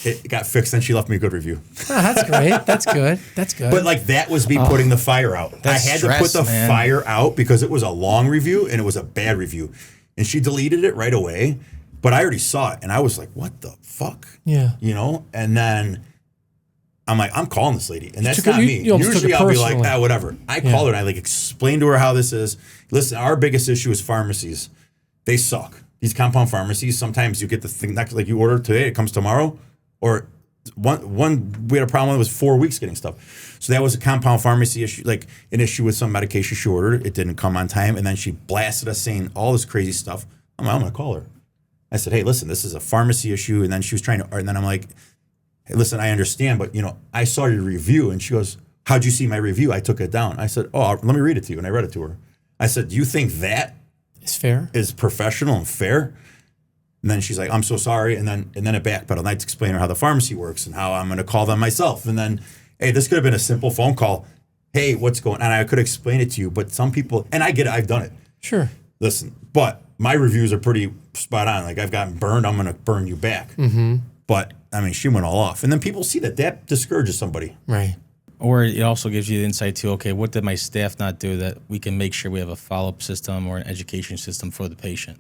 it got fixed, and she left me a good review. Oh, that's great. That's good. That's good. But like that was me putting the fire out. I had to put the fire out because it was a long review and it was a bad review. And she deleted it right away. But I already saw it, and I was like, what the fuck? Yeah. And then I'm like, I'm calling this lady. And that's not me. Usually I'll be like, whatever. I call her, and I explain to her how this is. Listen, our biggest issue is pharmacies. They suck. These compound pharmacies, sometimes you get the thing, like you order today, it comes tomorrow. Or one we had a problem with was 4 weeks getting stuff. So that was a compound pharmacy issue, like an issue with some medication she ordered. It didn't come on time. And then she blasted us saying all this crazy stuff. I'm going to call her. I said, hey, listen, this is a pharmacy issue. And then she was and then I'm like, hey, listen, I understand, but I saw your review. And she goes, how'd you see my review? I took it down. I said, oh, let me read it to you. And I read it to her. I said, do you think that is fair? Is professional and fair? And then she's like, I'm so sorry. And then it backpedaled. And I explained to her how the pharmacy works and how I'm going to call them myself. And then, hey, this could have been a simple phone call. Hey, what's going on? And I could explain it to you. But some people, and I get it, I've done it. Sure. Listen, but my reviews are pretty spot on. Like, I've gotten burned, I'm going to burn you back. Mm-hmm. But, she went all off. And then people see that discourages somebody. Right. Or it also gives you the insight to, okay, what did my staff not do that we can make sure we have a follow-up system or an education system for the patient?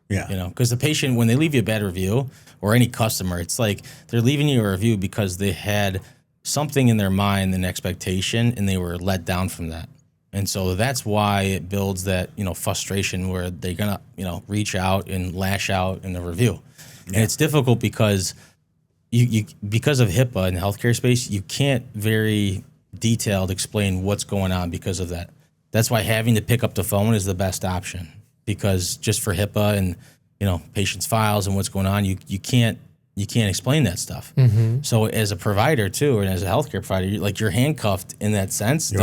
Yeah. Because the patient, when they leave you a bad review, or any customer, it's like they're leaving you a review because they had something in their mind, an expectation, and they were let down from that. And so that's why it builds that, frustration where they're going to, reach out and lash out in the review. Yeah. And it's difficult because you because of HIPAA in the healthcare space, you can't very detailed explain what's going on because of that. That's why having to pick up the phone is the best option, because just for HIPAA and, patients' files and what's going on, you can't explain that stuff. Mm-hmm. So as a provider too, and as a healthcare provider, you're handcuffed in that sense.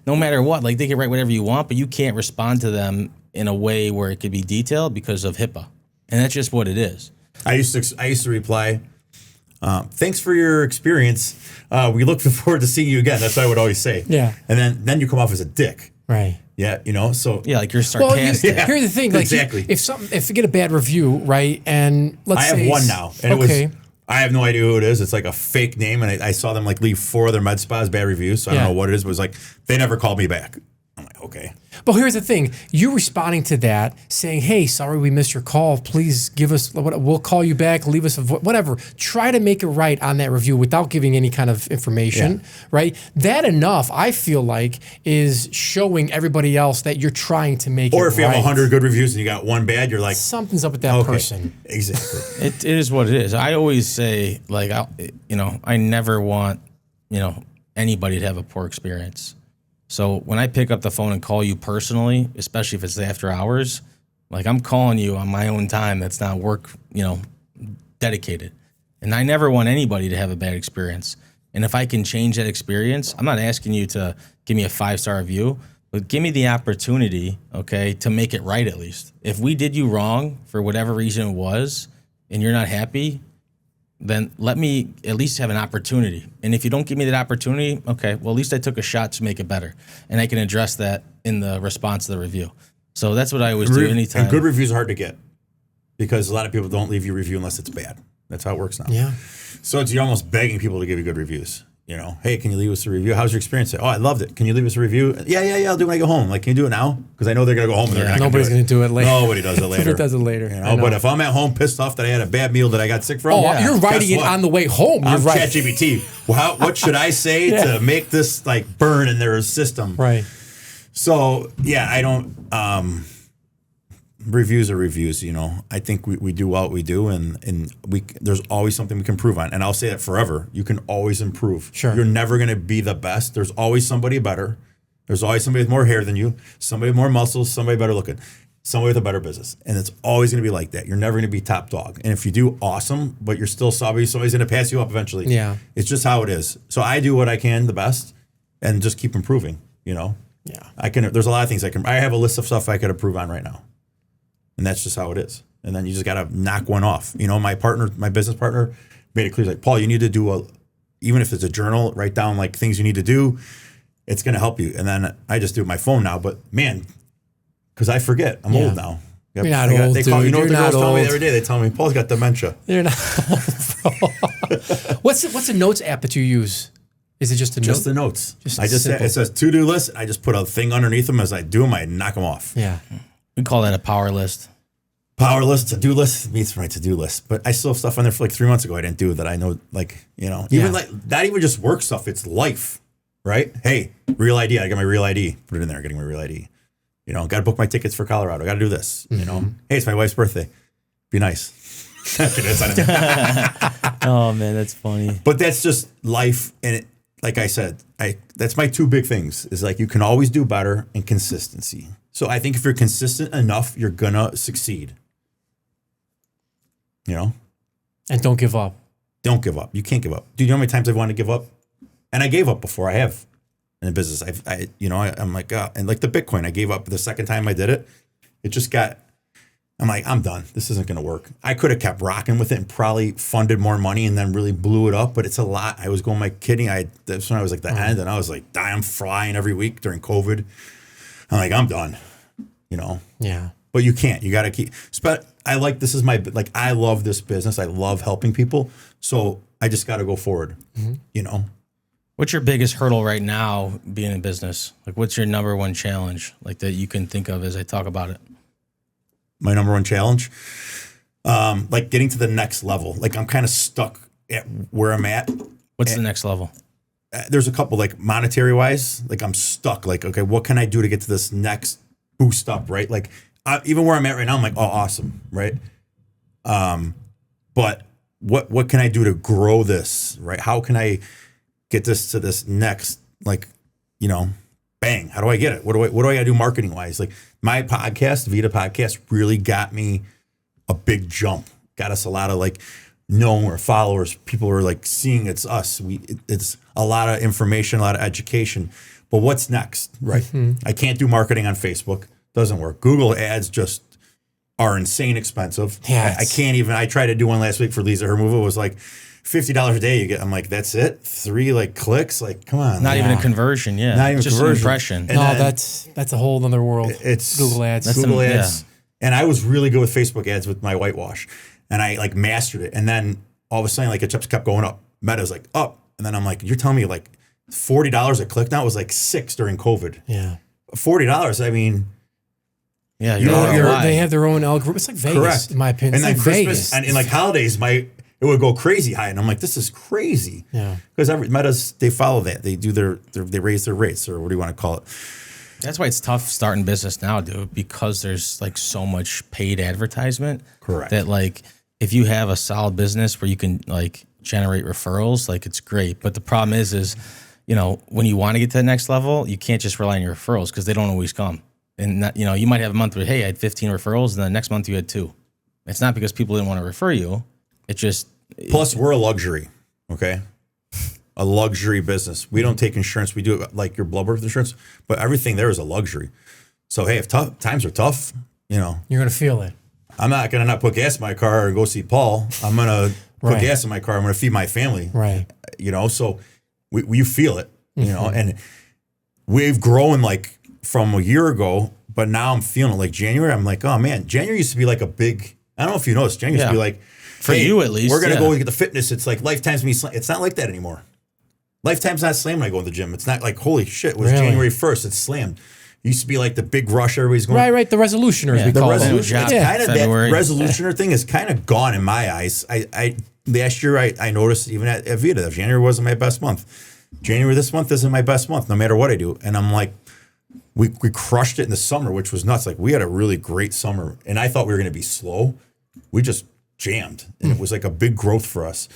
No matter what, like they can write whatever you want, but you can't respond to them in a way where it could be detailed because of HIPAA. And that's just what it is. I used to reply, thanks for your experience. We look forward to seeing you again. That's what I would always say. Yeah. And then you come off as a dick. Right. Yeah, so yeah, like you're sarcastic. Well, here's the thing, like exactly. If you get a bad review, right, and let's say I have one now, and okay. I have no idea who it is. It's like a fake name, and I saw them like leave 4 other med spas bad reviews, so I don't know what it is. But it was like they never called me back. I'm like, okay. But here's the thing. You responding to that, saying, hey, sorry we missed your call. Please give us, we'll call you back, leave us, whatever. Try to make it right on that review without giving any kind of information, right? That enough, I feel like, is showing everybody else that you're trying to make it right. Or if you have 100 good reviews and you got 1 bad, you're like, something's up with that person. Exactly. It is what it is. I always say, like, I never want, anybody to have a poor experience. So when I pick up the phone and call you personally, especially if it's after hours, like I'm calling you on my own time. That's not work, dedicated. And I never want anybody to have a bad experience. And if I can change that experience, I'm not asking you to give me a 5-star review, but give me the opportunity, okay, to make it right at least. If we did you wrong for whatever reason it was, and you're not happy, then let me at least have an opportunity. And if you don't give me that opportunity, okay, well, at least I took a shot to make it better. And I can address that in the response to the review. So that's what I always do anytime. And good reviews are hard to get because a lot of people don't leave you a review unless it's bad. That's how it works now. Yeah. So you're almost begging people to give you good reviews. You know, hey, can you leave us a review? How's your experience? Oh, I loved it. Can you leave us a review? Yeah, I'll do it when I go home. Like, can you do it now? Because I know they're going to go home and they're not Nobody's going to do it later. Nobody does it later. Nobody does it later. You know? But if I'm at home pissed off that I had a bad meal that I got sick from, you're writing it on the way home. I'm ChatGPT. Well, what should I say to make this like burn in their system? Right. So, yeah, I don't... reviews are reviews, you know. I think we do what we do, and there's always something we can improve on. And I'll say that forever. You can always improve. Sure. You're never going to be the best. There's always somebody better. There's always somebody with more hair than you, somebody with more muscles, somebody better looking, somebody with a better business. And it's always going to be like that. You're never going to be top dog. And if you do, awesome, but you're still somebody's going to pass you up eventually. Yeah. It's just how it is. So I do what I can the best and just keep improving, you know. Yeah. There's a lot of things I have a list of stuff I could improve on right now. And that's just how it is. And then you just got to knock one off. You know, my business partner made it clear, like, Paul, you need to do even if it's a journal, write down like things you need to do. It's going to help you. And then I just do it with my phone now. But man, because I forget. I'm old now. You're not old, dude. You know what the girls tell me old. every day? They tell me, Paul's got dementia. You're not old, bro. What's a notes app that you use? Is it just Just the notes. Just it says to-do list. I just put a thing underneath them. As I do them, I knock them off. Yeah. We call that a power list. Power list, to-do list meets my to-do list. But I still have stuff on there for like 3 months ago I didn't do that I know, like, you know, even like not even just work stuff, it's life, right? Hey, real ID, I got my real ID. Put it in there, getting my real ID. You know, got to book my tickets for Colorado. Got to do this, you know. Hey, it's my wife's birthday. Be nice. Oh, man, that's funny. But that's just life. And like I said, that's my two big things is like you can always do better and consistency. So I think if you're consistent enough, you're going to succeed. You know? And don't give up. Don't give up. You can't give up. Do you know how many times I've wanted to give up? And I gave up before. I have in a business. I'm like, and like the Bitcoin, I gave up the second time I did it. It just got, I'm like, I'm done. This isn't going to work. I could have kept rocking with it and probably funded more money and then really blew it up. But it's a lot. I was going, my kidding. That's when I was like the end, and I was like, I'm flying every week during COVID. I'm like, I'm done, you know? Yeah. But you can't. You got to keep. But I like, this is I love this business. I love helping people. So I just got to go forward, you know? What's your biggest hurdle right now being in business? Like, what's your number one challenge, like, that you can think of as I talk about it? My number one challenge? Like getting to the next level. Like I'm kind of stuck at where I'm at. What's the next level? There's a couple, like monetary wise, like I'm stuck. Like, okay, what can I do to get to this next boost up, right? Like even where I'm at right now, I'm like, oh, awesome, right? But what can I do to grow this, right? How can I get this to this next, like, you know, bang? How do I get it? What do I gotta do marketing wise? Like my podcast, Vita Podcast, really got me a big jump. Got us a lot of like known or followers. People are like seeing it's us. It's a lot of information, a lot of education. But what's next, right? I can't do marketing on Facebook. Doesn't work. Google ads just are insane expensive. Yeah, I can't even. I tried to do one last week for Lisa. Her move was like $50 a day. You get. I'm like, that's it. 3 like clicks. Like, come on. Not even a conversion. Yeah. Not even just conversion. An impression. And no, that's a whole other world. It's Google ads. Google ads. Yeah. And I was really good with Facebook ads with my whitewash, and I like mastered it. And then all of a sudden, like it just kept going up. Meta's like up, and then I'm like, you're telling me like $40 a click now? It was like $6 during COVID. Yeah. $40. I mean. Yeah, they have their own algorithm. It's like Vegas, correct, in my opinion. And it's then like Christmas Vegas. and in like holidays, it would go crazy high, and I'm like, this is crazy. Yeah, because Metas, they follow that. They do they raise their rates, or what do you want to call it? That's why it's tough starting business now, dude, because there's like so much paid advertisement. Correct. That like if you have a solid business where you can like generate referrals, like it's great. But the problem is you know, when you want to get to the next level, you can't just rely on your referrals because they don't always come. And not, you know, you might have a month where, hey, I had 15 referrals, and then the next month you had 2. It's not because people didn't want to refer you. It just plus we're a luxury, okay? a luxury business. We don't take insurance. We do it like your blood work insurance, but everything there is a luxury. So, hey, if times are tough, you know, You're going to feel it. I'm not going to not put gas in my car and go see Paul. I'm going to put gas in my car. I'm going to feed my family. Right. You know, so you feel it, you know, and we've grown like from a year ago, but now I'm feeling it like January. I'm like, oh man, January used to be like a big, I don't know if you noticed, January used to be like, for you at least, we're going to go get the fitness. It's like Lifetime's me. It's not like that anymore. Lifetime's not slammed when I go to the gym. It's not like, holy shit, it was January 1st. It's slammed. It used to be like the big rush. Everybody's going. Right. The resolutioners, we the call resolution, them. it's kind of that resolutioner thing is kind of gone in my eyes. I last year I noticed even at Vita that January wasn't my best month. January this month isn't my best month, no matter what I do. And I'm like, we crushed it in the summer, which was nuts. Like we had a really great summer, and I thought we were going to be slow. We just jammed, and it was like a big growth for us.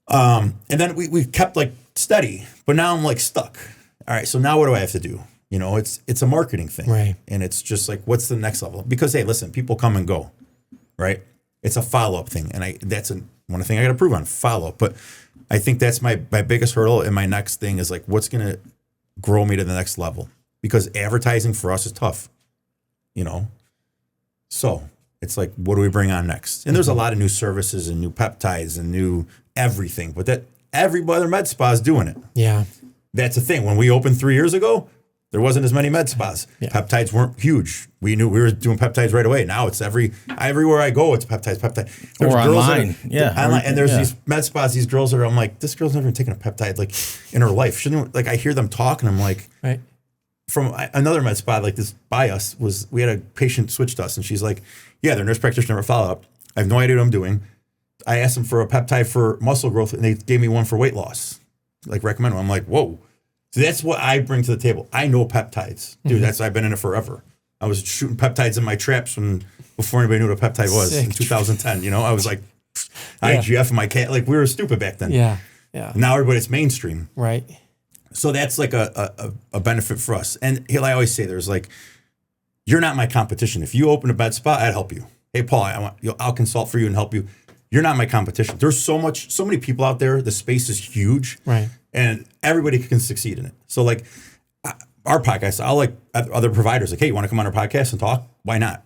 And then we kept like steady, but now I'm like stuck. All right, so now what do I have to do? You know, it's a marketing thing, right? And it's just like, what's the next level? Because hey, listen, people come and go, right? It's a follow-up thing, and that's one thing I got to prove on follow-up. But I think that's my biggest hurdle, and my next thing is like, what's going to grow me to the next level? Because advertising for us is tough, you know. So it's like, what do we bring on next? And there's a lot of new services and new peptides and new everything, but that every other med spa is doing it. Yeah, that's the thing. When we opened 3 years ago, there wasn't as many med spas. Yeah. Peptides weren't huge. We knew we were doing peptides right away. Now it's everywhere I go, it's peptides. There's or girls online. Online, and there's these med spas, these girls that are, I'm like, this girl's never taken a peptide like in her life. Shouldn't, like I hear them talk and I'm like, right. From another med spa like this by us we had a patient switch to us and she's like, yeah, their nurse practitioner follow up. I have no idea what I'm doing. I asked them for a peptide for muscle growth and they gave me one for weight loss. Like recommend one. I'm like, whoa. So that's what I bring to the table. I know peptides. Dude, I've been in it forever. I was shooting peptides in my traps before anybody knew what a peptide was in 2010. You know, I was like IGF in my cat. Like we were stupid back then. Yeah. Now everybody's mainstream. Right. So that's like a benefit for us. And I always say there's like, you're not my competition. If you open a med spa, I'd help you. Hey, Paul, I'll consult for you and help you. You're not my competition. There's so many people out there. The space is huge. Right. And everybody can succeed in it. So like our podcast, I'll like other providers like, hey, you want to come on our podcast and talk? Why not?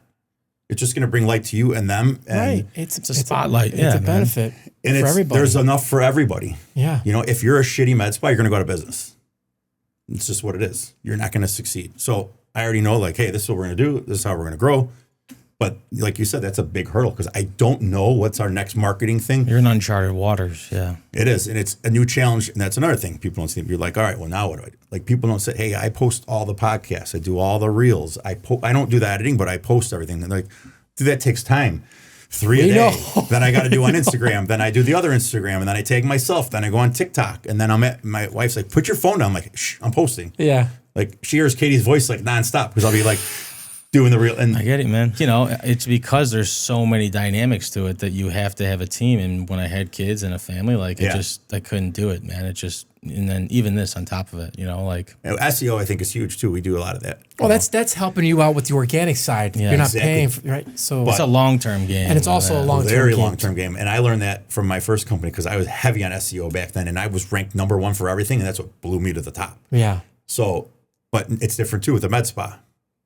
It's just going to bring light to you and them. And right. It's a spotlight. It's a benefit and for everybody. There's enough for everybody. Yeah. You know, if you're a shitty med spa, you're going to go out of business. It's just what it is. You're not going to succeed. So I already know like, hey, this is what we're going to do. This is how we're going to grow. But like you said, that's a big hurdle because I don't know what's our next marketing thing. You're in uncharted waters. Yeah. It is. And it's a new challenge. And that's another thing. People don't see it. You're like, all right, well, now what do I do? Like people don't say, hey, I post all the podcasts. I do all the reels. I don't do the editing, but I post everything. And like, dude, that takes time. 3 a day. Then I got to do on Instagram. Then I do the other Instagram. And then I tag myself. Then I go on TikTok. And then my wife's like, put your phone down. I'm like, shh, I'm posting. Yeah. Like she hears Katie's voice like nonstop because I'll be like doing the real. And I get it, man. You know, it's because there's so many dynamics to it that you have to have a team. And when I had kids and a family, like I couldn't do it, man. It just, and then even this on top of it, you know, like SEO I think is huge too. We do a lot of that. Well, that's helping you out with the organic side. Yeah, you're not paying for, right. So it's a long-term game. And it's also a long-term game. And I learned that from my first company because I was heavy on SEO back then and I was ranked #1 for everything. And that's what blew me to the top. Yeah. So, but it's different too with the med spa.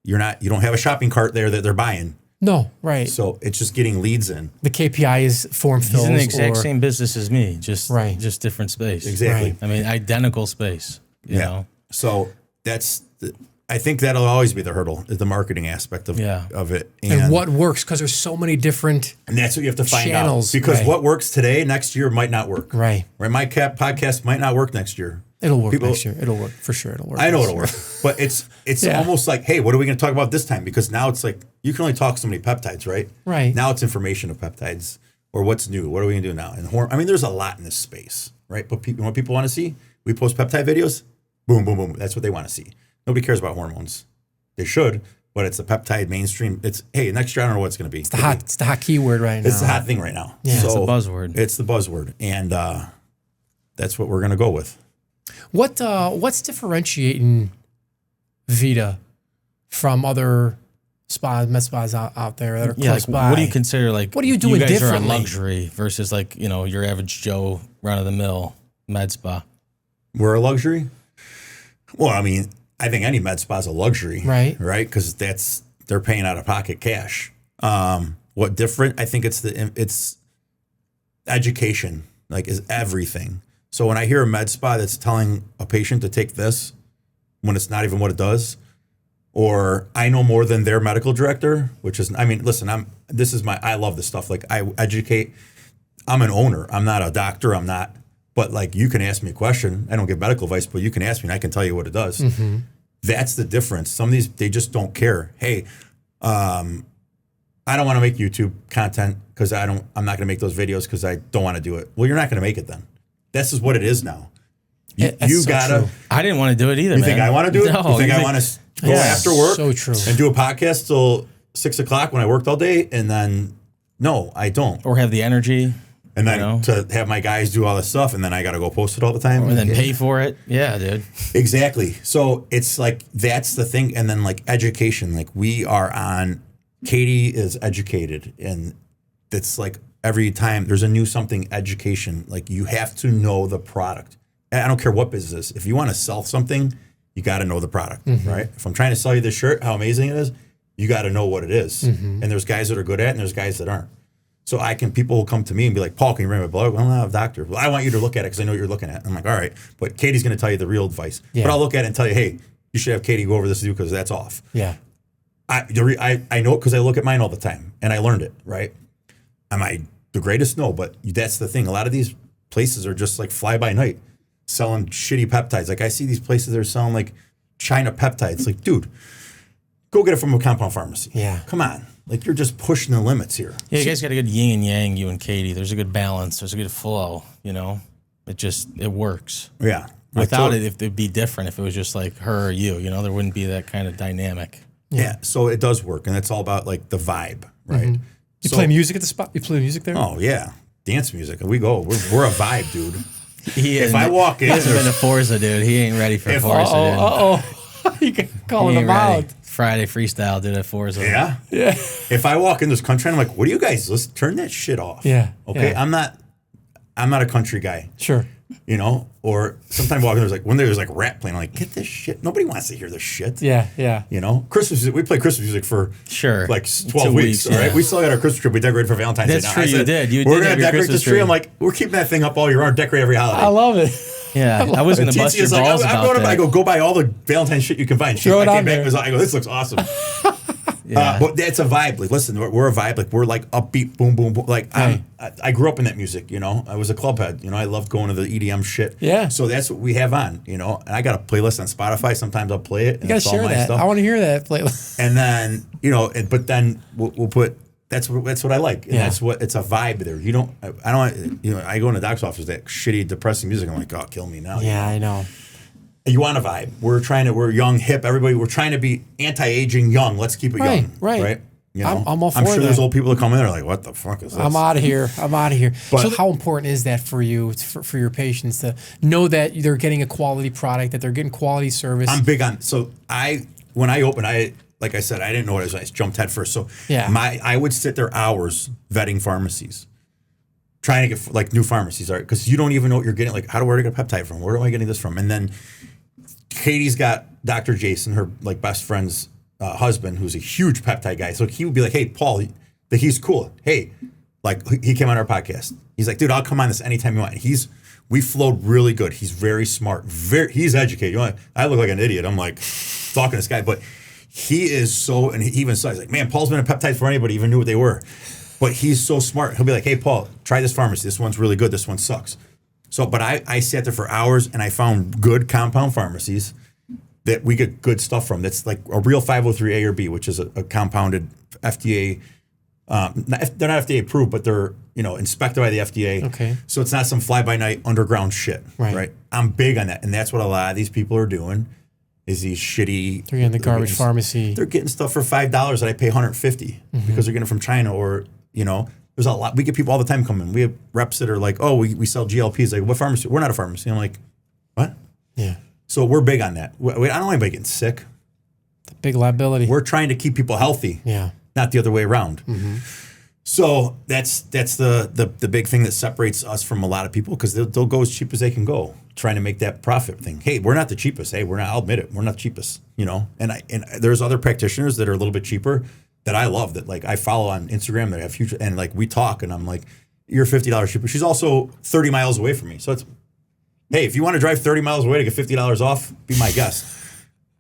You don't have a shopping cart there that they're buying. No, right. So it's just getting leads in. The KPI is form fills. He's in the exact same business as me, just different space. Exactly. Right. I mean, identical space. You know. So I think that'll always be the hurdle, is the marketing aspect of it. And what works, because there's so many different and that's what you have to find channels, out. Because what works today, next year might not work. Right. My podcast might not work next year. It'll work next year. It'll work for sure. It'll work. I know it'll work, but it's almost like, hey, what are we going to talk about this time? Because now it's like you can only talk so many peptides, right? Right. Now it's information of peptides or what's new. What are we going to do now? And there's a lot in this space, right? But what people want to see, we post peptide videos. Boom, boom, boom. That's what they want to see. Nobody cares about hormones. They should, but it's the peptide mainstream. It's next year I don't know what it's going to be. It's the hot keyword right now. It's the hot thing right now. Yeah, so it's the buzzword. It's the buzzword, and that's what we're going to go with. What's differentiating Vita from other med spas out there that are close by? What do you consider like? What are you doing you guys differently? are a luxury versus like your average Joe run of the mill. med spa. We're a luxury. Well, I mean, I think any med spa is a luxury, Right. Right, because they're paying out of pocket cash. What different? I think it's education, like, is everything. So when I hear a med spa that's telling a patient to take this when it's not even what it does, or I know more than their medical director, which is, I mean, listen, I love this stuff. Like, I educate. I'm an owner. I'm not a doctor. But like, you can ask me a question. I don't give medical advice, but you can ask me and I can tell you what it does. Mm-hmm. That's the difference. Some of these, they just don't care. Hey, I don't want to make YouTube content because I'm not going to make those videos because I don't want to do it. Well, you're not going to make it then. This is what it is now. You gotta. True. I didn't want to do it either. You man. think I want to do it? No, you think I want to go after work so true. and do a podcast till 6 o'clock when I worked all day? And then, no, I don't. Or have the energy. And then to have my guys do all this stuff, and then I got to go post it all the time. And then pay for it. Yeah, dude. Exactly. So it's like, that's the thing. And then like education, like Katie is educated, and it's like every time there's a new something education, like you have to know the product. I don't care what business. If you want to sell something, you got to know the product, right? If I'm trying to sell you this shirt, how amazing it is, you got to know what it is. And there's guys that are good at it, and there's guys that aren't. So people will come to me and be like, Paul, can you read my blog? Well, I'm not a doctor. Well, I want you to look at it because I know what you're looking at. I'm like, all right, but Katie's going to tell you the real advice. Yeah. But I'll look at it and tell you, hey, you should have Katie go over this with you because that's off. Yeah. I know it because I look at mine all the time, and I learned it, right? Am I the greatest? No, but that's the thing. A lot of these places are just like fly by night, selling shitty peptides. Like, I see these places that are selling like China peptides. Like, dude, go get it from a compound pharmacy. Yeah. Come on. Like, you're just pushing the limits here. Yeah, you guys got a good yin and yang, you and Katie. There's a good balance. There's a good flow, you know? It works. Yeah. Without it, it'd be different if it was just like her or you, there wouldn't be that kind of dynamic. Yeah. So it does work, and it's all about like the vibe, right? You play music at the spot? You play music there? Oh, yeah. Dance music. We go. We're a vibe, dude. If I walk in, he hasn't been to Forza, dude. He ain't ready for Forza, dude. You calling him out. Friday freestyle, dude, at Forza. Yeah. If I walk in this country, I'm like, what do you guys? Let's turn that shit off. Yeah. Okay. Yeah. I'm not a country guy. Sure. Or sometimes walking there's like when there's like rap playing, I'm like, get this shit. Nobody wants to hear this shit. Yeah. Yeah. Christmas music. We play Christmas music for like 12 weeks. All right. We still got our Christmas tree. We decorated for Valentine's Day. That's true. You did. We're gonna decorate this tree. I'm like, we're keeping that thing up all year round. Decorate every holiday. I love it. Yeah, I was going to bust your balls about that. I go buy all the Valentine's shit you can find. Throw it on there. I go, this looks awesome. But it's a vibe. Like, listen, we're a vibe. Like, we're like upbeat, boom, boom, boom. Like, I grew up in that music. I was a club head. I loved going to the EDM shit. Yeah. So that's what we have on. And I got a playlist on Spotify. Sometimes I'll play it. You gotta share that. Stuff. I want to hear that playlist. And then but then we'll put. That's what I like, and that's what it's a vibe there. I go in the doctor's office, that shitty, depressing music. I'm like, oh, kill me now. Yeah, I know. You want a vibe? We're young, hip. Everybody, we're trying to be anti-aging, young. Let's keep it young, right? I'm all for I'm sure that. there's old people that come in. They're like, what the fuck is this? I'm out of here. But, so how important is that for you, for your patients, to know that they're getting a quality product, that they're getting quality service? I'm big on. So when I opened, like I said, I didn't know what it was. I jumped head first. So I would sit there hours vetting pharmacies, trying to get like new pharmacies, right? Because you don't even know what you're getting. Like, where do I get a peptide from? Where am I getting this from? And then Katie's got Dr. Jason, her like best friend's husband, who's a huge peptide guy. So he would be like, hey, Paul, he's cool. Hey, like he came on our podcast. He's like, dude, I'll come on this anytime you want. We flowed really good. He's very smart. He's educated. I look like an idiot. I'm like talking to this guy, but he is so, and he even says like, man, Paul's been in peptides for anybody, even knew what they were. But he's so smart. He'll be like, hey, Paul, try this pharmacy. This one's really good. This one sucks. So, but I sat there for hours and I found good compound pharmacies that we get good stuff from. That's like a real 503A or B, which is a compounded FDA. They're not FDA approved, but they're inspected by the FDA. Okay. So it's not some fly by night underground shit. Right. I'm big on that, and that's what a lot of these people are doing. Is these shitty? They're getting the garbage pharmacy. They're getting stuff for $5 that I pay $150 because they're getting it from China, or there's a lot. We get people all the time coming. We have reps that are like, oh, we sell GLPs. Like, what pharmacy? We're not a pharmacy. I'm like, what? Yeah. So we're big on that. I don't want anybody getting sick. The big liability. We're trying to keep people healthy. Yeah. Not the other way around. So that's the big thing that separates us from a lot of people, because they'll go as cheap as they can go, trying to make that profit thing. Hey, we're not the cheapest. Hey, we're not. I'll admit it. We're not the cheapest. And there's other practitioners that are a little bit cheaper that I love, that like I follow on Instagram, that have future, and like we talk, and I'm like, you're $50 cheaper. She's also 30 miles away from me, so it's, hey, if you want to drive 30 miles away to get $50 off, be my guest.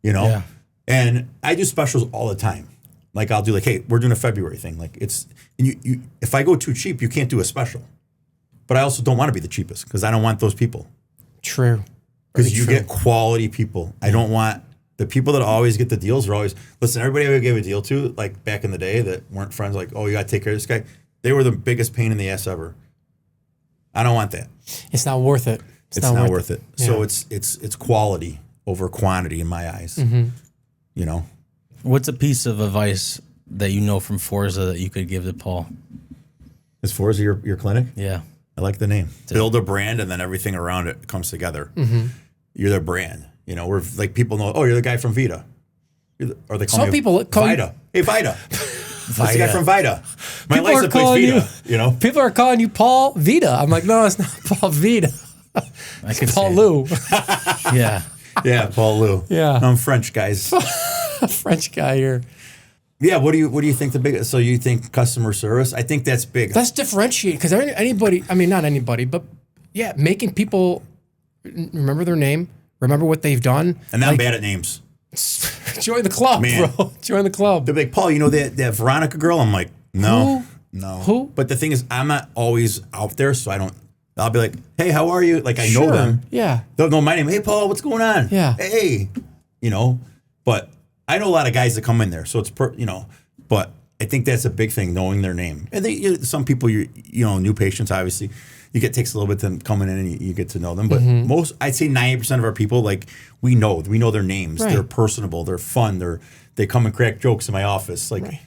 Yeah. And I do specials all the time. Like I'll do like, hey, we're doing a February thing. Like it's, and you if I go too cheap, you can't do a special. But I also don't want to be the cheapest, because I don't want those people. True. Because you get quality people. I don't want the people that always get the deals are always, listen, everybody I gave a deal to, like back in the day that weren't friends, like, oh, you got to take care of this guy. They were the biggest pain in the ass ever. I don't want that. It's not worth it. It's not worth it. Yeah. So it's quality over quantity in my eyes. What's a piece of advice that you know from Forza that you could give to Paul? Is Forza your clinic? Yeah. I like the name. Build a brand, and then everything around it comes together. You're their brand. We're like, people know, oh, you're the guy from Vita. Or they call me people call Vita. Hey, Vita. That's the guy from Vita. My license plates Vita. People are calling you Paul Vita. I'm like, no, it's not Paul Vita. It's Paul Lou. Yeah. Yeah, Paul Lou. Yeah. I'm French, guys. French guy here. Yeah, what do you think the biggest? So you think customer service? I think that's big. That's differentiate, because anybody, I mean, not anybody, but yeah, making people remember their name, remember what they've done. And I'm bad at names. Join the club, man. Bro. Join the club. They're like, Paul, that Veronica girl? I'm like, no. Who? But the thing is, I'm not always out there, so I'll be like, hey, how are you? Like, I know them. Yeah. They'll know my name. Hey, Paul, what's going on? Yeah. Hey, but I know a lot of guys that come in there, so it's but I think that's a big thing, knowing their name. And some people, new patients, obviously, takes a little bit to coming in and you get to know them. But I'd say 90% of our people, like, we know their names. Right. They're personable. They're fun. They come and crack jokes in my office. Like, right.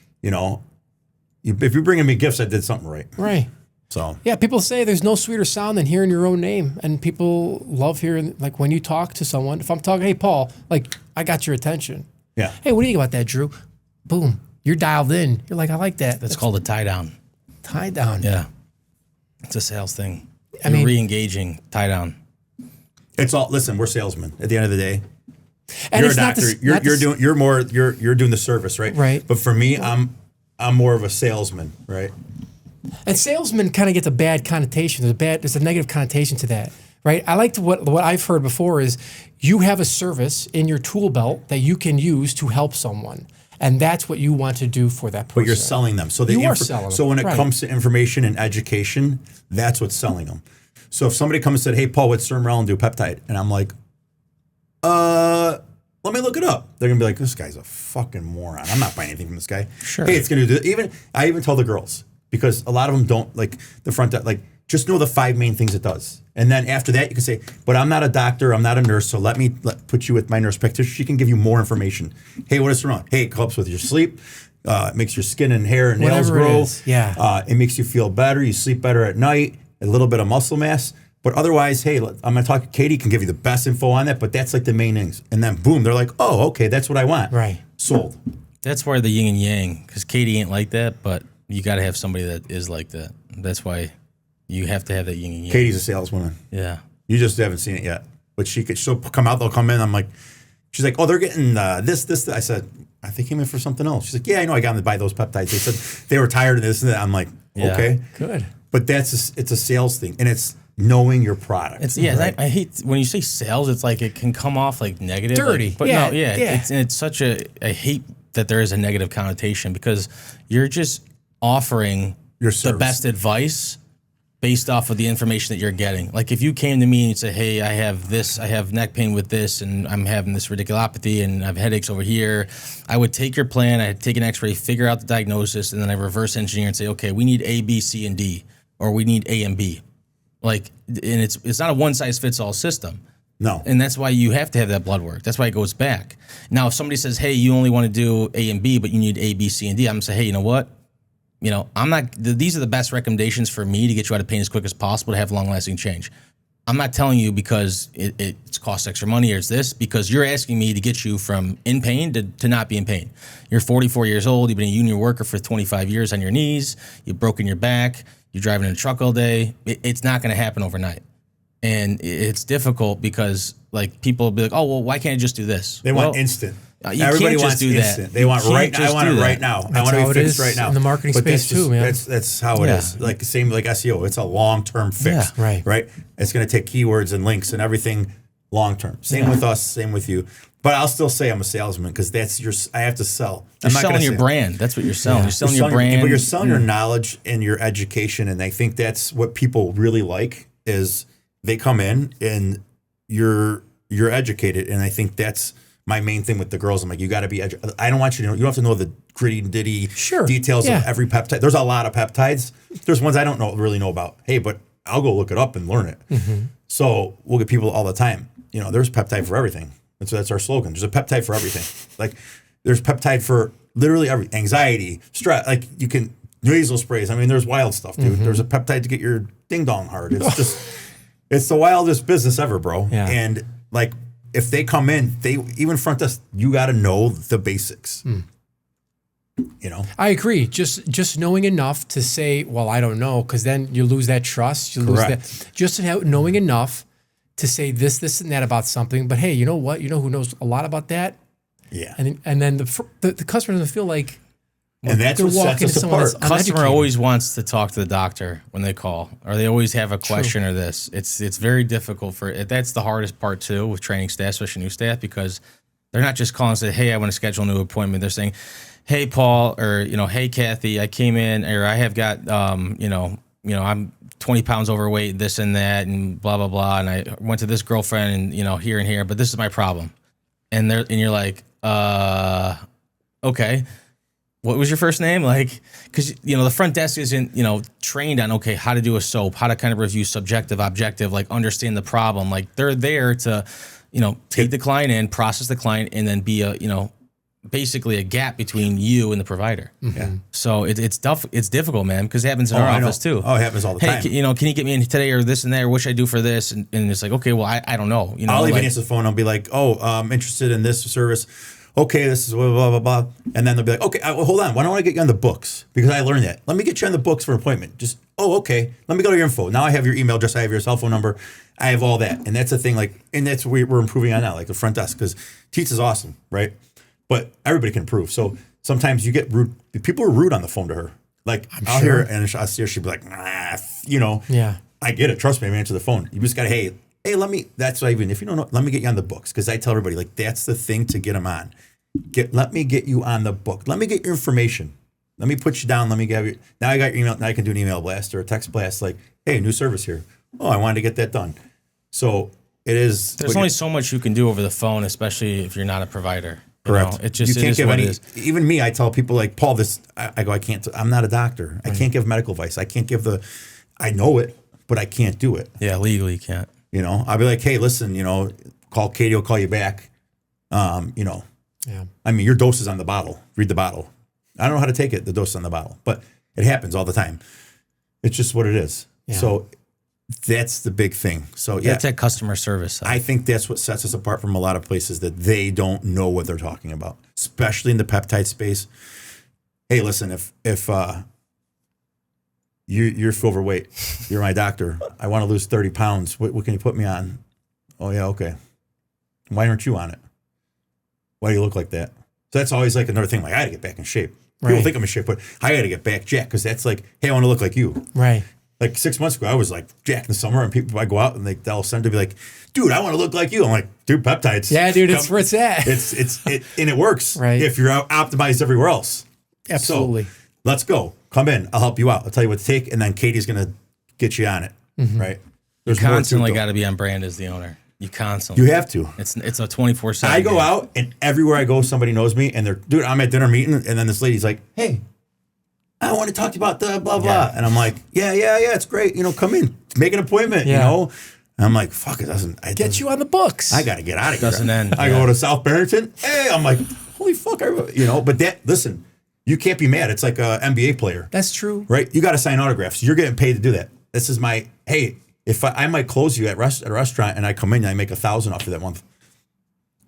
If you're bringing me gifts, I did something right. Right. So yeah, people say there's no sweeter sound than hearing your own name, and people love hearing, like, when you talk to someone. If I'm talking, hey, Paul, like, I got your attention. Yeah. Hey, what do you think about that, Drew? Boom. You're dialed in. You're like, I like that. That's called a tie down. Tie down. Yeah. It's a sales thing. You're re-engaging, tie down. It's all, listen, we're salesmen at the end of the day. And you're it's a doctor. You're doing the service, right? Right. But for me, I'm more of a salesman, right? And salesman kind of gets a bad connotation. There's a negative connotation to that, right? I like what I've heard before is you have a service in your tool belt that you can use to help someone. And that's what you want to do for that person. But you're selling them. So you are selling them. So when it comes to information and education, that's what's selling them. So if somebody comes and said, hey, Paul, what's Sermorelin do peptide? And I'm like, let me look it up. They're going to be like, this guy's a fucking moron. I'm not buying anything from this guy. Sure. Hey, it's going to do, I even tell the girls, because a lot of them don't, like, the front, like, just know the 5 main things it does. And then after that, you can say, but I'm not a doctor, I'm not a nurse, so let me put you with my nurse practitioner. She can give you more information. Hey, what is wrong? Hey, it helps with your sleep. It makes your skin and hair and nails grow. Yeah. It makes you feel better. You sleep better at night. A little bit of muscle mass. But otherwise, hey, I'm going to talk. Katie can give you the best info on that, but that's like the main things. And then boom, they're like, oh, okay, that's what I want. Right. Sold. That's where the yin and yang, because Katie ain't like that, but you got to have somebody that is like that. That's why you have to have that yin and yang. Katie's a saleswoman. Yeah. You just haven't seen it yet. But she'll come out, they'll come in. I'm like, she's like, oh, they're getting this. I said, I think they came in for something else. She's like, yeah, I know, I got them to buy those peptides. They said they were tired of this and that. I'm like, okay. Good. But it's a sales thing. And it's knowing your product. Right? I hate when you say sales, it's like it can come off like negative. Dirty. Like, but no, it's such I hate that there is a negative connotation, because you're just offering the best advice based off of the information that you're getting. Like if you came to me and you say, hey, I have neck pain with this, and I'm having this radiculopathy and I have headaches over here, I would take your plan, I'd take an x-ray, figure out the diagnosis, and then I reverse engineer and say, okay, we need A, B, C, and D, or we need A and B. Like, and it's not a one-size-fits-all system. No. And that's why you have to have that blood work. That's why it goes back. Now, if somebody says, hey, you only want to do A and B, but you need A, B, C, and D, I'm going to say, hey, you know what? I'm not, these are the best recommendations for me to get you out of pain as quick as possible to have long-lasting change. I'm not telling you because it's cost extra money or it's this, because you're asking me to get you from in pain to not be in pain. You're 44 years old. You've been a union worker for 25 years on your knees. You've broken your back. You're driving in a truck all day. It's not going to happen overnight. And it's difficult because like people will be like, oh, well, why can't I just do this? They want instant. Everybody wants to do instant. They want right now. I want it right now. I want to be fixed right now. In the marketing space too, man. That's how it is. Like same like SEO. It's a long-term fix. Yeah, right. It's going to take keywords and links and everything long-term. Same with us. Same with you. But I'll still say I'm a salesman because I have to sell. You're selling your brand. That's what you're selling. You're selling your brand. But you're selling your knowledge and your education. And I think that's what people really like is they come in and you're educated. And I think that's my main thing with the girls. I'm like, you got to be educated. I don't want you to know. You don't have to know the gritty ditty details of every peptide. There's a lot of peptides. There's ones I don't really know about. Hey, but I'll go look it up and learn it. Mm-hmm. So we'll get people all the time. There's peptide for everything. That's our slogan. There's a peptide for everything. Like there's peptide for literally everything. Anxiety, stress. Like you can nasal sprays. I mean, there's wild stuff, dude. Mm-hmm. There's a peptide to get your ding dong hard. It's just, it's the wildest business ever, bro. Yeah. And like if they come in, they even front us. You got to know the basics. I agree. Just knowing enough to say, well, I don't know, because then you lose that trust. You lose that. Just knowing enough to say this, and that about something. But hey, you know what? You know who knows a lot about that? Yeah. And then the customer doesn't feel like, and that's what sets us apart. Customer always wants to talk to the doctor when they call, or they always have a question or this. It's very difficult that's the hardest part too with training staff, especially new staff, because they're not just calling and say, hey, I want to schedule a new appointment. They're saying, hey, Paul, or, hey, Kathy, I came in, or I have got, I'm 20 pounds overweight, this and that, and blah, blah, blah. And I went to this girlfriend and, here and here, but this is my problem. And you're like, okay, what was your first name? Like, because, the front desk isn't, trained on, okay, how to do a soap, how to kind of review subjective, objective, like understand the problem. Like they're there to, take the client in, process the client, and then be basically a gap between you and the provider. Yeah. So it's difficult, man, because it happens in our office too. Oh, it happens all the time. Hey, can you get me in today or this and that, or what should I do for this? And it's like, okay, well, I don't know. I'll even answer the phone. I'll be like, oh, I'm interested in this service. Okay, this is blah, blah, blah, blah. And then they'll be like, okay, well, hold on. Why don't I get you on the books? Because I learned that. Let me get you on the books for an appointment. Just, okay. Let me go to your info. Now I have your email address. I have your cell phone number. I have all that. And that's the thing, and that's what we're improving on now, like the front desk, because Teats is awesome, right? But everybody can improve. So sometimes you get rude. People are rude on the phone to her. Like I'll hear her and I'll see her. She'll be like, Yeah. I get it. Trust me. I answer the phone. You just got to, hey, that's why even if you don't know, let me get you on the books. Because I tell everybody, like, that's the thing to get them on. Let me get you on the book. Let me get your information. Let me put you down. Let me get you. Now I got your email. Now I can do an email blast or a text blast. Like, hey, new service here. Oh, I wanted to get that done. So it is. There's only so much you can do over the phone, especially if you're not a provider. Correct. It just you can't give any. It even me, I tell people like, Paul, this. I go, I can't. I'm not a doctor. I can't give medical advice. I can't give I know it, but I can't do it. Yeah, legally you can't. I'll be like, hey, listen, call Katie. Will call you back. Yeah. I mean, your dose is on the bottle. Read the bottle. I don't know how to take it. The dose is on the bottle, but it happens all the time. It's just what it is. Yeah. So that's the big thing. So yeah, that's that customer service side. I think that's what sets us apart from a lot of places, that they don't know what they're talking about, especially in the peptide space. Hey, listen, if you're overweight, you're my doctor. I want to lose 30 pounds. What can you put me on? Oh yeah, okay. Why aren't you on it? Why do you look like that? So that's always like another thing. Like, I got to get back in shape. People think I'm in shape, but I got to get back jacked, because that's like, hey, I want to look like you. Right. Like 6 months ago, I was like jacked in the summer, and I go out and they'll send to be like, dude, I want to look like you. I'm like, dude, peptides. Yeah, dude, it's where it's at. And it works. Right. If you're optimized everywhere else. Absolutely. So let's go. Come in. I'll help you out. I'll tell you what to take, and then Katie's going to get you on it. Mm-hmm. Right. You constantly got to be on brand as the owner. You constantly. You have to. It's a 24/7. I go out, and everywhere I go, somebody knows me, and dude, I'm at dinner meeting, and then this lady's like, hey, I want to talk to you about the blah, blah. And I'm like, yeah, it's great. Come in, make an appointment, And I'm like, fuck, it doesn't. Get you on the books. I got to get out of here. Doesn't end. I go to South Barrington. Hey, I'm like, holy fuck. But listen, you can't be mad. It's like an NBA player. That's true. Right? You got to sign autographs. You're getting paid to do that. This is hey, if I might close you at a restaurant and I come in and I make $1,000 off of that month.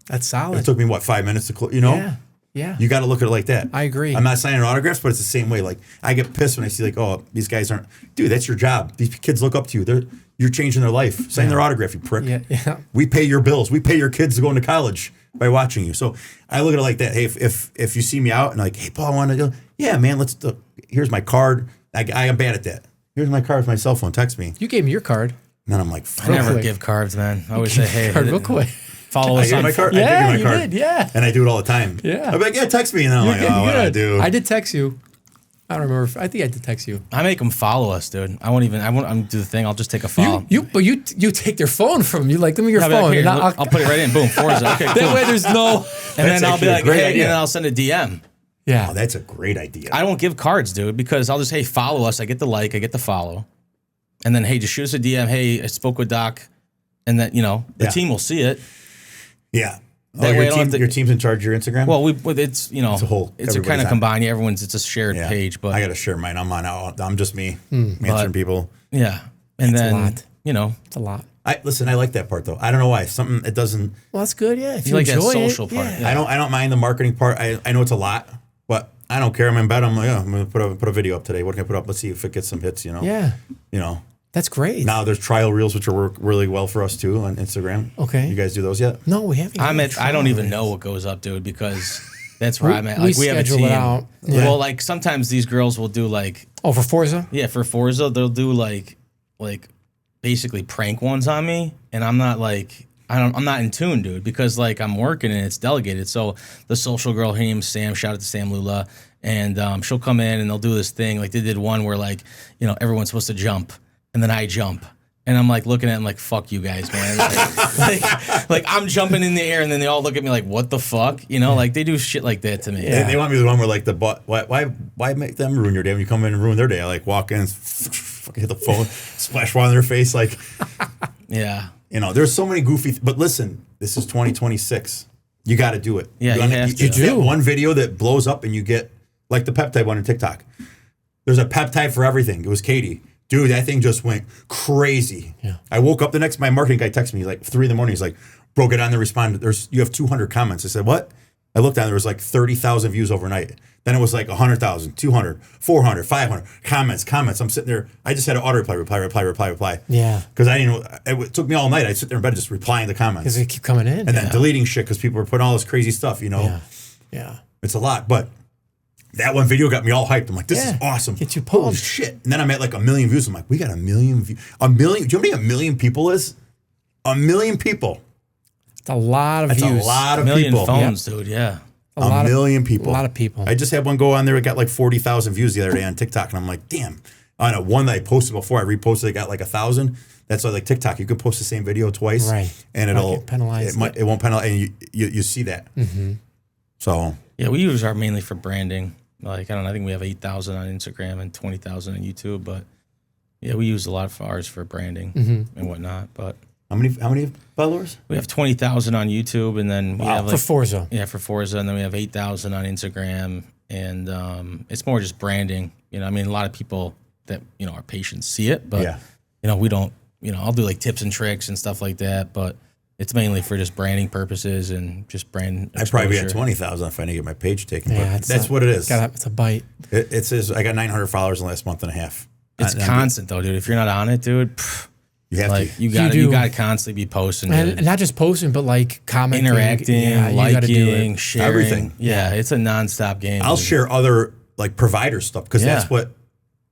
That's solid. It took me, what, 5 minutes to close, you know? Yeah. Yeah. You got to look at it like that. I agree. I'm not signing autographs, but it's the same way. Like, I get pissed when I see, like, oh, these guys aren't. Dude, that's your job. These kids look up to you. You're changing their life. Sign their autograph, you prick. Yeah. We pay your bills. We pay your kids to go into college by watching you. So I look at it like that. Hey, if you see me out and like, hey, Paul, I want to go. Yeah, man, here's my card. I am bad at that. Here's my card with my cell phone. Text me. You gave me your card. And then I'm like, I never give cards, man. I always say, hey, Card real quick. follow I us give on my card. Yeah, I give you my you card. did, yeah. And I do it all the time. Yeah. I'm like, yeah, text me. And then I'm like, Getting oh, what do I good. do? I did text you. I don't remember. I think I did text you. I make them follow us, dude. I won't do the thing. I'll just take a follow. But you take their phone from them. You like, give me your I'll be like, phone. here, and look, I'll put it right in. Boom, Forza. Okay, cool. that way there's no. And then I'll be actually a like, great hey, idea. and then I'll send a DM. Yeah. Oh, that's a great idea. I don't give cards, dude, because I'll just, hey, follow us. I get the like, I get the follow. And then, hey, just shoot us a DM. Hey, I spoke with Doc. And then, the team will see it. Yeah. That way I don't have to- your team's in charge of your Instagram? Well, it's, It's a whole- it's a everybody's kind of on. combined. Yeah, it's a shared Yeah. page. But I got to share mine. I'm just me answering people. yeah. And It's a then, lot. It's a lot. I like that part though. I don't know why. Something it doesn't. Well, that's good. Yeah. If you like that enjoy social it, part. Yeah. Yeah. I don't mind the marketing part. I know it's a lot, but I don't care. I'm in bed. I'm like, I'm gonna put a video up today. What can I put up? Let's see if it gets some hits. Yeah. That's great. Now there's trial reels which work really well for us too on Instagram. Okay. You guys do those yet? No, we haven't. I don't even know what goes up, dude, because that's where I'm at. we Like, we have a schedule team. it out. Yeah. Well, like sometimes these girls will do like, Oh, for Forza? yeah, for Forza, they'll do like basically prank ones on me, and I'm not like, I'm not in tune, dude, because like I'm working and it's delegated. So the social girl, her name's Sam. Shout out to Sam Lula, and she'll come in and they'll do this thing. Like they did one where like everyone's supposed to jump, and then I jump. And I'm like looking at them like, fuck you guys, man. Like I'm jumping in the air and then they all look at me like, what the fuck? Like they do shit like that to me. They want me to do the one where like why make them ruin your day when you come in and ruin their day? I like walk in, fucking hit the phone, splash water in their face. Like, Yeah. There's so many goofy, but listen, this is 2026. You got to do it. Yeah, you have to. It's that one video that blows up and you get like the peptide one on TikTok. There's a peptide for everything. It was Katie. Dude, that thing just went crazy. Yeah. I woke up my marketing guy texted me like 3 a.m. He's like, bro, get on there, respond. You have 200 comments. I said, what? I looked down, there was like 30,000 views overnight. Then it was like 100,000, 200, 400, 500 comments. I'm sitting there. I just had to auto reply. Yeah. Because I didn't know, it took me all night. I'd sit there in bed just replying the comments. Because they keep coming in. And then deleting shit because people were putting all this crazy stuff, Yeah. It's a lot. But that one video got me all hyped. I'm like, this is awesome. Get you Holy pumped. shit. And then I'm at like 1 million views. I'm like, we got 1 million views. 1 million. Do you know how many 1 million people is? 1 million people. It's a lot of That's views. a lot of million people. phones, dude. Yeah. A million people. A lot of people. I just had one go on there. It got like 40,000 views the other day on TikTok. And I'm like, damn. On a one that I posted before, I reposted, it got like 1,000. That's why like TikTok, you could post the same video twice. Right. And Not it'll get penalized. It won't penalize. And you see that. Mm-hmm. So. Yeah, we use ours mainly for branding. Like, I don't know, I think we have 8,000 on Instagram and 20,000 on YouTube. But yeah, we use a lot of ours for branding and whatnot. But How many followers? we have 20,000 on YouTube, and then we have like, for Forza. Yeah, for Forza, and then we have 8,000 on Instagram, and it's more just branding. I mean, a lot of people that our patients see it, but we don't. I'll do like tips and tricks and stuff like that, but it's mainly for just branding purposes and just brand. I'd probably be at exposure. 20,000 if I didn't get my page taken. Yeah, But that's what it is. It's a bite. It says I got 900 followers in the last month and a half. It's constant though, dude. If you're not on it, dude, You have like to. you got do. you got to constantly be posting, And dude. not just posting, but like commenting. Interacting, Yeah, you gotta do liking, it. sharing, Everything. Yeah, it's a nonstop game. I'll dude. share other like provider stuff because Yeah. that's what.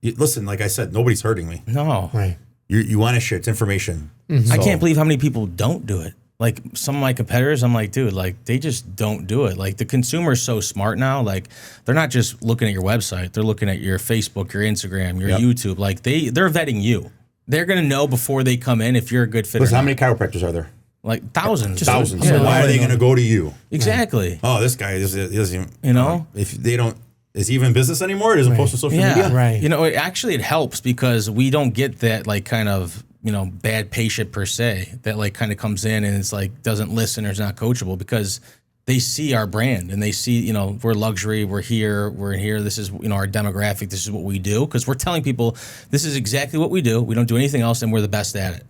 Listen, like I said, nobody's hurting me. No, Right. You want to share. It's information. I can't believe how many people don't do it. Like some of my competitors, I'm like, dude, like they just don't do it. Like the consumer's so smart now. Like they're not just looking at your website; they're looking at your Facebook, your Instagram, your YouTube. Like they're vetting you. They're gonna know before they come in if you're a good fit. Listen, or how not. many chiropractors are there? Like thousands. Thousands. Yeah, So why are they like- going to go to you? Exactly. Oh, this guy doesn't even. If they don't, is he even in business anymore? He doesn't post on social Yeah. media. Right. It helps because we don't get that like kind of bad patient per se that like kind of comes in and it's like doesn't listen or is not coachable because they see our brand and they see, you know, we're luxury, we're here, this is, you know, our demographic, this is what we do. Because we're telling people this is exactly what we do. We don't do anything else and we're the best at it.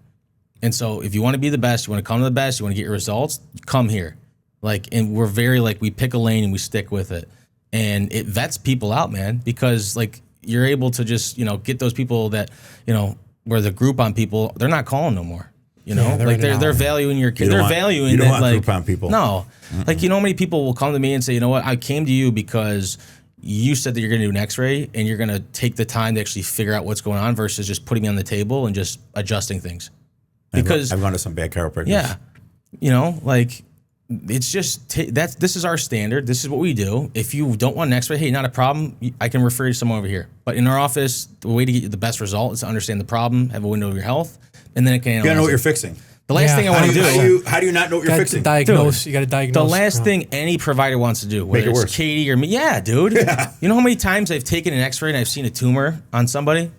And so if you want to be the best, you want to come to the best, you want to get your results, come here. Like, and we're very like, we pick a lane and we stick with it. And it vets people out, man, because like you're able to just, you know, get those people that, you know, where the Groupon people, they're not calling no more. You know, like they're valuing your kid. They're valuing you don't that, want like Groupon people. No, like, you know how many people will come to me and say, you know what, I came to you because you said that you're going to do an X-ray and you're going to take the time to actually figure out what's going on versus just putting me on the table and just adjusting things. Because I've gone to some bad chiropractors. Yeah, you know, like it's just this is our standard. This is what we do. If you don't want an X-ray, hey, not a problem. I can refer you to someone over here. But in our office, the way to get you the best result is to understand the problem, have a window of your health. And then it can analyze. You gotta know what you're fixing. The last thing I want to do. How do you not know what you're fixing? Diagnose. Dude, you got to diagnose. The last thing any provider wants to do, whether it's Katie or me. Yeah, dude. Yeah. You know how many times I've taken an X-ray and I've seen a tumor on somebody?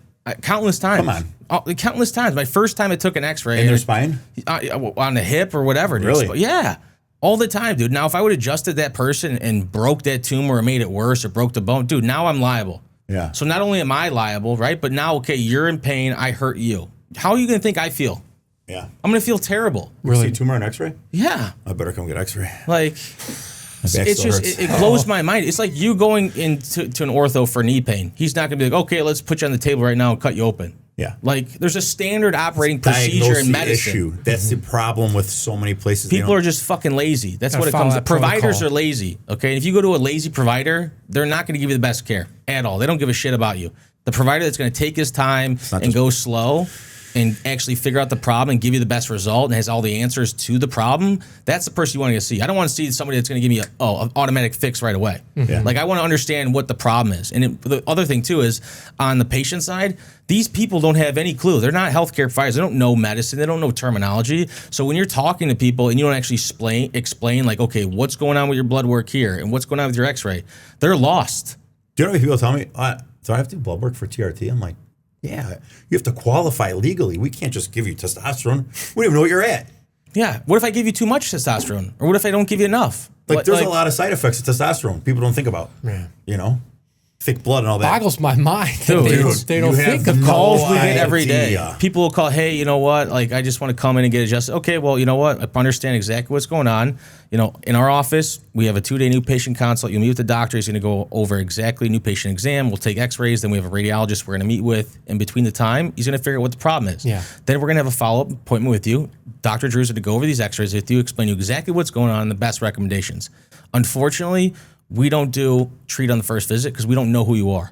Countless times. Come on. Countless times. My first time I took an X-ray. In their spine? On the hip or whatever. Really? Yeah. All the time, dude. Now, if I would have adjusted that person and broke that tumor or made it worse or broke the bone, dude, now I'm liable. Yeah. So not only am I liable, right? But now, okay, you're in pain. I hurt you. How are you going to think I feel? Yeah. I'm going to feel terrible. Really? See a tumor on X-ray? Yeah. I better come get X-ray. Like, it's just, it blows my mind. It's like you going into an ortho for knee pain. He's not going to be like, okay, let's put you on the table right now and cut you open. Yeah. Like, there's a standard operating procedure in medicine. Issue. That's the problem with so many places. People are just fucking lazy. That's what it comes to. Providers are lazy, okay? If you go to a lazy provider, they're not going to give you the best care at all. They don't give a shit about you. The provider that's going to take his time and go slow and actually figure out the problem and give you the best result and has all the answers to the problem, that's the person you want to see. I don't want to see somebody that's going to give me an automatic fix right away. Yeah. Like, I want to understand what the problem is. And the other thing, too, is on the patient side, these people don't have any clue. They're not healthcare providers. They don't know medicine. They don't know terminology. So when you're talking to people and you don't actually explain like, okay, what's going on with your blood work here and what's going on with your X-ray, they're lost. Do you know what people tell me? Do I have to do blood work for TRT? I'm like, yeah, you have to qualify legally. We can't just give you testosterone. We don't even know what you're at. Yeah. What if I give you too much testosterone? Or what if I don't give you enough? Like, there's a lot of side effects of testosterone people don't think about. Yeah. You know? Thick blood and all that. Boggles my mind. Dude, they don't think of calls we get every day. People will call, hey, you know what? Like, I just want to come in and get adjusted. Okay, well, you know what? I understand exactly what's going on. You know, in our office, we have a 2-day new patient consult. You meet with the doctor. He's going to go over exactly new patient exam. We'll take x-rays. Then we have a radiologist we're going to meet with. In between the time, he's going to figure out what the problem is. Yeah. Then we're going to have a follow-up appointment with you. Dr. Drew's going to go over these x-rays with you, explain to you exactly what's going on and the best recommendations. Unfortunately, we don't do treat on the first visit because we don't know who you are.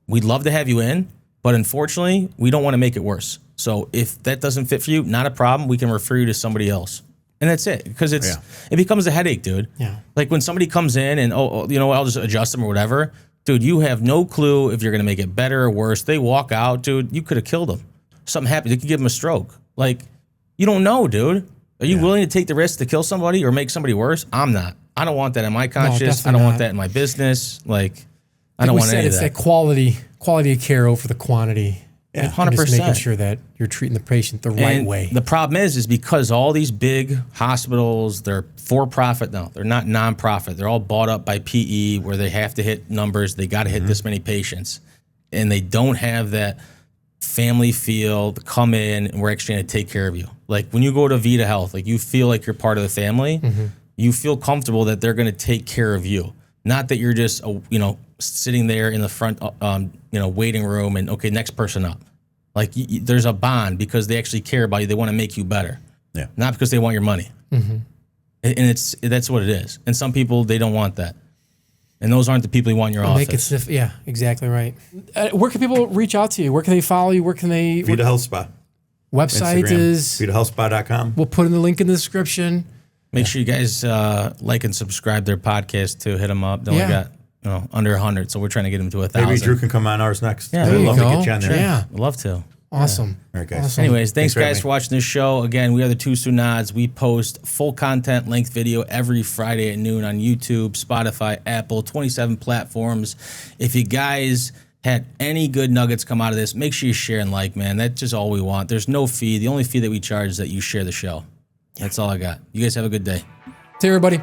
We'd love to have you in, but unfortunately, we don't want to make it worse. So if that doesn't fit for you, not a problem. We can refer you to somebody else. And that's it. Because it becomes a headache, dude. Yeah. Like when somebody comes in and, you know, I'll just adjust them or whatever. Dude, you have no clue if you're going to make it better or worse. They walk out, dude, you could have killed them. Something happened. You could give them a stroke. Like, you don't know, dude. Are you willing to take the risk to kill somebody or make somebody worse? I'm not. I don't want that in my conscience. I don't want that in my business. Like, I don't want any of that. It's that quality of care over the quantity. Yeah, 100%. Just making sure that you're treating the patient the right way. The problem is because all these big hospitals, they're for-profit. No, they're not non-profit. They're all bought up by PE where they have to hit numbers. They got to hit this many patients. And they don't have that family feel to come in and we're actually going to take care of you. Like when you go to Vita Health, like you feel like you're part of the family. You feel comfortable that they're going to take care of you. Not that you're just, you know, sitting there in the front, you know, waiting room and, okay, next person up. Like there's a bond because they actually care about you. They want to make you better. Yeah. Not because they want your money. And that's what it is. And some people, they don't want that. And those aren't the people you want in your office. Yeah, exactly right. Where can people reach out to you? Where can they follow you? Where can they? Vita Health Spa. Website Instagram, is VitaHealthSpa.com. We'll put in the link in the description. Make sure you guys like and subscribe their podcast too. Hit them up. They only got under 100, so we're trying to get them to 1,000. Maybe Drew can come on ours next. Yeah, I'd love to get you on there. Yeah, I'd love to. Awesome. All right, guys. Awesome. Anyways, thanks guys for watching this show. Again, we are the Two Sunads. We post full content length video every Friday at noon on YouTube, Spotify, Apple, 27 platforms. If you guys had any good nuggets come out of this, make sure you share and like, man. That's just all we want. There's no fee. The only fee that we charge is that you share the show. That's all I got. You guys have a good day. See you, everybody.